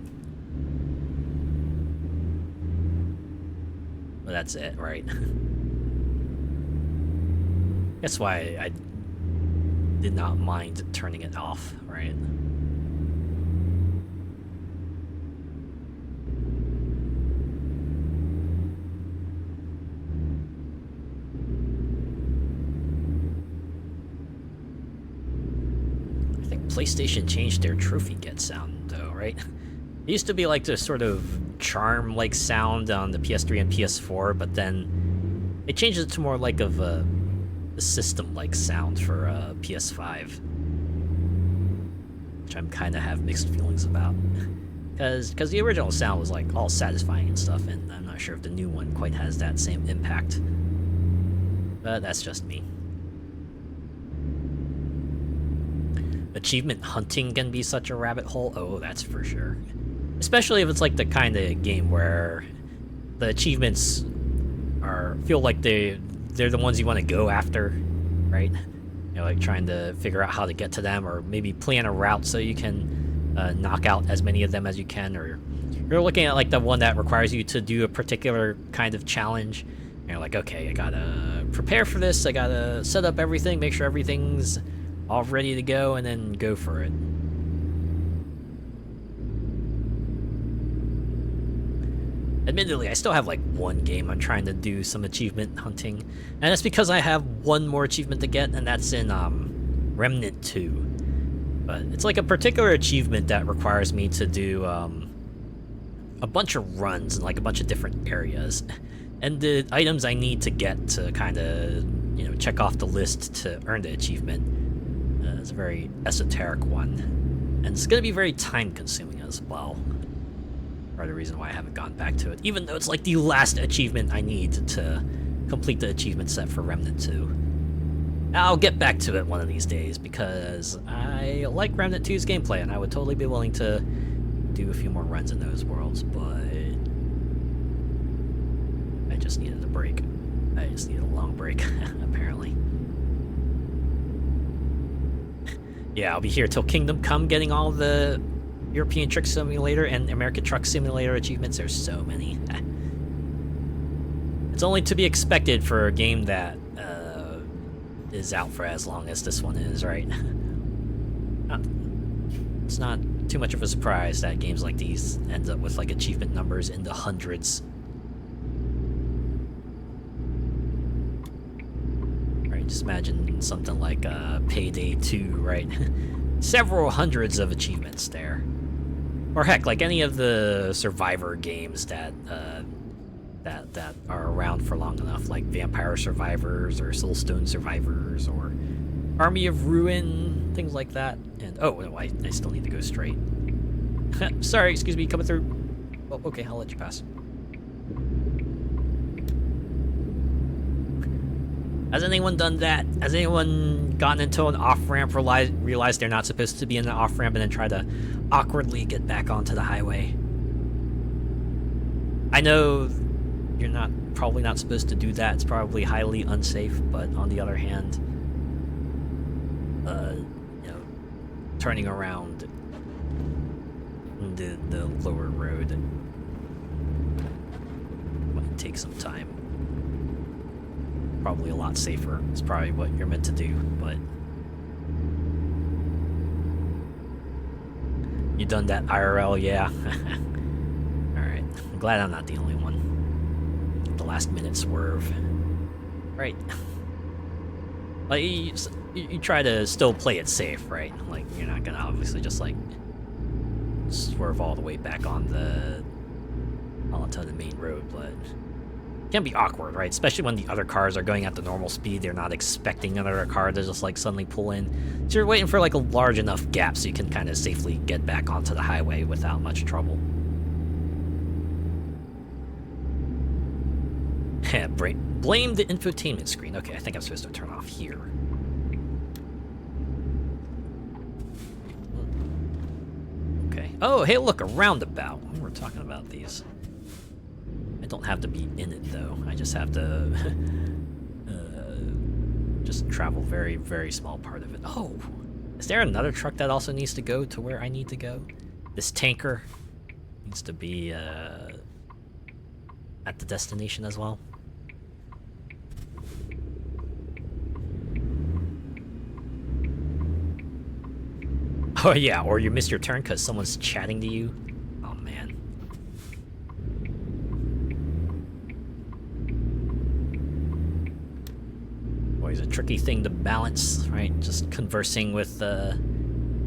that's it, right? That's why I did not mind turning it off, right? I think PlayStation changed their trophy get sound, though, right? It used to be like this sort of charm-like sound on the PS3 and PS4, but then it changed it to more like of a system-like sound for PS5, which I'm kind of have mixed feelings about, because the original sound was like all satisfying and stuff, and I'm not sure if the new one quite has that same impact, but that's just me. Achievement hunting can be such a rabbit hole, oh, that's for sure. Especially if it's like the kind of game where the achievements feel like they're the ones you want to go after, right? You know, like trying to figure out how to get to them, or maybe plan a route so you can knock out as many of them as you can, or you're looking at like the one that requires you to do a particular kind of challenge, and you're like, okay, I gotta prepare for this, I gotta set up everything, make sure everything's all ready to go, and then go for it. Admittedly, I still have like one game I'm trying to do some achievement hunting, and that's because I have one more achievement to get, and that's in Remnant 2. But it's like a particular achievement that requires me to do a bunch of runs in like a bunch of different areas, and the items I need to get to kind of, you know, check off the list to earn the achievement is a very esoteric one, and it's going to be very time-consuming as well. Part of the reason why I haven't gone back to it, even though it's like the last achievement I need to complete the achievement set for Remnant 2. I'll get back to it one of these days, because I like Remnant 2's gameplay, and I would totally be willing to do a few more runs in those worlds, but I just needed a break. I just need a long break, apparently. Yeah, I'll be here till Kingdom Come, getting all the European Truck Simulator and American Truck Simulator achievements. There's so many. It's only to be expected for a game that is out for as long as this one is, right? It's not too much of a surprise that games like these end up with like achievement numbers in the hundreds. Right, just imagine something like Payday 2, right? Several hundreds of achievements there. Or heck, like any of the Survivor games that that are around for long enough, like Vampire Survivors or Soulstone Survivors or Army of Ruin, things like that. And oh, no, I still need to go straight. Sorry, excuse me, coming through. Oh, okay, I'll let you pass. Has anyone done that? Has anyone gotten into an off-ramp, realized they're not supposed to be in an off-ramp, and then try to awkwardly get back onto the highway? I know you're probably not supposed to do that. It's probably highly unsafe, but on the other hand, you know, turning around the lower road might take some time. Probably a lot safer. It's probably what you're meant to do, but you done that IRL, yeah. Alright, I'm glad I'm not the only one. The last minute swerve. Right. Like, you try to still play it safe, right? Like, you're not gonna obviously just, like, swerve all the way back onto the main road, but it can be awkward, right? Especially when the other cars are going at the normal speed. They're not expecting another car to just, like, suddenly pull in. So you're waiting for, like, a large enough gap so you can kind of safely get back onto the highway without much trouble. Blame the infotainment screen. Okay, I think I'm supposed to turn off here. Okay. Oh, hey, look, a roundabout. We were talking about these. I don't have to be in it, though. I just have to just travel very, very small part of it. Oh, is there another truck that also needs to go to where I need to go? This tanker needs to be at the destination as well. Oh yeah, or you missed your turn because someone's chatting to you. Oh man. Always a tricky thing to balance, right? Just conversing with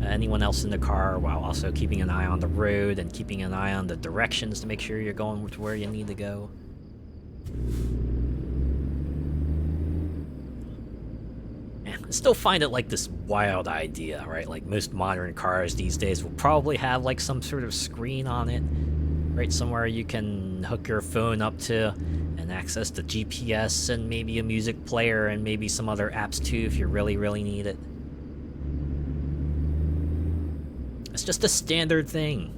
anyone else in the car while also keeping an eye on the road and keeping an eye on the directions to make sure you're going to where you need to go. I still find it like this wild idea, right? Like most modern cars these days will probably have like some sort of screen on it, right? Somewhere you can hook your phone up to and access the GPS and maybe a music player and maybe some other apps too if you really, really need it. It's just a standard thing.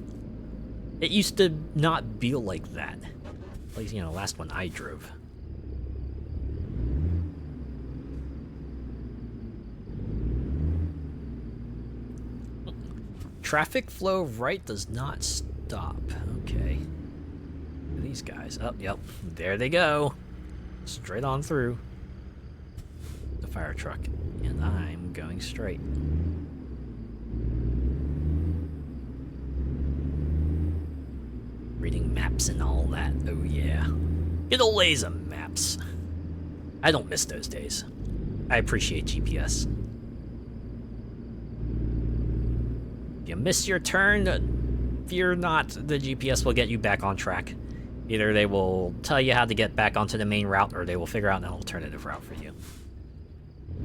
It used to not be like that. At least, you know, last one I drove. Traffic flow right does not stop. Okay. These guys. Oh, yep. There they go. Straight on through. The fire truck. And I'm going straight. Reading maps and all that. Oh, yeah. Good old days of maps. I don't miss those days. I appreciate GPS. If you miss your turn, fear not, the GPS will get you back on track. Either they will tell you how to get back onto the main route, or they will figure out an alternative route for you.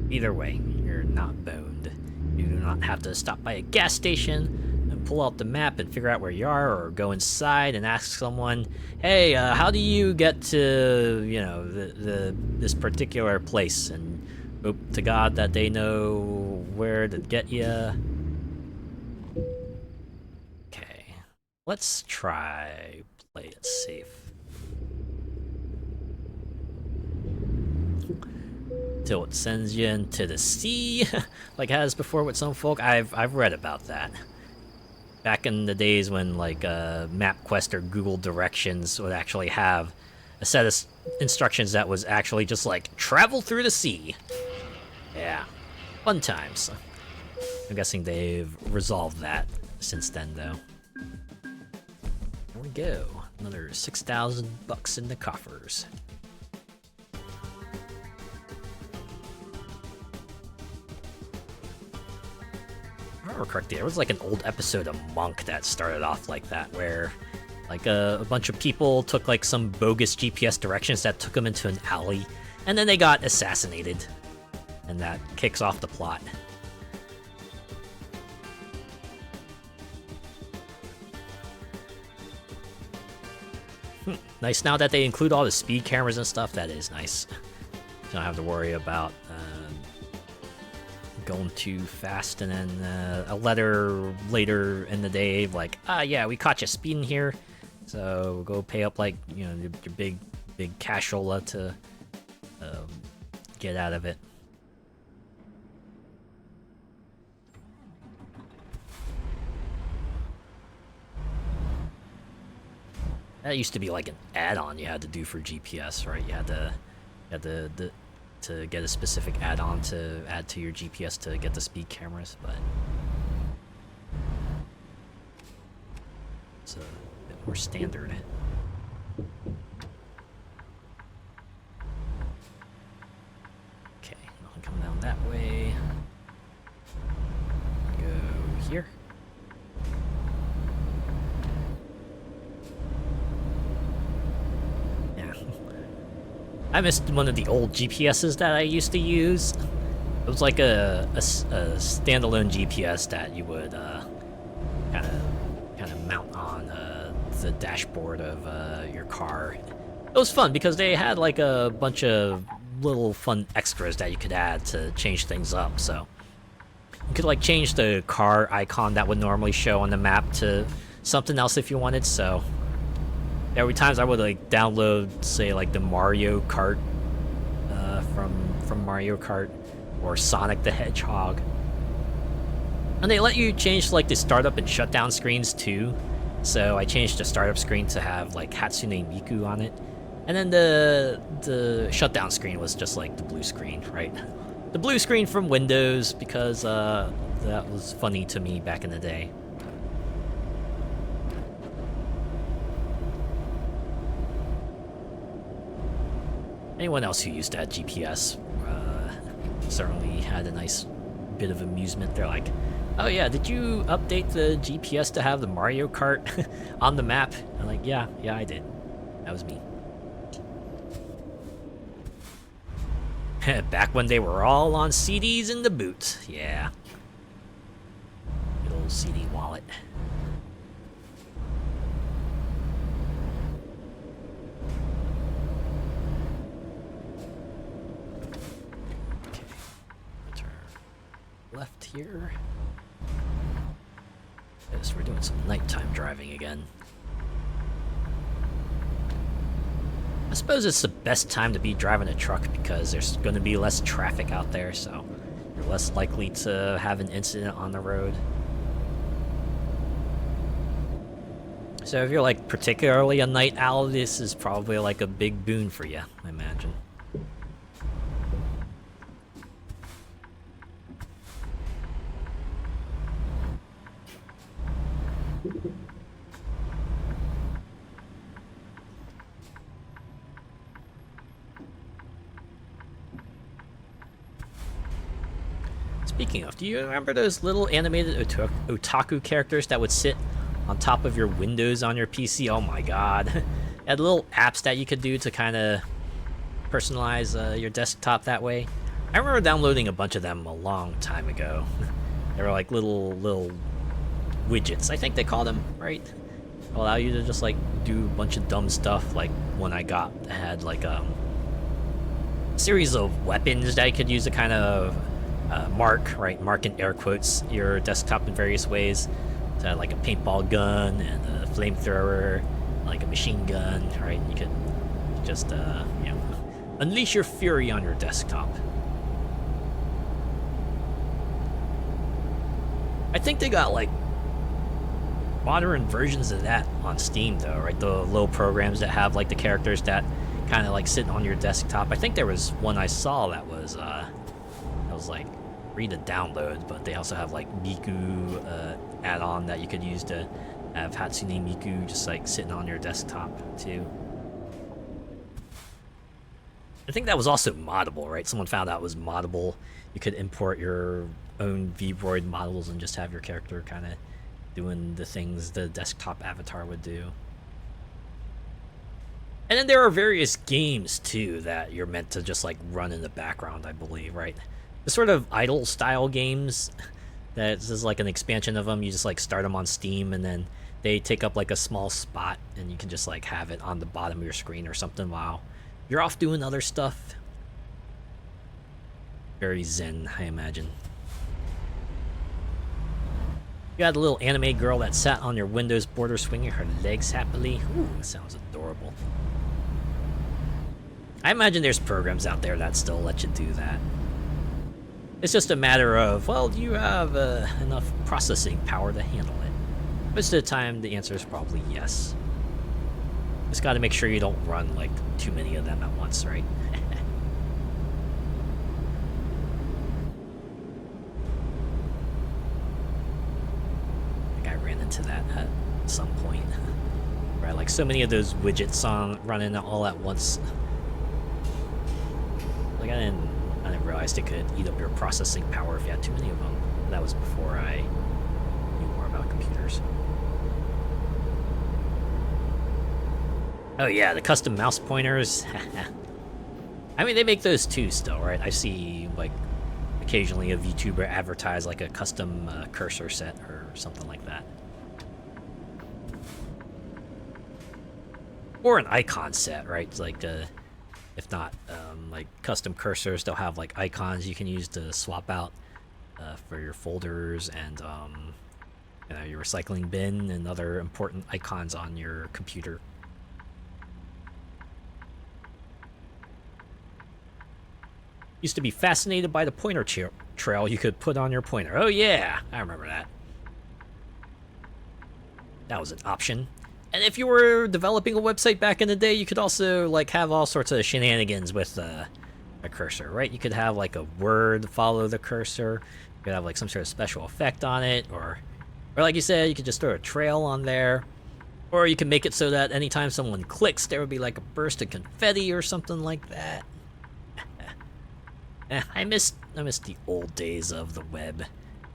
Either way, you're not boned. You do not have to stop by a gas station and pull out the map and figure out where you are, or go inside and ask someone, hey, how do you get to, you know, this particular place? And hope to God that they know where to get you. Let's try play it safe. till it sends you into the sea, like it has before with some folk. I've read about that. Back in the days when like MapQuest or Google Directions would actually have a set of instructions that was actually just like travel through the sea. Yeah, fun times. I'm guessing they've resolved that since then, though. There we go. Another 6,000 bucks in the coffers. If I remember correctly, there was like an old episode of Monk that started off like that, where like a bunch of people took like some bogus GPS directions that took them into an alley, and then they got assassinated, and that kicks off the plot. Nice now that they include all the speed cameras and stuff. That is nice. Don't have to worry about going too fast and then a letter later in the day like, yeah, we caught you speeding here, so go pay up like, you know, your big cashola to get out of it. That used to be like an add-on you had to do for GPS, right? You had to get a specific add-on to add to your GPS to get the speed cameras, but it's a bit more standard. Okay, nothing coming down that way. Go here. I missed one of the old GPSs that I used to use. It was like a standalone GPS that you would kind of mount on the dashboard of your car. It was fun because they had like a bunch of little fun extras that you could add to change things up. So you could like change the car icon that would normally show on the map to something else if you wanted. So there were times I would like download, say, like the Mario Kart from Mario Kart or Sonic the Hedgehog, and they let you change like the startup and shutdown screens too. So I changed the startup screen to have like Hatsune Miku on it, and then the shutdown screen was just like the blue screen, right? The blue screen from Windows, because that was funny to me back in the day. Anyone else who used that GPS certainly had a nice bit of amusement. They're like, oh yeah, did you update the GPS to have the Mario Kart on the map? I'm like, yeah, I did. That was me. Back when they were all on CDs in the boot. Yeah. Good old CD wallet. Left here. Yes, we're doing some nighttime driving again. I suppose it's the best time to be driving a truck because there's going to be less traffic out there, so you're less likely to have an incident on the road. So if you're like particularly a night owl, this is probably like a big boon for you, I imagine. Speaking of, do you remember those little animated otaku characters that would sit on top of your windows on your PC? Oh my god. Had little apps that you could do to kind of personalize your desktop that way. I remember downloading a bunch of them a long time ago. They were like little widgets, I think they call them, right? Allow you to just like do a bunch of dumb stuff. Like one I got had like a series of weapons that you could use to kind of mark in air quotes your desktop in various ways. So like a paintball gun and a flamethrower, like a machine gun, right? You could just Unleash your fury on your desktop. I think they got like modern versions of that on Steam though, right? The little programs that have like the characters that kind of like sitting on your desktop. I think there was one I saw that was like free to download, but they also have like Miku add-on that you could use to have Hatsune Miku just like sitting on your desktop too. I think that was also moddable, right? Someone found out it was moddable. You could import your own Vroid models and just have your character kind of doing the things the desktop avatar would do. And then there are various games too that you're meant to just like run in the background, I believe, right? The sort of idle style games that is like an expansion of them. You just like start them on Steam and then they take up like a small spot and you can just like have it on the bottom of your screen or something while you're off doing other stuff. Very zen, I imagine. You had a little anime girl that sat on your Windows border swinging her legs happily. Ooh, sounds adorable. I imagine there's programs out there that still let you do that. It's just a matter of, well, do you have enough processing power to handle it? Most of the time, the answer is probably yes. Just gotta make sure you don't run, like, too many of them at once, right? I think I ran into that at some point. Right, like so many of those widgets running all at once. Like I didn't realize they could eat up your processing power if you had too many of them. That was before I knew more about computers. Oh yeah, the custom mouse pointers. I mean, they make those too still, right? I see, like, occasionally a VTuber advertise, like, a custom cursor set or something like that. Or an icon set, right? It's like, if not, like, custom cursors, they'll have, like, icons you can use to swap out for your folders and, you know, your recycling bin and other important icons on your computer. Used to be fascinated by the pointer trail you could put on your pointer. Oh yeah, I remember that. That was an option. And if you were developing a website back in the day, you could also like have all sorts of shenanigans with a cursor, right? You could have like a word follow the cursor. You could have like some sort of special effect on it, or like you said, you could just throw a trail on there. Or you can make it so that anytime someone clicks, there would be like a burst of confetti or something like that. I miss the old days of the web,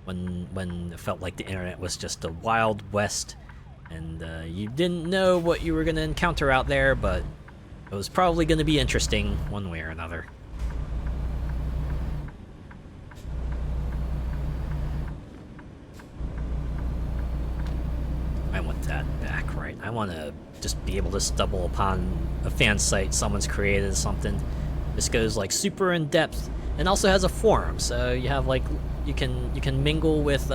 when it felt like the internet was just a wild west, and you didn't know what you were going to encounter out there, but it was probably going to be interesting one way or another. I want that back, right? I want to just be able to stumble upon a fan site, someone's created something. This goes like super in depth. And also has a forum, so you have like you can mingle with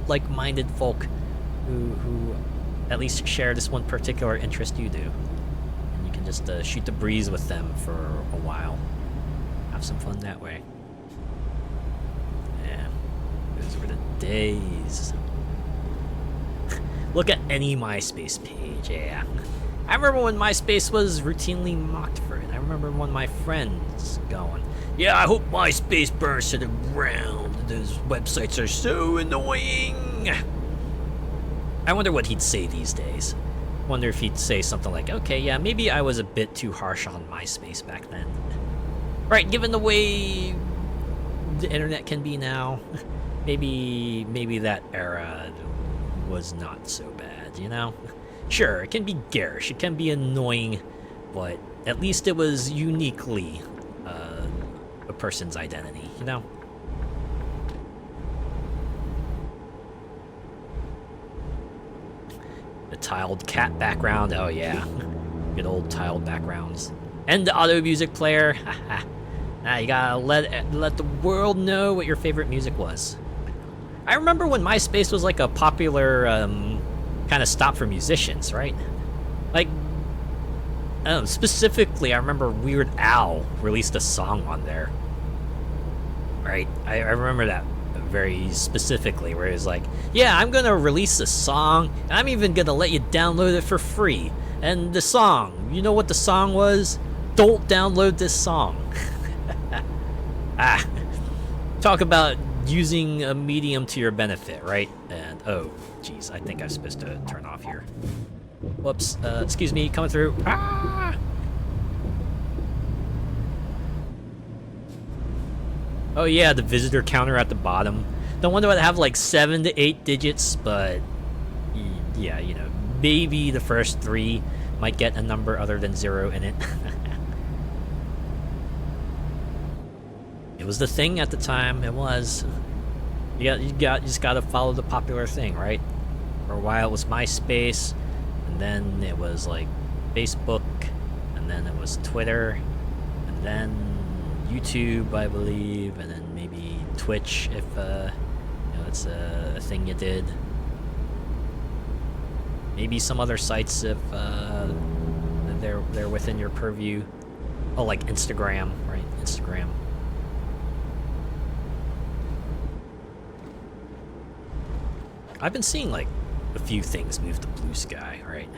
like-minded folk who at least share this one particular interest you do, and you can just shoot the breeze with them for a while, have some fun that way. Yeah, those were the days. Look at any MySpace page. Yeah, I remember when MySpace was routinely mocked for it. I remember one of my friends going, "Yeah, I hope MySpace burns to the ground. Those websites are so annoying." I wonder what he'd say these days. Wonder if he'd say something like, "Okay, yeah, maybe I was a bit too harsh on MySpace back then." Right, given the way the internet can be now, maybe that era was not so bad, you know? Sure, it can be garish, it can be annoying, but at least it was uniquely a person's identity, you know? The tiled cat background, oh yeah. Good old tiled backgrounds. And the auto music player, you gotta let the world know what your favorite music was. I remember when MySpace was like a popular kind of stop for musicians, right? Like, Specifically, I remember Weird Al released a song on there. Right? I remember that very specifically, where he was like, yeah, I'm gonna release a song, and I'm even gonna let you download it for free. And the song, you know what the song was? Don't download this song. Talk about using a medium to your benefit, right? And, oh, geez, I think I'm supposed to turn off here. Whoops, excuse me, coming through. Oh yeah, the visitor counter at the bottom. Don't wonder what have like 7 to 8 digits, but yeah, you know, maybe the first 3 might get a number other than 0 in it. It was the thing at the time. It was. You just gotta follow the popular thing, right? For a while it was MySpace, and then it was like Facebook, and then it was Twitter, and then YouTube, I believe, and then maybe Twitch if you know, it's a thing you did. Maybe some other sites if they're within your purview. Oh, like Instagram, right? Instagram. I've been seeing like a few things move to Blue Sky, right?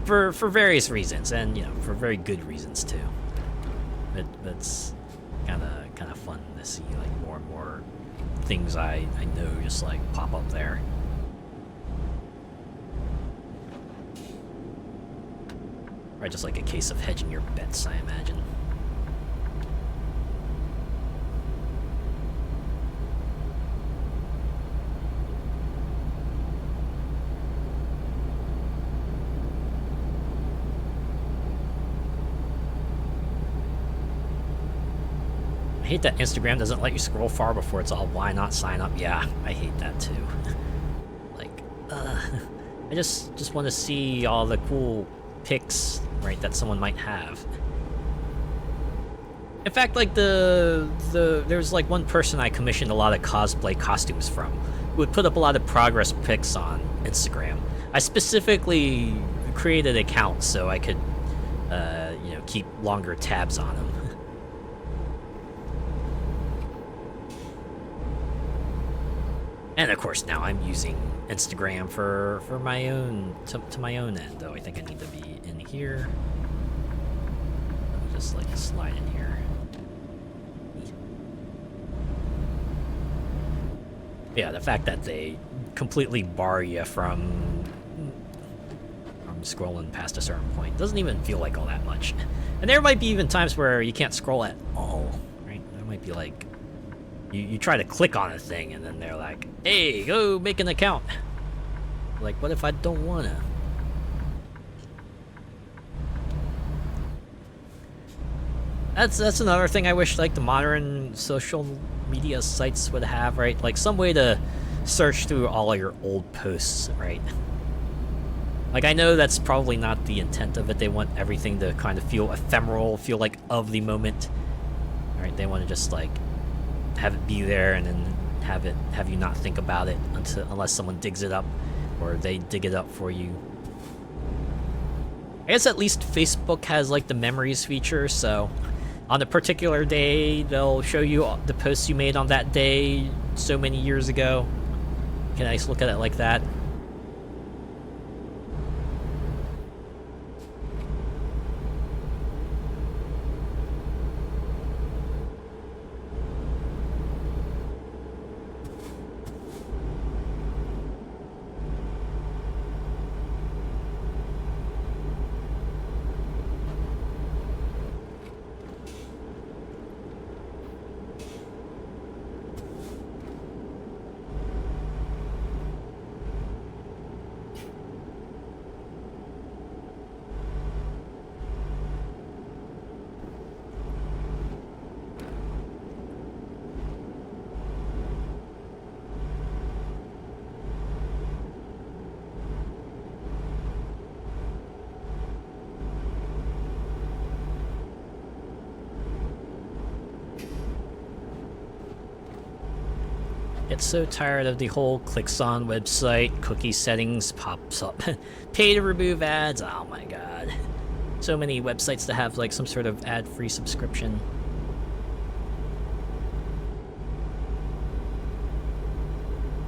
For various reasons, and you know, for very good reasons too. It's kind of fun to see like more and more things I know just like pop up there. Right, just like a case of hedging your bets, I imagine. I hate that Instagram doesn't let you scroll far before it's all why not sign up. Yeah, I hate that too. Like, I just want to see all the cool pics, right, that someone might have. In fact, like there's like one person I commissioned a lot of cosplay costumes from, who would put up a lot of progress pics on Instagram. I specifically created an account so I could, you know, keep longer tabs on them. And of course now I'm using Instagram for my own, to my own end, though I think I need to be in here. I'll just like slide in here. Yeah, the fact that they completely bar you from scrolling past a certain point doesn't even feel like all that much. And there might be even times where you can't scroll at all, right? There might be like, you try to click on a thing and then they're like, hey, go make an account. Like, what if I don't wanna? That's another thing I wish like the modern social media sites would have, right? Like some way to search through all of your old posts, right? Like, I know that's probably not the intent of it. They want everything to kind of feel ephemeral, feel like of the moment, right? They want to just like have it be there and then have you not think about it unless someone digs it up or they dig it up for you. I guess at least Facebook has like the memories feature, so on a particular day they'll show you the posts you made on that day so many years ago. Can I just look at it like that? Get so tired of the whole clicks on website, cookie settings pops up. Pay to remove ads, oh my god. so many websites that have like some sort of ad-free subscription.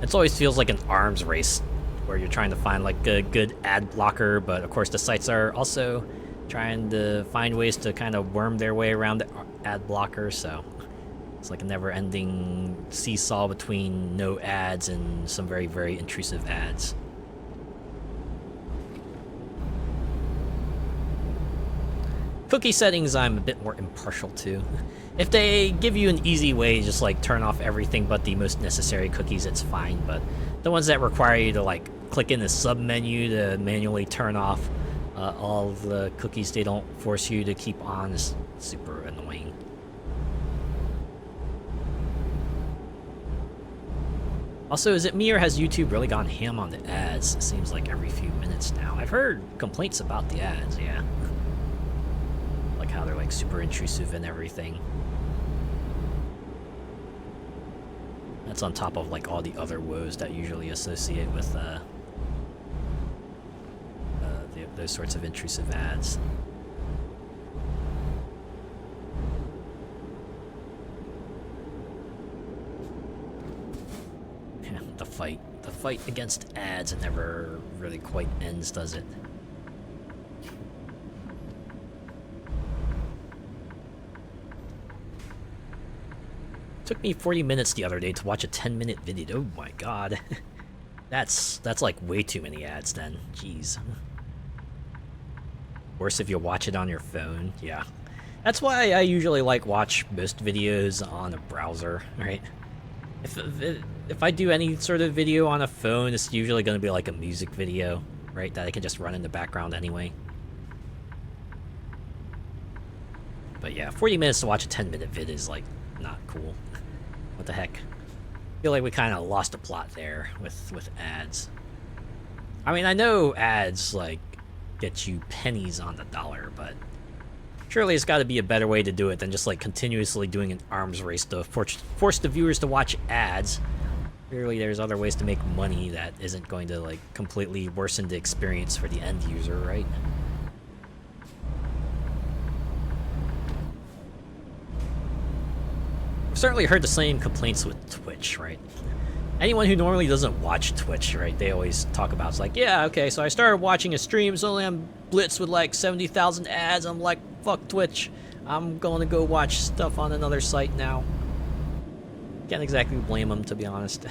It always feels like an arms race where you're trying to find like a good ad blocker, but of course the sites are also trying to find ways to kind of worm their way around the ad blocker, so it's like a never-ending seesaw between no ads and some very, very intrusive ads. Cookie settings I'm a bit more impartial to. If they give you an easy way to just like turn off everything but the most necessary cookies, it's fine, but the ones that require you to like click in the sub menu to manually turn off all of the cookies they don't force you to keep on is super annoying. Also, is it me or has YouTube really gone ham on the ads? It seems like every few minutes now. I've heard complaints about the ads, yeah. Like how they're like super intrusive and everything. That's on top of like all the other woes that usually associate with those sorts of intrusive ads. Yeah, the fight against ads, it never really quite ends, does it? Took me 40 minutes the other day to watch a 10-minute video. Oh my god. That's like way too many ads then. Jeez. Worse if you watch it on your phone. Yeah. That's why I usually like watch most videos on a browser, right? If I do any sort of video on a phone, it's usually going to be like a music video, right? That I can just run in the background anyway. But yeah, 40 minutes to watch a 10-minute vid is like not cool. What the heck? I feel like we kind of lost a plot there with ads. I mean, I know ads like get you pennies on the dollar, but surely it's got to be a better way to do it than just like continuously doing an arms race to force the viewers to watch ads. Clearly there's other ways to make money that isn't going to like completely worsen the experience for the end user, right? I've certainly heard the same complaints with Twitch, right? Anyone who normally doesn't watch Twitch, right, they always talk about, it's like, yeah, okay, so I started watching a stream, suddenly I'm blitzed with like 70,000 ads, I'm like, fuck Twitch, I'm going to go watch stuff on another site now. Can't exactly blame them, to be honest.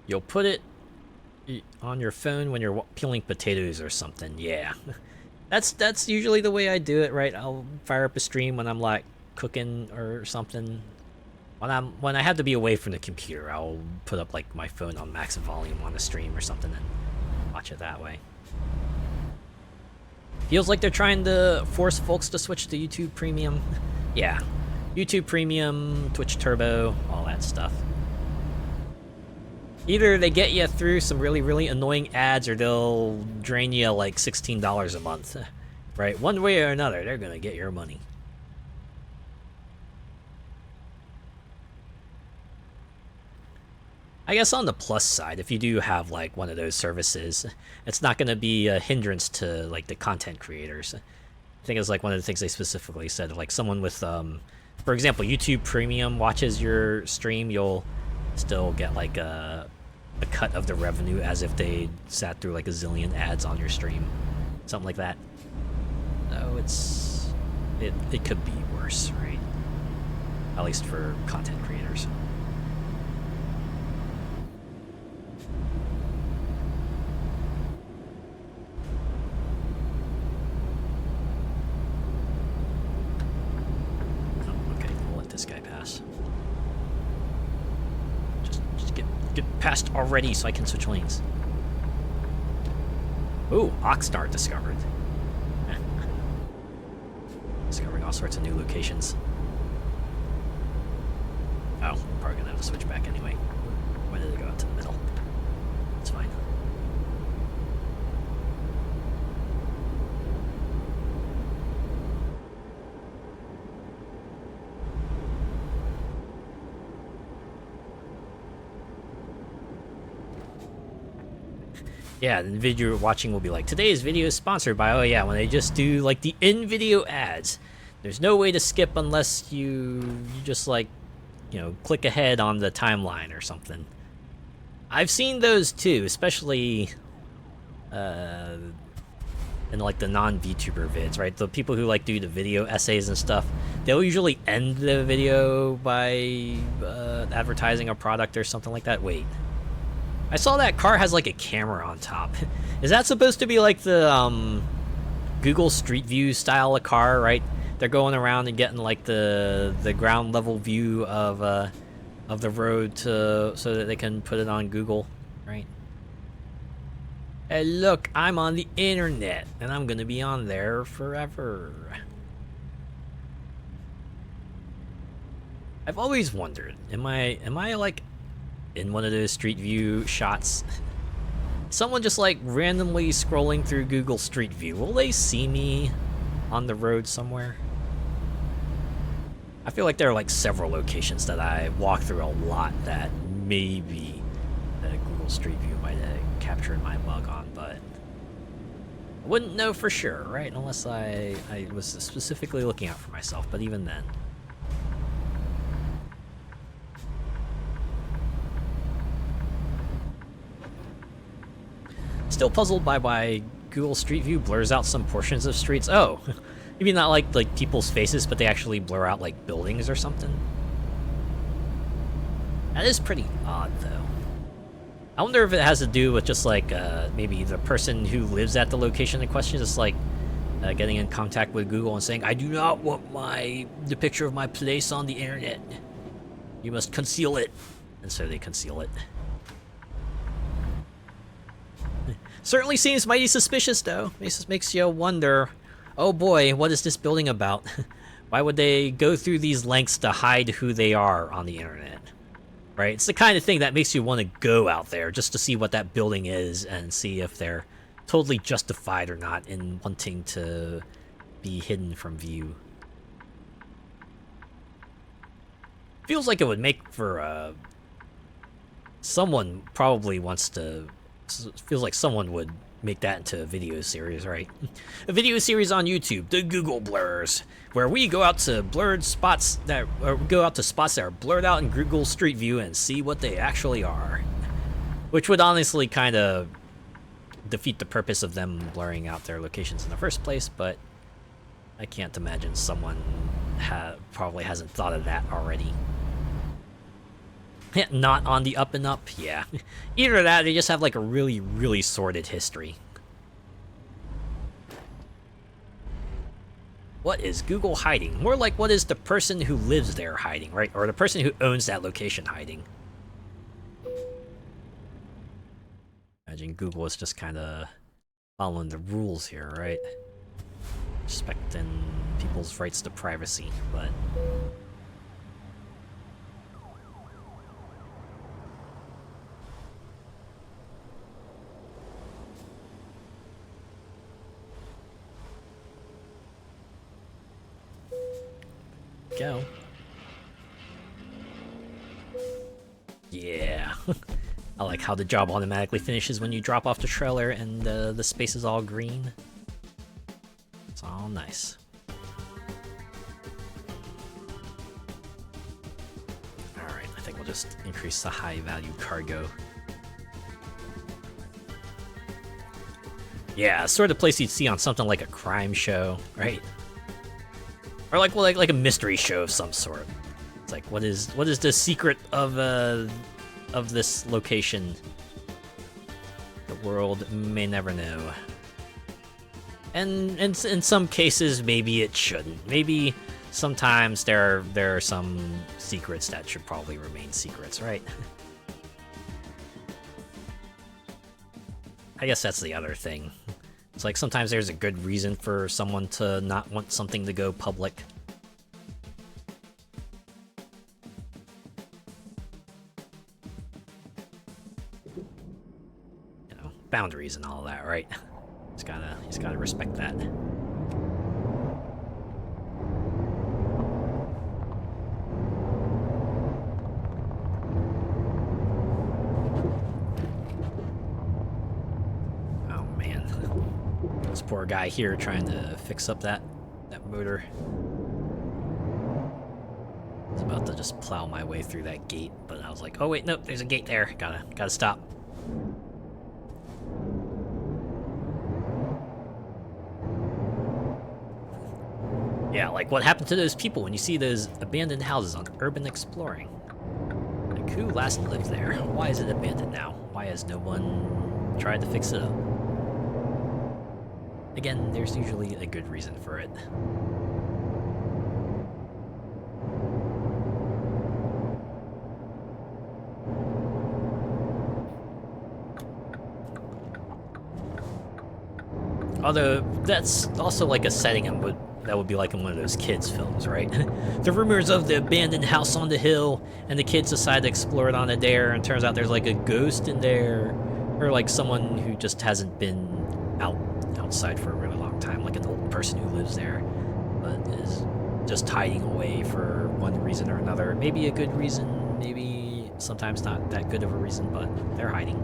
You'll put it on your phone when you're peeling potatoes or something, yeah. That's usually the way I do it, right? I'll fire up a stream when I'm like cooking or something. When I have to be away from the computer, I'll put up like my phone on max volume on the stream or something and watch it that way. Feels like they're trying to force folks to switch to YouTube Premium. Yeah, YouTube Premium, Twitch Turbo, all that stuff. Either they get you through some really, really annoying ads, or they'll drain you like $16 a month. Right? One way or another, they're gonna get your money. I guess on the plus side, if you do have like one of those services, it's not gonna be a hindrance to like the content creators. I think it's like one of the things they specifically said, like someone with, for example, YouTube Premium watches your stream, you'll still get like a cut of the revenue as if they sat through like a zillion ads on your stream. Something like that. No, it could be worse, right? At least for content creators. Oh, okay, we'll let this guy pass. Just get past already so I can switch lanes. Ooh, Oxnard discovered. Discovering all sorts of new locations. Oh, I'm probably gonna have to switch back anyway. Why did it go out to the middle? It's fine. Yeah, the video you're watching will be like, today's video is sponsored by, oh yeah, when they just do like the in-video ads. There's no way to skip unless you just like, you know, click ahead on the timeline or something. I've seen those too, especially in like the non-VTuber vids, right? The people who like do the video essays and stuff, they'll usually end the video by advertising a product or something like that. Wait, I saw that car has like a camera on top. Is that supposed to be like the Google Street View style of car, right? They're going around and getting like the ground level view of the road so that they can put it on Google, right? Hey, look, I'm on the internet, and I'm gonna be on there forever. I've always wondered, am I like in one of those Street View shots? Someone just like randomly scrolling through Google Street View, will they see me on the road somewhere? I feel like there are like several locations that I walk through a lot that maybe Google Street View might have captured my mug on, but I wouldn't know for sure, right? Unless I was specifically looking out for myself, but even then. Still puzzled by why Google Street View blurs out some portions of streets. Oh, maybe not like people's faces, but they actually blur out like buildings or something. That is pretty odd, though. I wonder if it has to do with just like maybe the person who lives at the location in question just like getting in contact with Google and saying, I do not want the picture of my place on the internet. You must conceal it. And so they conceal it. Certainly seems mighty suspicious, though. Makes you wonder, oh boy, what is this building about? Why would they go through these lengths to hide who they are on the internet? Right? It's the kind of thing that makes you want to go out there just to see what that building is and see if they're totally justified or not in wanting to be hidden from view. Feels like it would make for someone probably wants to. Feels like someone would make that into a video series, right? A video series on YouTube, the Google Blurs, where we go out to spots that are blurred out in Google Street View and see what they actually are. Which would honestly kind of defeat the purpose of them blurring out their locations in the first place, but I can't imagine someone probably hasn't thought of that already. Not on the up and up, yeah. Either that, or they just have like a really, really sordid history. What is Google hiding? More like, what is the person who lives there hiding, right? Or the person who owns that location hiding. Imagine Google is just kind of following the rules here, right? Respecting people's rights to privacy, but... go. Yeah. I like how the job automatically finishes when you drop off the trailer and the space is all green. It's all nice. Alright, I think we'll just increase the high value cargo. Yeah, sort of place you'd see on something like a crime show, right? Or like a mystery show of some sort. It's like, what is the secret of this location? The world may never know. And in some cases, maybe it shouldn't. Maybe sometimes there are some secrets that should probably remain secrets, right? I guess that's the other thing. It's like sometimes there's a good reason for someone to not want something to go public. You know, boundaries and all that, right? Just gotta respect that. poor guy here trying to fix up that motor. I was about to just plow my way through that gate, but I was like, oh wait, nope, there's a gate there. Gotta stop. Yeah, like what happened to those people when you see those abandoned houses on Urban Exploring? Like, who last lived there? Why is it abandoned now? Why has no one tried to fix it up? Again, there's usually a good reason for it. Although, that's also like a setting that would be like in one of those kids' films, right? The rumors of the abandoned house on the hill, and the kids decide to explore it on a dare, and turns out there's like a ghost in there, or like someone who just hasn't been outside for a really long time, like an old person who lives there, but is just hiding away for one reason or another. Maybe a good reason, maybe sometimes not that good of a reason, but they're hiding.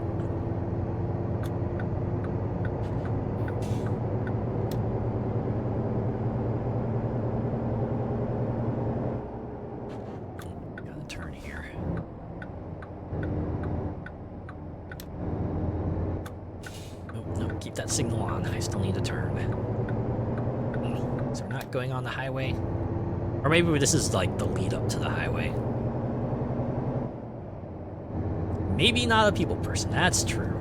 That signal on. I still need to turn. So we're not going on the highway? Or maybe this is like the lead up to the highway. Maybe not a people person. That's true.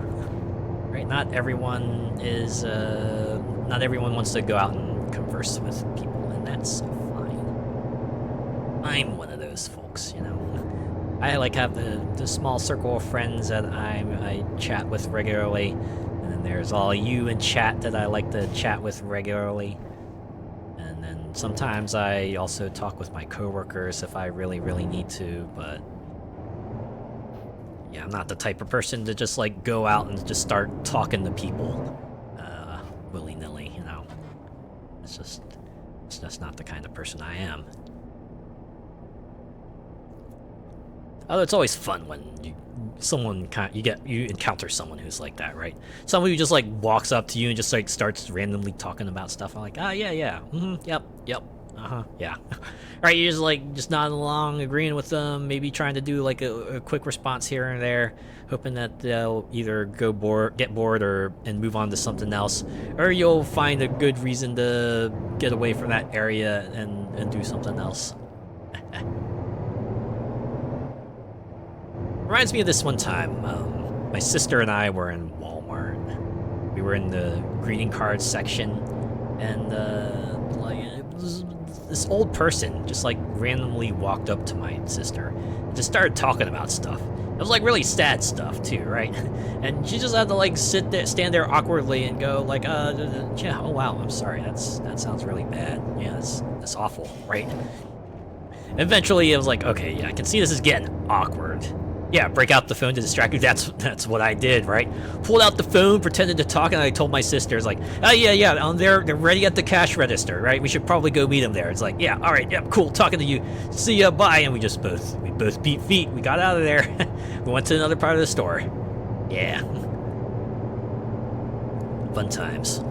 Right? Not everyone is, not everyone wants to go out and converse with people, and that's fine. I'm one of those folks, you know. I like have the small circle of friends that I chat with regularly. And then there's all you in chat that I like to chat with regularly. And then sometimes I also talk with my coworkers if I really, really need to, but yeah, I'm not the type of person to just like go out and just start talking to people willy-nilly, you know. It's just not the kind of person I am. Oh, it's always fun when you encounter someone who's like that, right? Someone who just like walks up to you and just like starts randomly talking about stuff. I'm like, ah, yeah, yep, yeah. Right, you're just nodding along, agreeing with them, maybe trying to do like a quick response here and there, hoping that they'll either get bored, and move on to something else, or you'll find a good reason to get away from that area and do something else. Reminds me of this one time. My sister and I were in Walmart. We were in the greeting card section, and like this old person just like randomly walked up to my sister and just started talking about stuff. It was like really sad stuff too, right? And she just had to like stand there awkwardly and go like, yeah, oh wow, I'm sorry, that sounds really bad. Yeah, that's awful, right? Eventually, it was like, okay, yeah, I can see this is getting awkward. Yeah, break out the phone to distract you. That's what I did, right? Pulled out the phone, pretended to talk, and I told my sister, it's like, oh yeah, they're ready at the cash register, right? We should probably go meet them there. It's like, yeah, all right, yeah, cool, talking to you. See ya, bye. And we both beat feet. We got out of there. We went to another part of the store. Yeah. Fun times.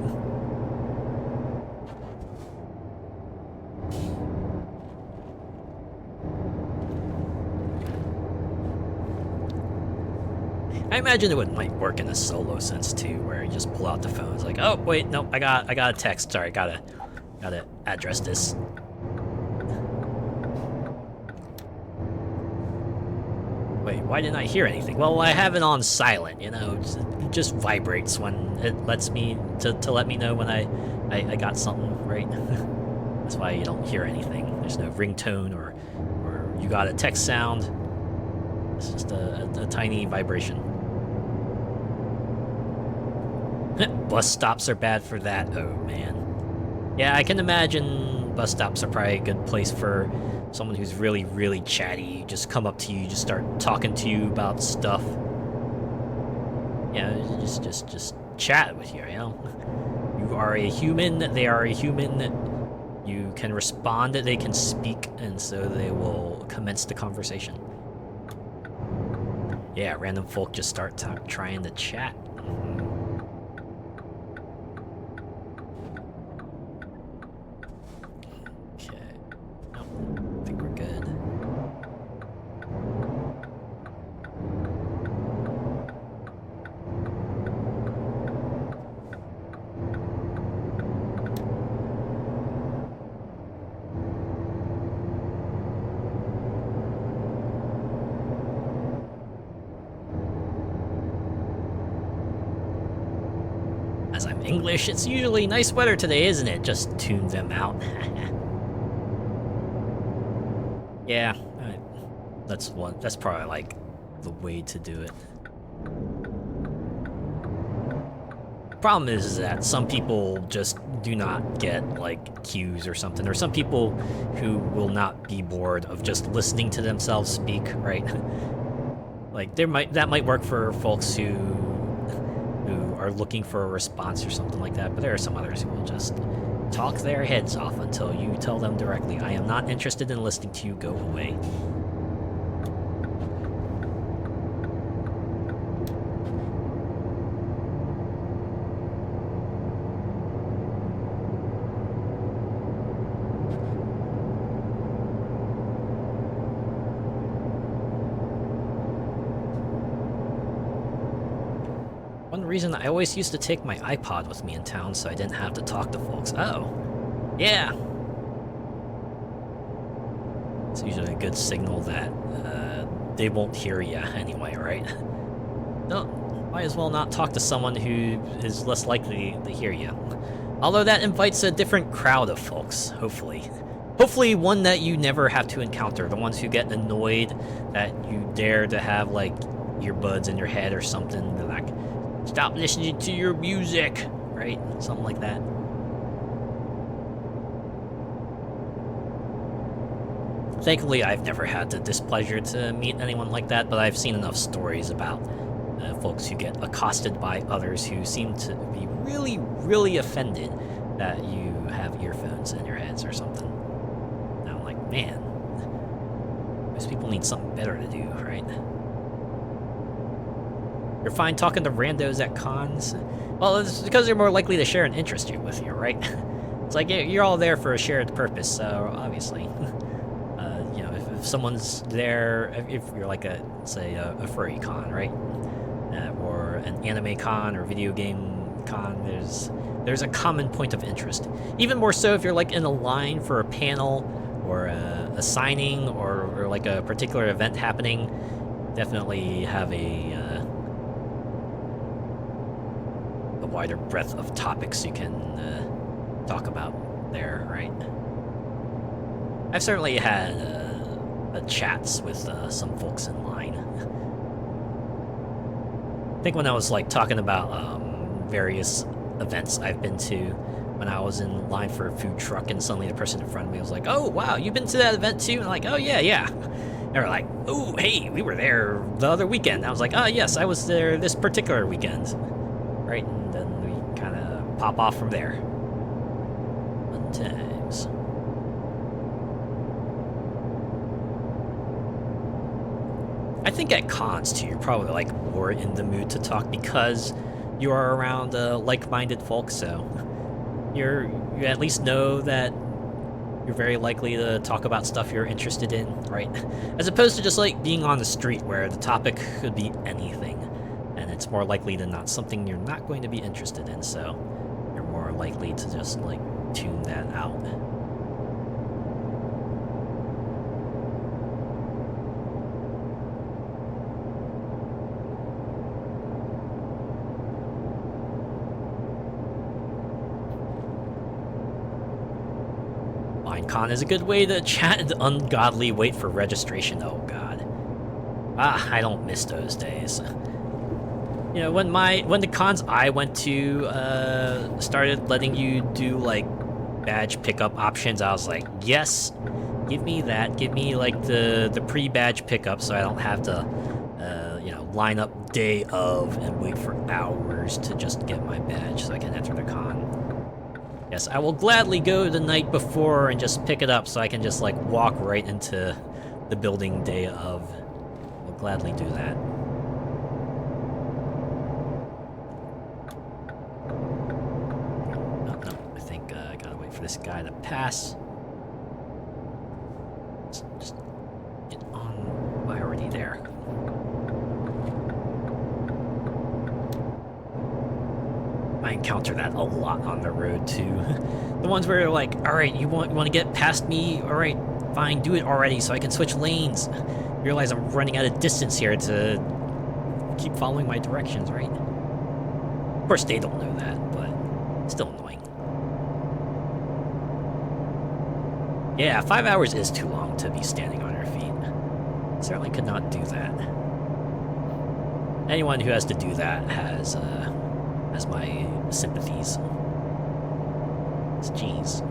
I imagine it might work in a solo sense too, where you just pull out the phone. It's like, oh wait, no, I got a text. Sorry, gotta address this. Wait, why didn't I hear anything? Well, I have it on silent. You know, it just vibrates when it lets me to let me know when I got something, right? That's why you don't hear anything. There's no ringtone or you got a text sound. It's just a tiny vibration. Bus stops are bad for that. Oh, man. Yeah, I can imagine bus stops are probably a good place for someone who's really, really chatty. Just come up to you, just start talking to you about stuff. Yeah, just chat with you, you know? You are a human, they are a human. You can respond, they can speak, and so they will commence the conversation. Yeah, random folk just start trying to chat. English, it's usually nice weather today, isn't it? Just tune them out. Yeah, that's probably like the way to do it. Problem is that some people just do not get like cues or something, or some people who will not be bored of just listening to themselves speak, right? Like that might work for folks who are looking for a response or something like that, but there are some others who will just talk their heads off until you tell them directly, I am not interested in listening to you, go away. One reason I always used to take my iPod with me in town so I didn't have to talk to folks. Oh, yeah. It's usually a good signal that they won't hear you anyway, right? No, might as well not talk to someone who is less likely to hear you. Although that invites a different crowd of folks, hopefully. Hopefully one that you never have to encounter, the ones who get annoyed that you dare to have like earbuds in your head or something. They're like, stop listening to your music, right? Something like that. Thankfully, I've never had the displeasure to meet anyone like that, but I've seen enough stories about folks who get accosted by others who seem to be really, really offended that you have earphones in your heads or something. And I'm like, man, most people need something better to do, right? You're fine talking to randos at cons? Well, it's because they're more likely to share an interest with you, right? It's like you're all there for a shared purpose, so obviously. You know, if someone's there, if you're like say a furry con, right? Or an anime con or video game con, there's a common point of interest. Even more so if you're like in a line for a panel or a signing or like a particular event happening. Definitely have a wider breadth of topics you can talk about there, right? I've certainly had chats with some folks in line. I think when I was like talking about various events I've been to, when I was in line for a food truck and suddenly the person in front of me was like, oh wow, you've been to that event too? And I'm like, oh yeah. They were like, oh hey, we were there the other weekend. I was like, oh yes, I was there this particular weekend. Right, and then we kind of pop off from there. Fun times. I think at cons too, you're probably like more in the mood to talk because you are around like-minded folks, so you at least know that you're very likely to talk about stuff you're interested in, right? As opposed to just like being on the street where the topic could be anything. And it's more likely than not something you're not going to be interested in, so you're more likely to just like tune that out. Minecon is a good way to chat and ungodly wait for registration. Oh god. I don't miss those days. You know, when the cons I went to started letting you do like badge pickup options, I was like, yes, give me that. Give me like the pre-badge pickup so I don't have to you know, line up day of and wait for hours to just get my badge so I can enter the con. Yes, I will gladly go the night before and just pick it up so I can just like walk right into the building day of. I'll gladly do that. For this guy to pass. Just get on. Why already there? I encounter that a lot on the road too. The ones where they're like, all right, you want to get past me? All right, fine, do it already so I can switch lanes. Realize I'm running out of distance here to keep following my directions, right? Of course, they don't know that, but Still annoying. Yeah, 5 hours is too long to be standing on your feet. Certainly could not do that. Anyone who has to do that has my sympathies. Jeez.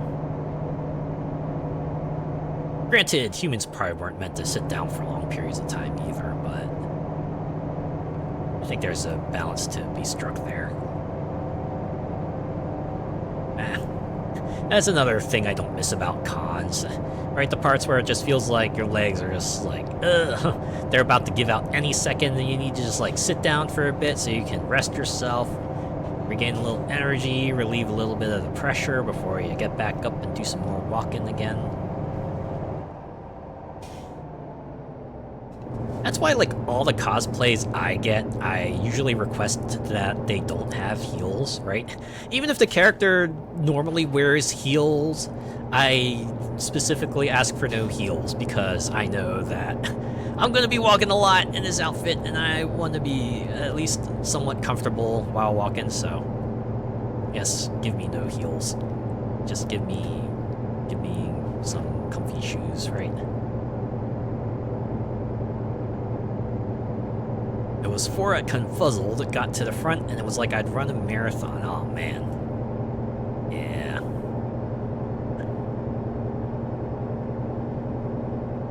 Granted, humans probably weren't meant to sit down for long periods of time either, but I think there's a balance to be struck there. That's another thing I don't miss about cons. Right, the parts where it just feels like your legs are just like, ugh, they're about to give out any second, and you need to just like sit down for a bit so you can rest yourself, regain a little energy, relieve a little bit of the pressure before you get back up and do some more walking again. That's why, like, all the cosplays I get, I usually request that they don't have heels, right? Even if the character normally wears heels, I specifically ask for no heels because I know that I'm going to be walking a lot in this outfit and I want to be at least somewhat comfortable while walking, so yes, give me no heels. Just give me some comfy shoes, right? It was 4 at Confuzzled, got to the front, and it was like I'd run a marathon. Oh, man. Yeah.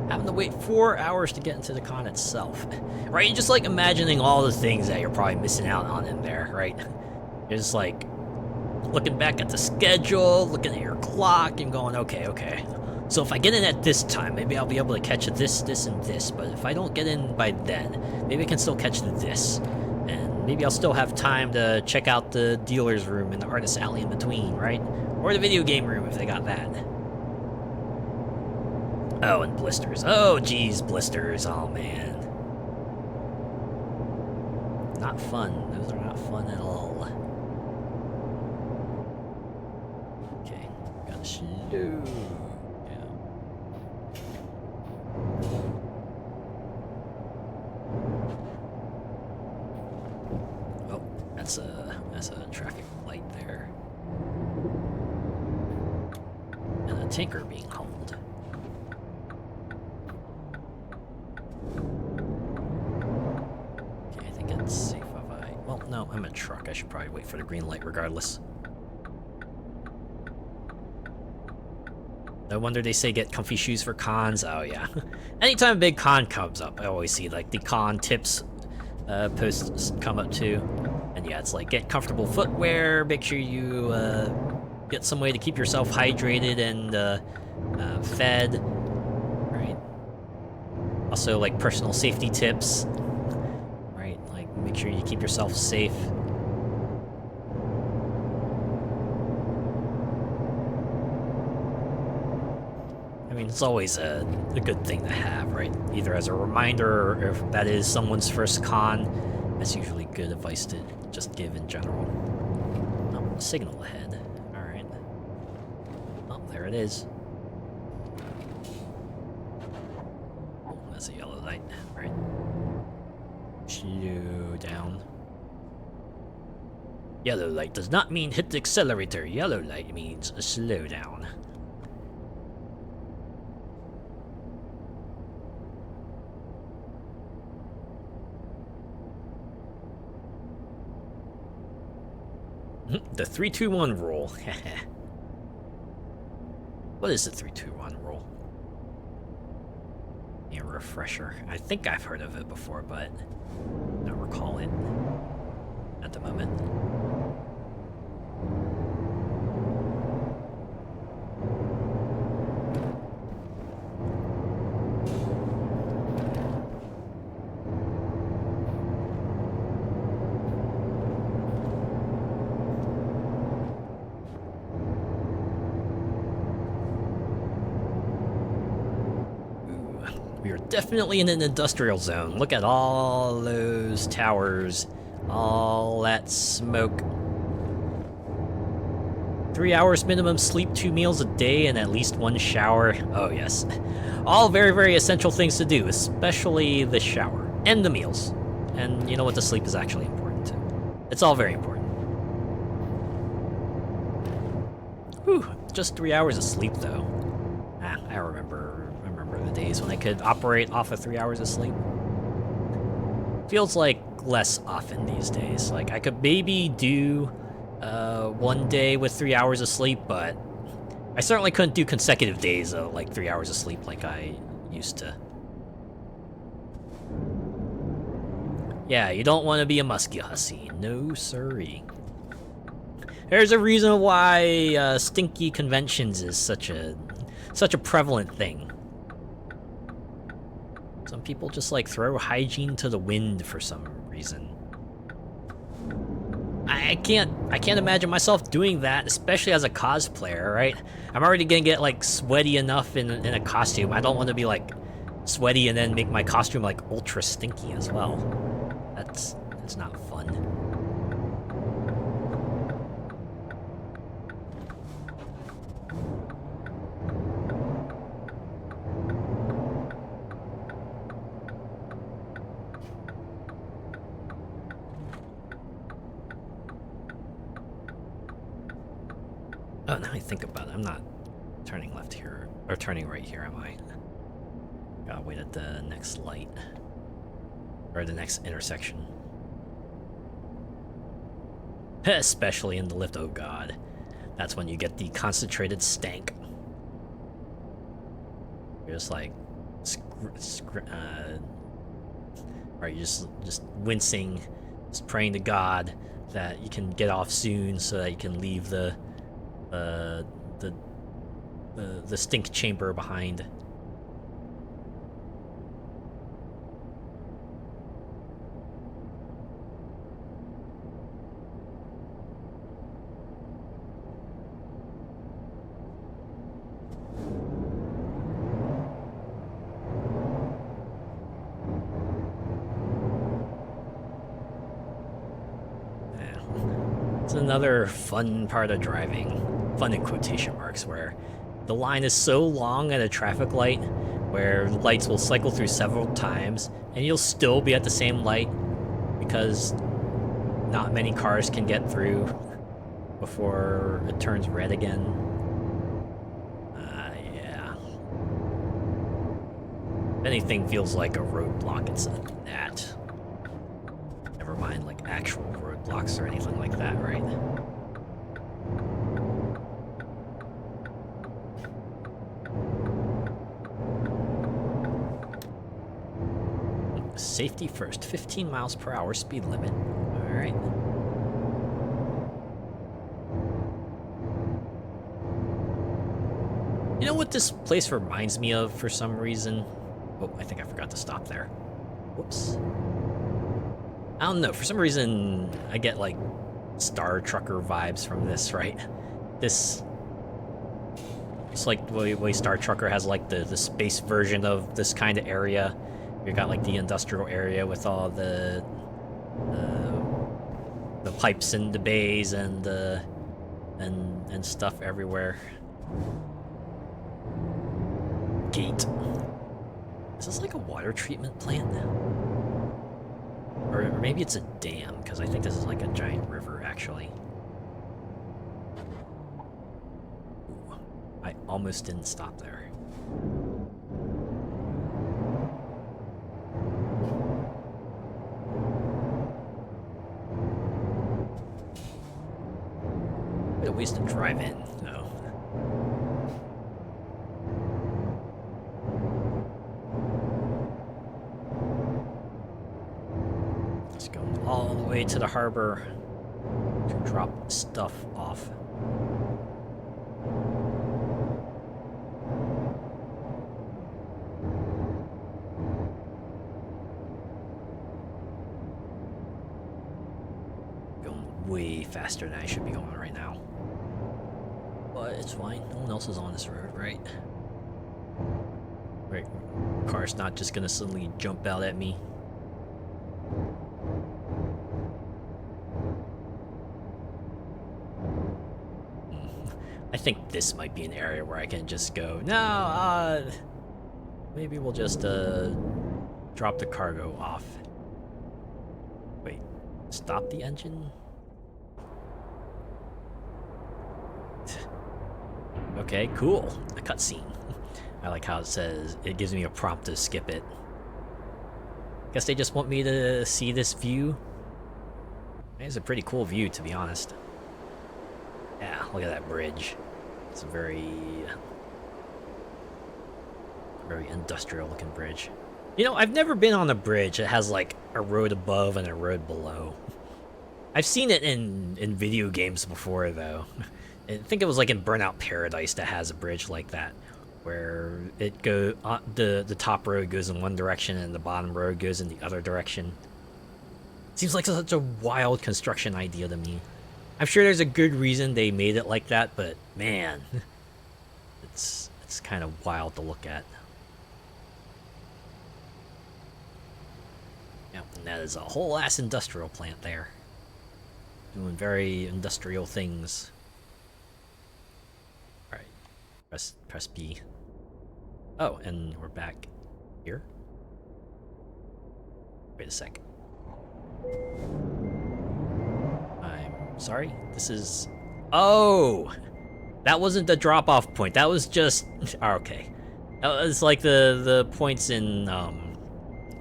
Having to wait 4 hours to get into the con itself. Right? You're just, like, imagining all the things that you're probably missing out on in there, right? You're just, like, looking back at the schedule, looking at your clock, and going, okay. So if I get in at this time, maybe I'll be able to catch this, and this. But if I don't get in by then, maybe I can still catch this. And maybe I'll still have time to check out the dealer's room and the artist's alley in between, right? Or the video game room if they got that. Oh, and blisters. Oh, geez, blisters. Oh, man. Not fun. Those are not fun at all. Okay, gotta slow. That's a traffic light there. And a tanker being hauled. Okay, I think it's safe if I... Well, no, I'm a truck. I should probably wait for the green light regardless. No wonder they say get comfy shoes for cons. Oh, yeah. Anytime a big con comes up, I always see, like, the con tips posts come up too. And yeah, it's like, get comfortable footwear, make sure you get some way to keep yourself hydrated and fed, right? Also, like, personal safety tips, right? Like, make sure you keep yourself safe. I mean, it's always a good thing to have, right? Either as a reminder, or if that is someone's first con, that's usually good advice to just give in general. Oh, signal ahead. Alright. Oh, there it is. Oh, that's a yellow light. Alright. Slow down. Yellow light does not mean hit the accelerator. Yellow light means slow down. The 3-2-1 rule. What is the 3-2-1 rule? A refresher. I think I've heard of it before, but I don't recall it at the moment. Definitely in an industrial zone. Look at all those towers, all that smoke. 3 hours minimum sleep, 2 meals a day, and at least 1 shower. Oh yes, all very, very essential things to do, especially the shower and the meals. And you know what, the sleep is actually important too. It's all very important. Whew, just 3 hours of sleep though. I remember the days when I could operate off of 3 hours of sleep. Feels like less often these days. Like I could maybe do one day with 3 hours of sleep, but I certainly couldn't do consecutive days of like 3 hours of sleep like I used to. Yeah, you don't want to be a musky hussy. No siree. There's a reason why stinky conventions is such a prevalent thing. Some people just like throw hygiene to the wind for some reason. I can't imagine myself doing that, especially as a cosplayer, right? I'm already gonna get like sweaty enough in a costume. I don't want to be like sweaty and then make my costume like ultra stinky as well. That's not fun. Oh, now I think about it, I'm not turning left here, or turning right here, am I? Gotta wait at the next light. Or the next intersection. Especially in the lift, oh god. That's when you get the concentrated stank. You're just like... or you're just wincing, just praying to God that you can get off soon so that you can leave the stink chamber behind. It's another fun part of driving. Fun in quotation marks, where the line is so long at a traffic light where lights will cycle through several times and you'll still be at the same light because not many cars can get through before it turns red again. Yeah. If anything feels like a roadblock, it's that. Never mind like actual roadblocks or anything like that, right? Safety first, 15 miles per hour speed limit. All right. You know what this place reminds me of for some reason? Oh, I think I forgot to stop there. Whoops. I don't know, for some reason I get like Star Trucker vibes from this, right? It's like the way Star Trucker has like the space version of this kind of area. You got like the industrial area with all the pipes and the bays and stuff everywhere. Gate. Is this like a water treatment plant? Or maybe it's a dam, because I think this is like a giant river, actually. Ooh, I almost didn't stop there. What a ways to drive in, though. Let's go all the way to the harbor to drop stuff off. Going way faster than I should be going right now. But it's fine, no one else is on this road, right? Right, car's not just gonna suddenly jump out at me. I think this might be an area where I can just go, no, maybe we'll just, drop the cargo off. Wait, stop the engine? Okay, cool. A cutscene. I like how it says it gives me a prompt to skip it. Guess they just want me to see this view. It's a pretty cool view, to be honest. Yeah, look at that bridge. It's a very industrial looking bridge. You know, I've never been on a bridge that has like a road above and a road below. I've seen it in video games before, though. I think it was like in Burnout Paradise that has a bridge like that, where it the top road goes in one direction and the bottom road goes in the other direction. Seems like such a wild construction idea to me. I'm sure there's a good reason they made it like that, but man, it's kind of wild to look at. Yep, and that is a whole ass industrial plant there. Doing very industrial things. Alright. Press B. Oh, and we're back here. Wait a sec. I'm sorry? This is... Oh! That wasn't the drop-off point. That was just... okay. That was like the points in,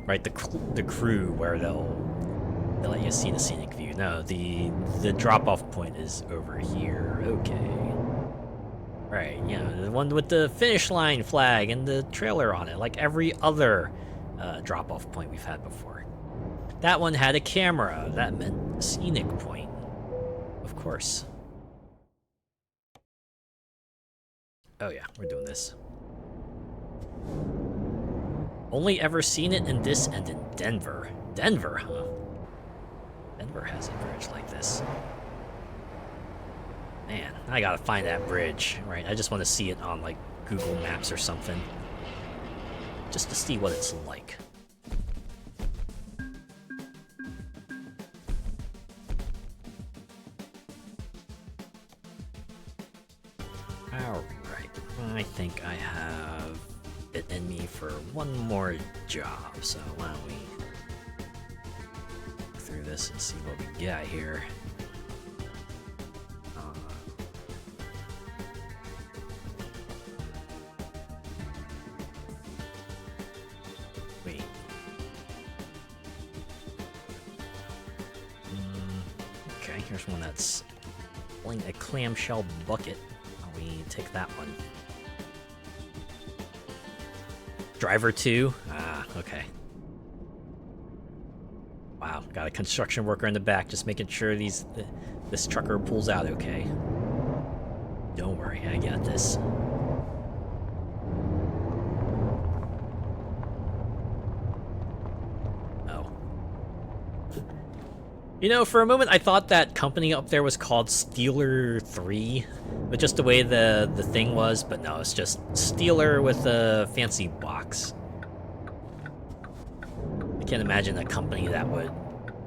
right, the crew where they'll let you see the scenic view. No, the drop-off point is over here. Okay. Right, yeah, the one with the finish line flag and the trailer on it, like every other drop-off point we've had before. That one had a camera. That meant scenic point. Of course. Oh yeah, we're doing this. Only ever seen it in this and in Denver. Denver, huh? Denver has a bridge like this. Man, I gotta find that bridge, right? I just want to see it on, like, Google Maps or something. Just to see what it's like. Alright, I think I have it in me for one more job, so why don't we go through this and see what we got here. Wait. Okay, here's one that's pulling a clamshell bucket. We take that one. Driver 2? Ah, okay. Wow, got a construction worker in the back just making sure this trucker pulls out okay. Don't worry, I got this. Oh. You know, for a moment I thought that company up there was called Steeler 3, but just the way the thing was, but no, it's just Steeler with a fancy box. I can't imagine a company that would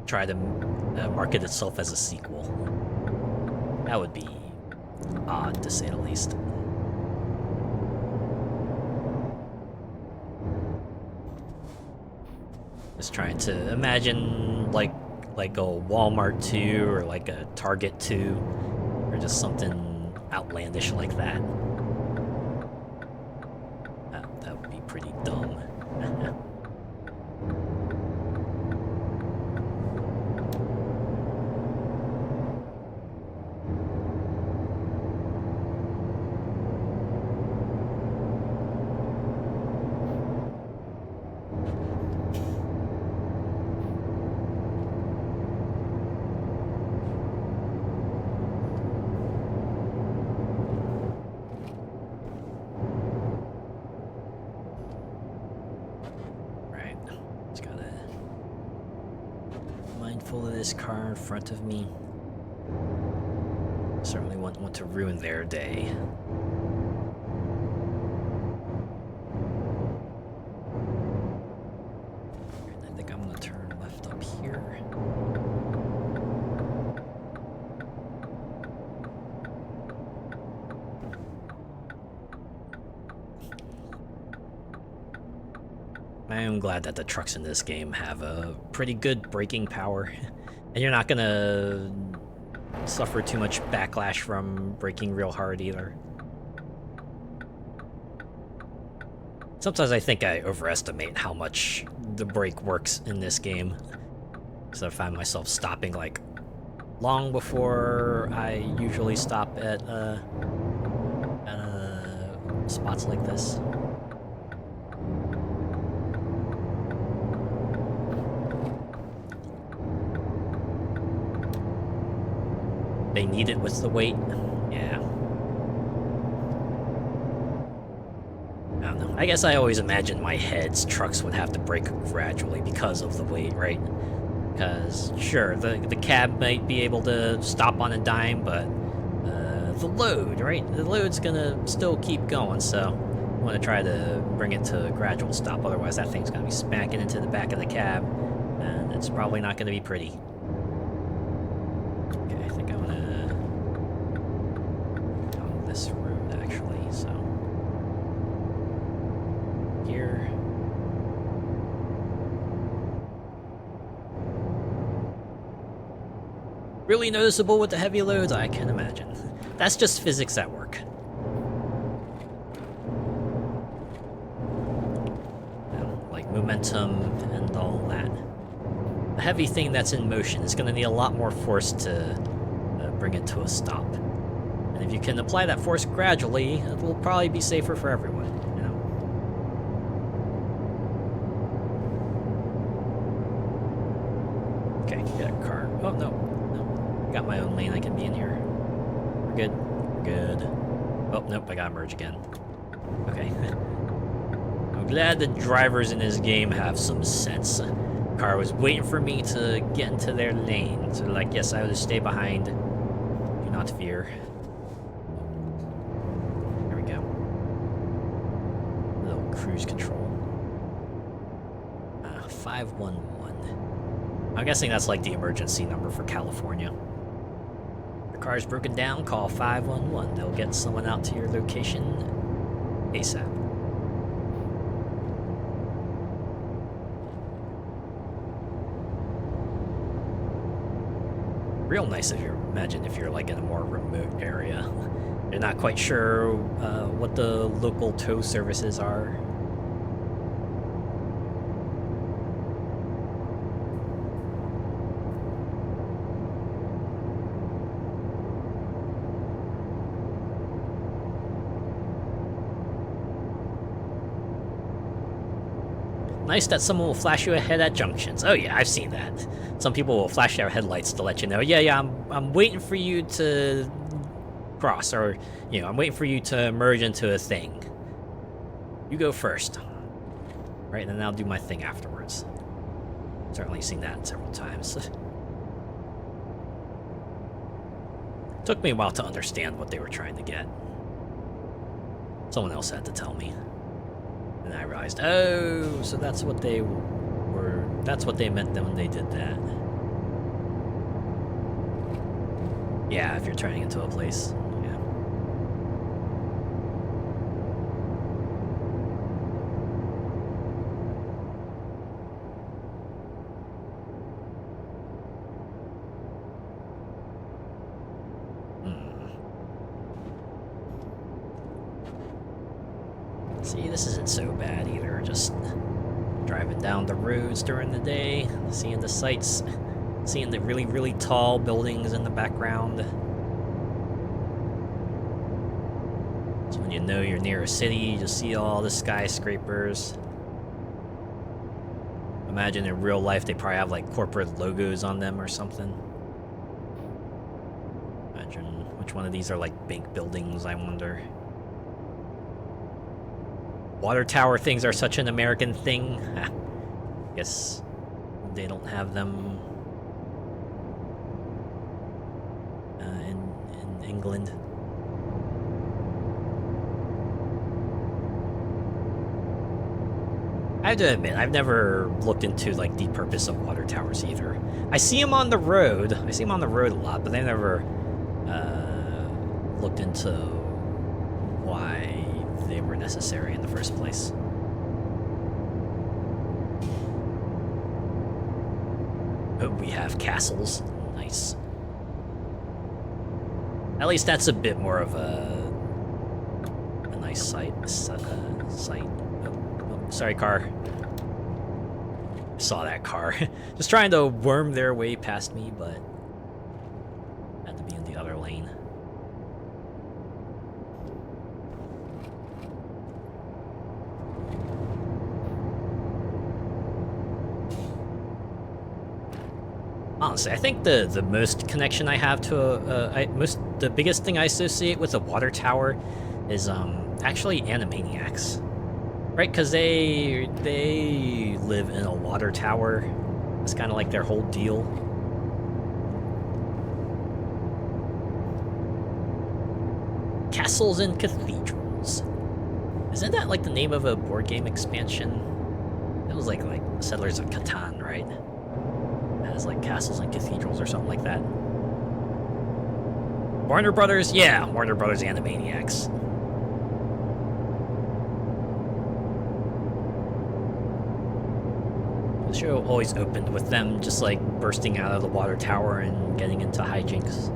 try to market itself as a sequel. That would be odd, to say the least. Just trying to imagine like a Walmart 2 or like a Target 2 or just something outlandish like that. That would be pretty dumb. Of this car in front of me. Certainly wouldn't want to ruin their day. I think I'm gonna turn left up here. I am glad that the trucks in this game have a pretty good braking power, and you're not gonna suffer too much backlash from braking real hard either. Sometimes I think I overestimate how much the brake works in this game. So I find myself stopping like long before I usually stop at spots like this. They need it with the weight. Yeah. I don't know. I guess I always imagined my head's trucks would have to brake gradually because of the weight, right? Because, sure, the cab might be able to stop on a dime, but the load, right? The load's gonna still keep going, so I want to try to bring it to a gradual stop. Otherwise, that thing's gonna be smacking into the back of the cab, and it's probably not gonna be pretty. Okay, I think I'm gonna go on this road, actually, so... Here... Really noticeable with the heavy loads? I can imagine. That's just physics at work. You know, like momentum and all that. A heavy thing that's in motion is going to need a lot more force to bring it to a stop. And if you can apply that force gradually, it will probably be safer for everyone, you know? Okay, got a car. Oh, no. Got my own lane, I can be in here. We're good. We're good. Oh, nope, I gotta merge again. Okay. I'm glad the drivers in this game have some sense. The car was waiting for me to get into their lane. So like, yes, I will just stay behind. Do not fear. There we go. A little cruise control. 511. I'm guessing that's like the emergency number for California. Your car's broken down, call 511. They'll get someone out to your location ASAP. Real nice if you're, imagine if you're like in a more remote area. You're not quite sure what the local tow services are. Nice that someone will flash you ahead at junctions. Oh yeah, I've seen that. Some people will flash their headlights to let you know, yeah, I'm waiting for you to cross, or, you know, I'm waiting for you to merge into a thing. You go first. Right, and then I'll do my thing afterwards. Certainly seen that several times. Took me a while to understand what they were trying to get. Someone else had to tell me. And I realized, oh, so that's what they were, that's what they meant when they did that. Yeah, if you're turning into a place, yeah. See, this isn't so bad either, just driving down the roads during the day, seeing the sights, seeing the really, really tall buildings in the background. So when you know you're near a city, you just see all the skyscrapers. Imagine in real life they probably have like corporate logos on them or something. Imagine which one of these are like big buildings, I wonder. Water tower things are such an American thing. Guess they don't have them in England. I have to admit, I've never looked into like the purpose of water towers either. I see them on the road. I see them on the road a lot, but I never looked into why they were necessary in the first place. Oh, we have castles. Nice. At least that's a bit more of a nice sight. Oh. sorry, car. Saw that car. Just trying to worm their way past me, but had to be in the other lane. Honestly, I think the most connection I have to the biggest thing I associate with a water tower is actually Animaniacs, right? Because they live in a water tower. It's kind of like their whole deal. Castles and Cathedrals. Isn't that like the name of a board game expansion? It was like Settlers of Catan, right? Has like castles and cathedrals or something like that. Warner Brothers? Yeah, Warner Brothers Animaniacs. The show always opened with them just like bursting out of the water tower and getting into hijinks.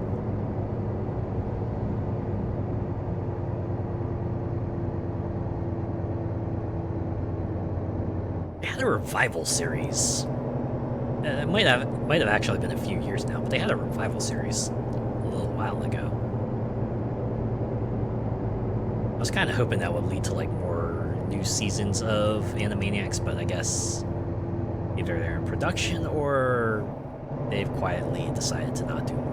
They had a revival series. It might have actually been a few years now, but they had a revival series a little while ago. I was kind of hoping that would lead to like more new seasons of Animaniacs, but I guess either they're in production or they've quietly decided to not do more.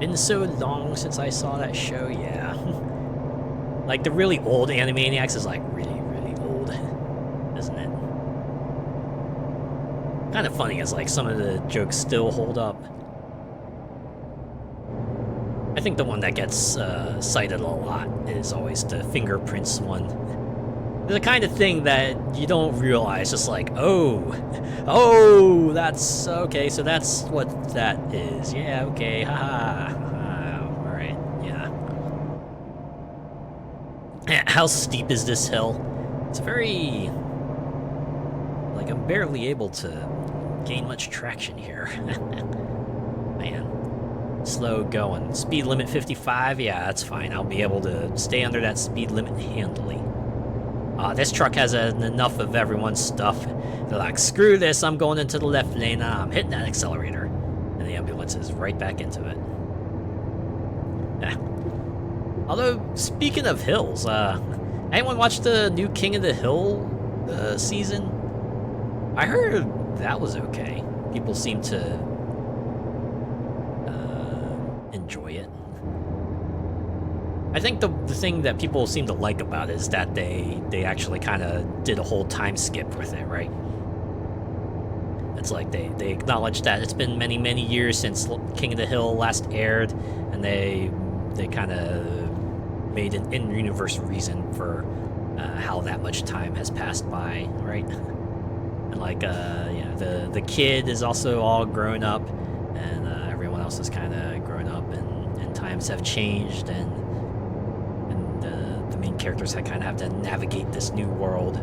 Been so long since I saw that show, yeah. Like, the really old Animaniacs is, like, really, really old, isn't it? Kind of funny is, like, some of the jokes still hold up. I think the one that gets cited a lot is always the fingerprints one. The kind of thing that you don't realize, just like, oh, that's, okay, so that's what that is. Yeah, okay, haha. Alright, yeah. How steep is this hill? It's very... like, I'm barely able to gain much traction here. Man. Slow going. Speed limit 55? Yeah, that's fine. I'll be able to stay under that speed limit handily. This truck has enough of everyone's stuff. They're like, screw this, I'm going into the left lane, I'm hitting that accelerator. And the ambulance is right back into it. Yeah. Although, speaking of hills, anyone watch the new King of the Hill season? I heard that was okay. People seem to enjoy it. I think the thing that people seem to like about it is that they actually kind of did a whole time skip with it, right? It's like they acknowledge that it's been many, many years since King of the Hill last aired, and they kind of made an in-universe reason for how that much time has passed by, right? And like, yeah, the kid is also all grown up, and everyone else is kind of grown up, and times have changed, and the main characters kind of have to navigate this new world.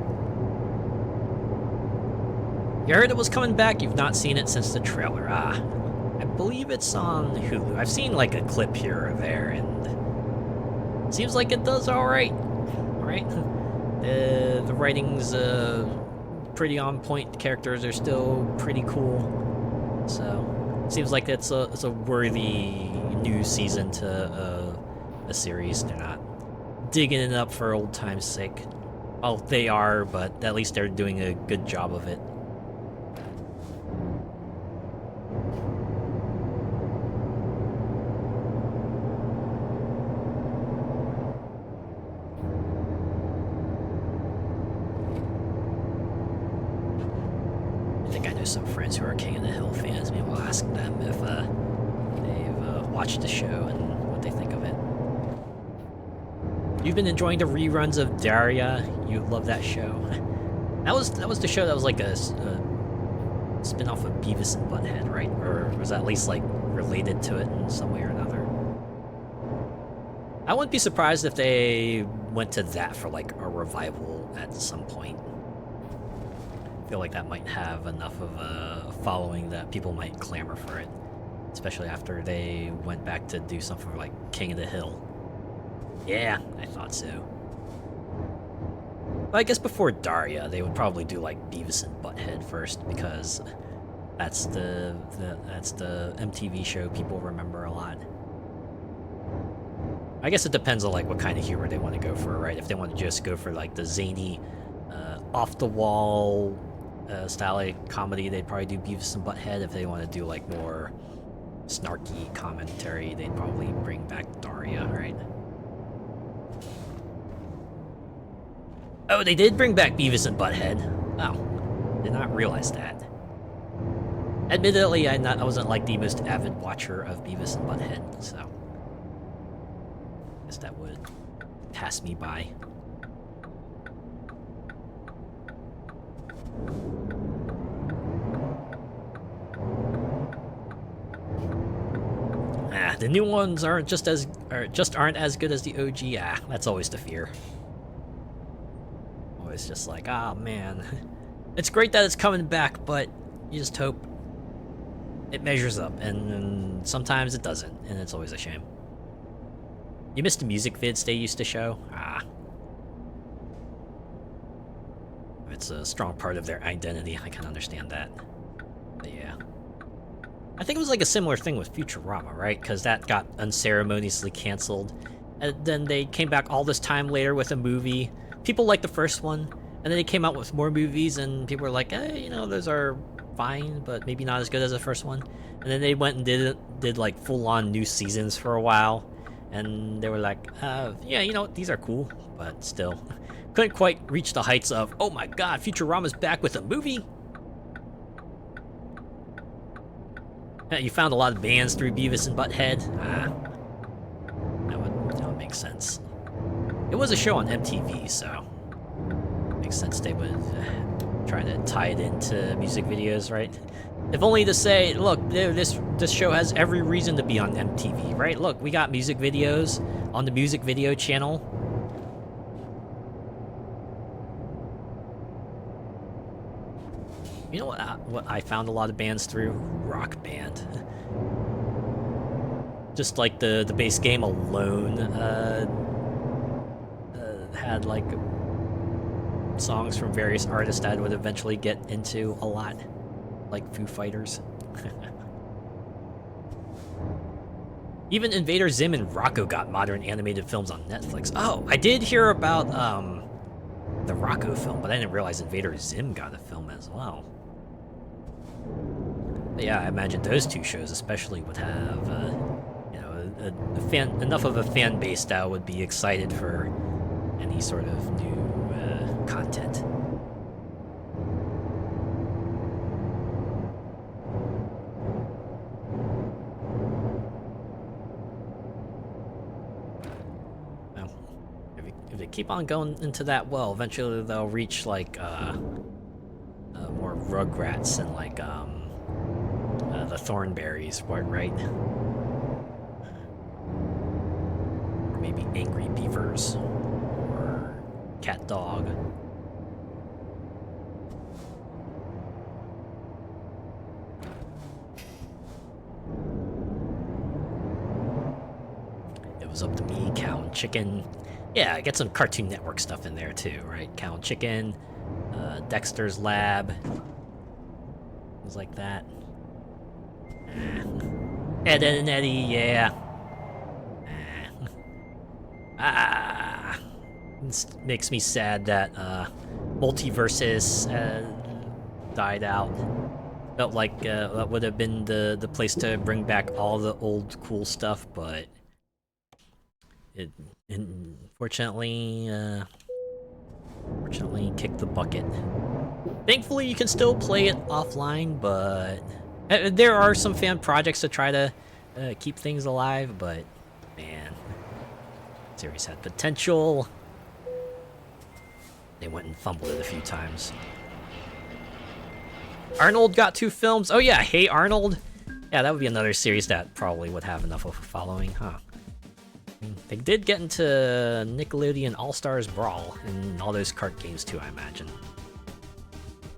You heard it was coming back, you've not seen it since the trailer. I believe it's on Hulu. I've seen like a clip here or there, and it seems like it does alright. Right? The writing's pretty on point, the characters are still pretty cool. So, it seems like it's a worthy new season to a series. They're not digging it up for old time's sake. Well, they are, but at least they're doing a good job of it. I think I know some friends who are King of the Hill fans. Maybe we'll ask them if they've watched the show and what they think of it. You've been enjoying the reruns of Daria. You love that show. That was the show that was like a spin-off of Beavis and Butthead, right? Or was that at least like related to it in some way or another? I wouldn't be surprised if they went to that for like a revival at some point. I feel like that might have enough of a following that people might clamor for it. especially after they went back to do something like King of the Hill. Yeah, I thought so. But I guess before Daria, they would probably do like Beavis and Butthead first, because that's the MTV show people remember a lot. I guess it depends on like what kind of humor they want to go for, right? If they want to just go for like the zany, off-the-wall style comedy, they'd probably do Beavis and Butthead. If they want to do like more snarky commentary, they'd probably bring back Daria, right? Oh, they did bring back Beavis and Butthead. Oh, did not realize that. Admittedly, I wasn't like the most avid watcher of Beavis and Butthead, so I guess that would pass me by. The new ones aren't aren't as good as the OG. Ah, that's always the fear. Always just like, ah, man, it's great that it's coming back, but you just hope it measures up, and sometimes it doesn't, and it's always a shame. You missed the music vids they used to show? Ah. It's a strong part of their identity, I can understand that. But yeah. I think it was like a similar thing with Futurama, right? Because that got unceremoniously canceled. And then they came back all this time later with a movie. People liked the first one, and then they came out with more movies, and people were like, hey, you know, those are fine, but maybe not as good as the first one. And then they went and did like full-on new seasons for a while, and they were like, yeah, you know, these are cool, but still couldn't quite reach the heights of, oh my god, Futurama's back with a movie. You found a lot of bands through Beavis and Butthead. That would make sense. It was a show on MTV, so makes sense they would try to tie it into music videos, right? If only to say, look, this show has every reason to be on MTV, right? Look, we got music videos on the music video channel. You know what I found a lot of bands through? Rock Band. Just like the base game alone had like songs from various artists that I would eventually get into a lot, like Foo Fighters. Even Invader Zim and Rocco got modern animated films on Netflix. Oh, I did hear about the Rocco film, but I didn't realize Invader Zim got a film as well. But yeah, I imagine those two shows especially would have, you know, enough of a fan base that would be excited for any sort of new content. Well, if they keep on going into that well, eventually they'll reach like more Rugrats and like the Thornberries, right? Or maybe Angry Beavers or Cat Dog. It Was Up to Me, Cow and Chicken. Yeah, get some Cartoon Network stuff in there too, right? Cow and Chicken, Dexter's Lab, things like that. Ed, Ed and Eddie, yeah. This makes me sad that Multiversus died out. Felt like that would have been the place to bring back all the old cool stuff, but it unfortunately kicked the bucket. Thankfully, you can still play it offline, but there are some fan projects to try to keep things alive, but man, the series had potential. They went and fumbled it a few times. Arnold got 2 films. Oh yeah, Hey Arnold. Yeah, that would be another series that probably would have enough of a following, huh? They did get into Nickelodeon All-Stars Brawl and all those cart games too, I imagine.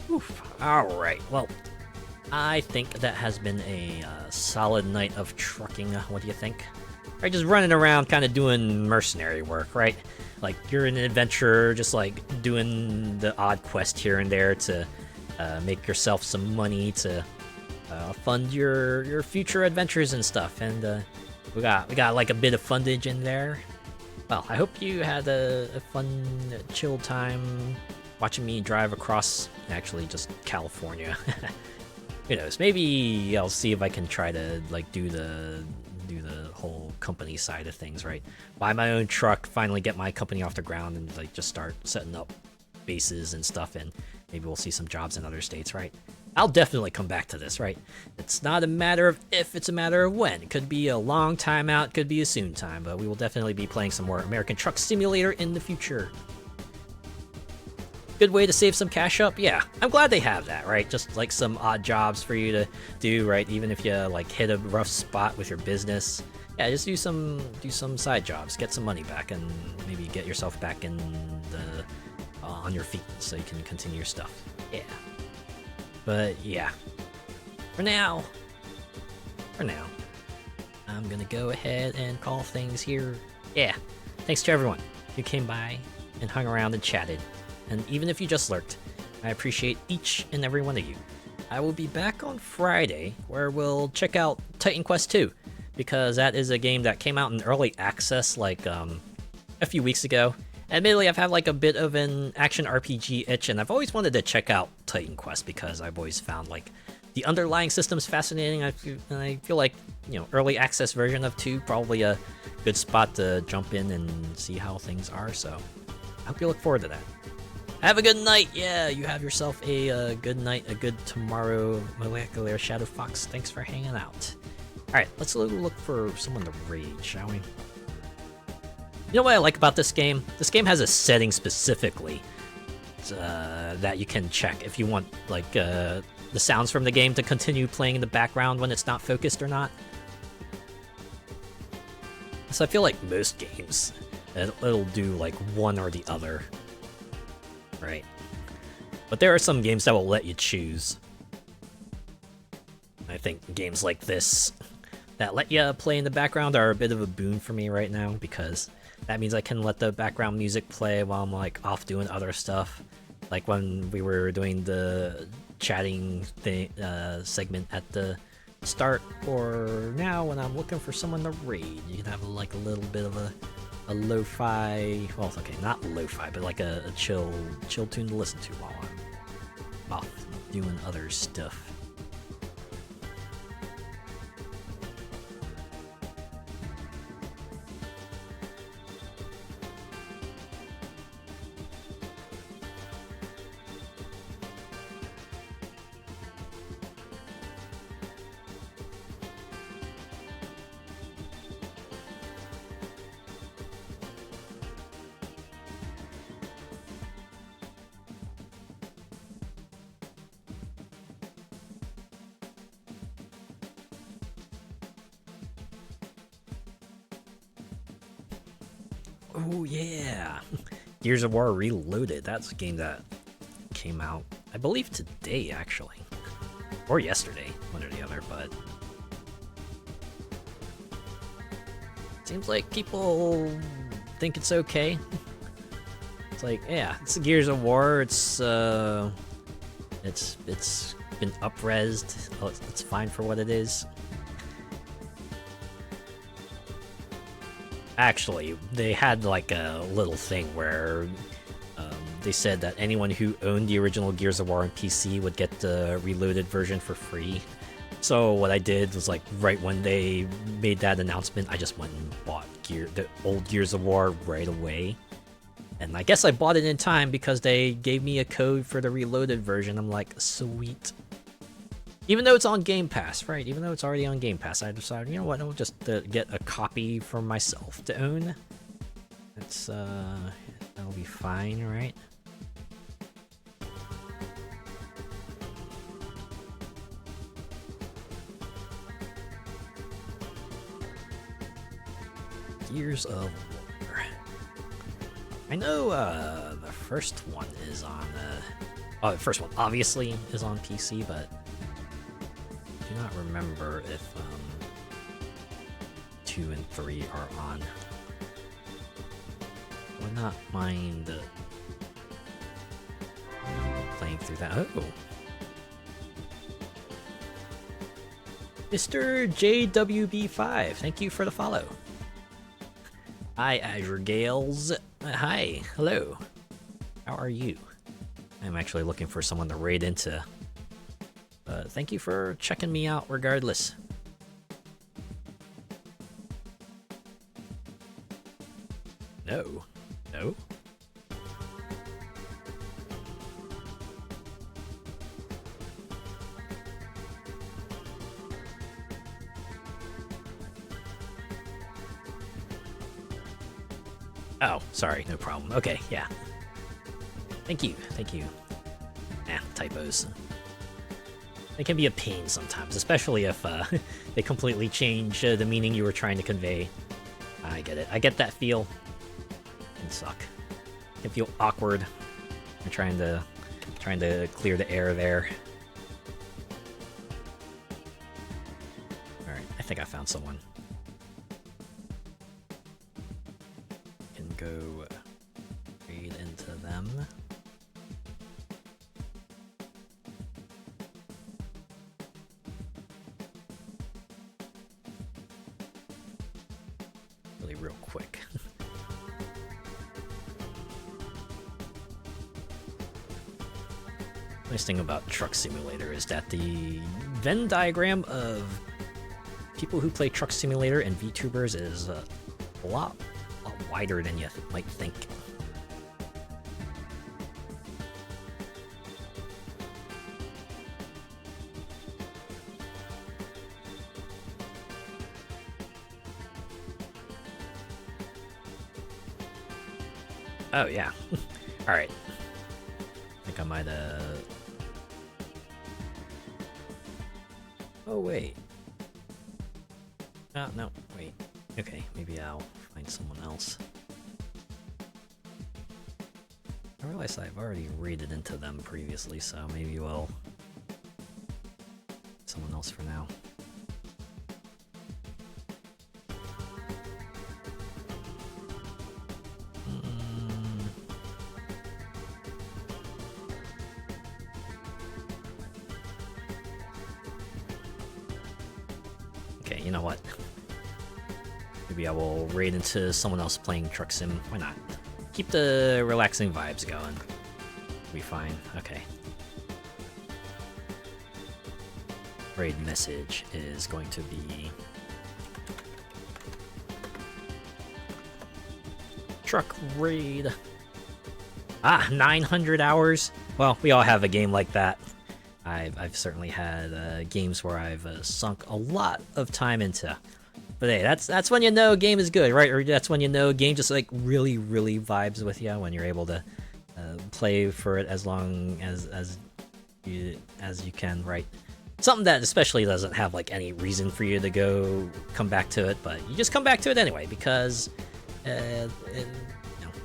Oof. Alright, well, I think that has been a solid night of trucking. What do you think? Right, just running around, kind of doing mercenary work, right? Like you're an adventurer, just like doing the odd quest here and there to make yourself some money to fund your future adventures and stuff. And we got like a bit of fundage in there. Well, I hope you had a fun, chill time watching me drive across, actually, just California. Who knows? Maybe I'll see if I can try to like do the whole company side of things, right? Buy my own truck, finally get my company off the ground, and like just start setting up bases and stuff, and maybe we'll see some jobs in other states, right? I'll definitely come back to this, right? It's not a matter of if, it's a matter of when. It could be a long time out, could be a soon time, but we will definitely be playing some more American Truck Simulator in the future. Good way to save some cash up? Yeah, I'm glad they have that, right? Just like some odd jobs for you to do, right? Even if you like hit a rough spot with your business. Yeah, just do some side jobs, get some money back, and maybe get yourself back in the on your feet so you can continue your stuff. Yeah. But yeah, for now, I'm gonna go ahead and call things here. Yeah, thanks to everyone who came by and hung around and chatted. And even if you just lurked, I appreciate each and every one of you. I will be back on Friday, where we'll check out Titan Quest 2, because that is a game that came out in early access like a few weeks ago. Admittedly, I've had like a bit of an action RPG itch, and I've always wanted to check out Titan Quest because I've always found like the underlying systems fascinating. I feel like, you know, early access version of 2 probably a good spot to jump in and see how things are. So I hope you look forward to that. Have a good night. Yeah, you have yourself a good night, a good tomorrow, Molecular Shadow Fox. Thanks for hanging out. All right, let's look for someone to raid, shall we? You know what I like about this game? This game has a setting specifically that you can check if you want, like, the sounds from the game to continue playing in the background when it's not focused or not. So I feel like most games, it'll do, like, one or the other. Right? But there are some games that will let you choose. I think games like this that let you play in the background are a bit of a boon for me right now, because that means I can let the background music play while I'm like off doing other stuff. Like when we were doing the chatting thing, segment at the start, or now when I'm looking for someone to raid. You can have like a little bit of a lo-fi, well, okay, not lo-fi, but like a chill tune to listen to while I'm off doing other stuff. Oh yeah, Gears of War Reloaded. That's a game that came out, I believe, today actually, or yesterday, one or the other. But seems like people think it's okay. It's like, yeah, it's a Gears of War. It's been up-resed. It's fine for what it is. Actually, they had like a little thing where they said that anyone who owned the original Gears of War on PC would get the Reloaded version for free. So what I did was, like, right when they made that announcement, I just went and bought the old Gears of War right away. And I guess I bought it in time because they gave me a code for the Reloaded version. I'm like, sweet. Even though it's on Game Pass, right? Even though it's already on Game Pass, I decided, you know what, I'll just get a copy for myself to own. That's, that'll be fine, right? Gears of War. I know, the first one is on, the first one obviously is on PC, but not remember if 2 and 3 are on. Would not mind playing through that. Oh, Mr. JWB5, thank you for the follow. Hi, Azure Gales. Hi, hello. How are you? I'm actually looking for someone to raid into. Thank you for checking me out regardless. No. No? Oh, sorry, no problem. Okay, yeah. Thank you, thank you. Typos. They can be a pain sometimes, especially if they completely change the meaning you were trying to convey. I get it. I get that feel. It can suck. It can feel awkward. I'm trying to clear the air there. Alright, I think I found someone. Can go raid into them. Really real quick. Nice thing about Truck Simulator is that the Venn diagram of people who play Truck Simulator and VTubers is a lot wider than you might think. Oh yeah. All right. I think I might Oh wait. No, wait. Okay, maybe I'll find someone else. I realize I've already raided into them previously, so maybe we'll someone else for now. Okay, you know what? Maybe I will raid into someone else playing Truck Sim. Why not? Keep the relaxing vibes going. Be fine. Okay. Raid message is going to be Truck Raid. 900 hours. Well, we all have a game like that. I've certainly had games where I've sunk a lot of time into. But hey, that's when you know a game is good, right? Or that's when you know a game just like really vibes with you, when you're able to play for it as long as you can, right? Something that especially doesn't have like any reason for you to come back to it, but you just come back to it anyway because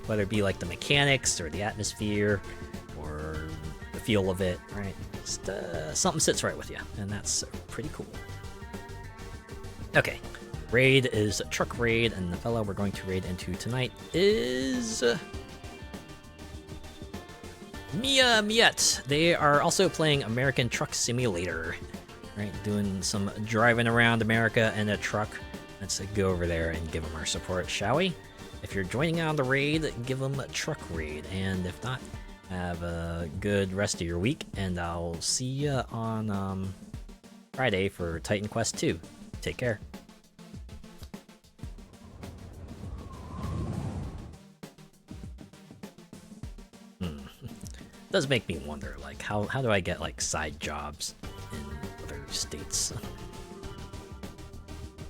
whether it be like the mechanics or the atmosphere or the feel of it, right? Just something sits right with you, and that's pretty cool. Okay, raid is Truck Raid, and the fellow we're going to raid into tonight is Mia Miet. They are also playing American Truck Simulator, right? Doing some driving around America in a truck. Let's go over there and give them our support, shall we? If you're joining on the raid, give them a Truck Raid, and if not, have a good rest of your week, and I'll see you on Friday for Titan Quest 2. Take care. Does make me wonder, like, how do I get like side jobs in other states?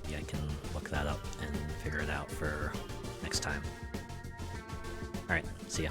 Yeah, I can look that up and figure it out for next time. All right, see ya.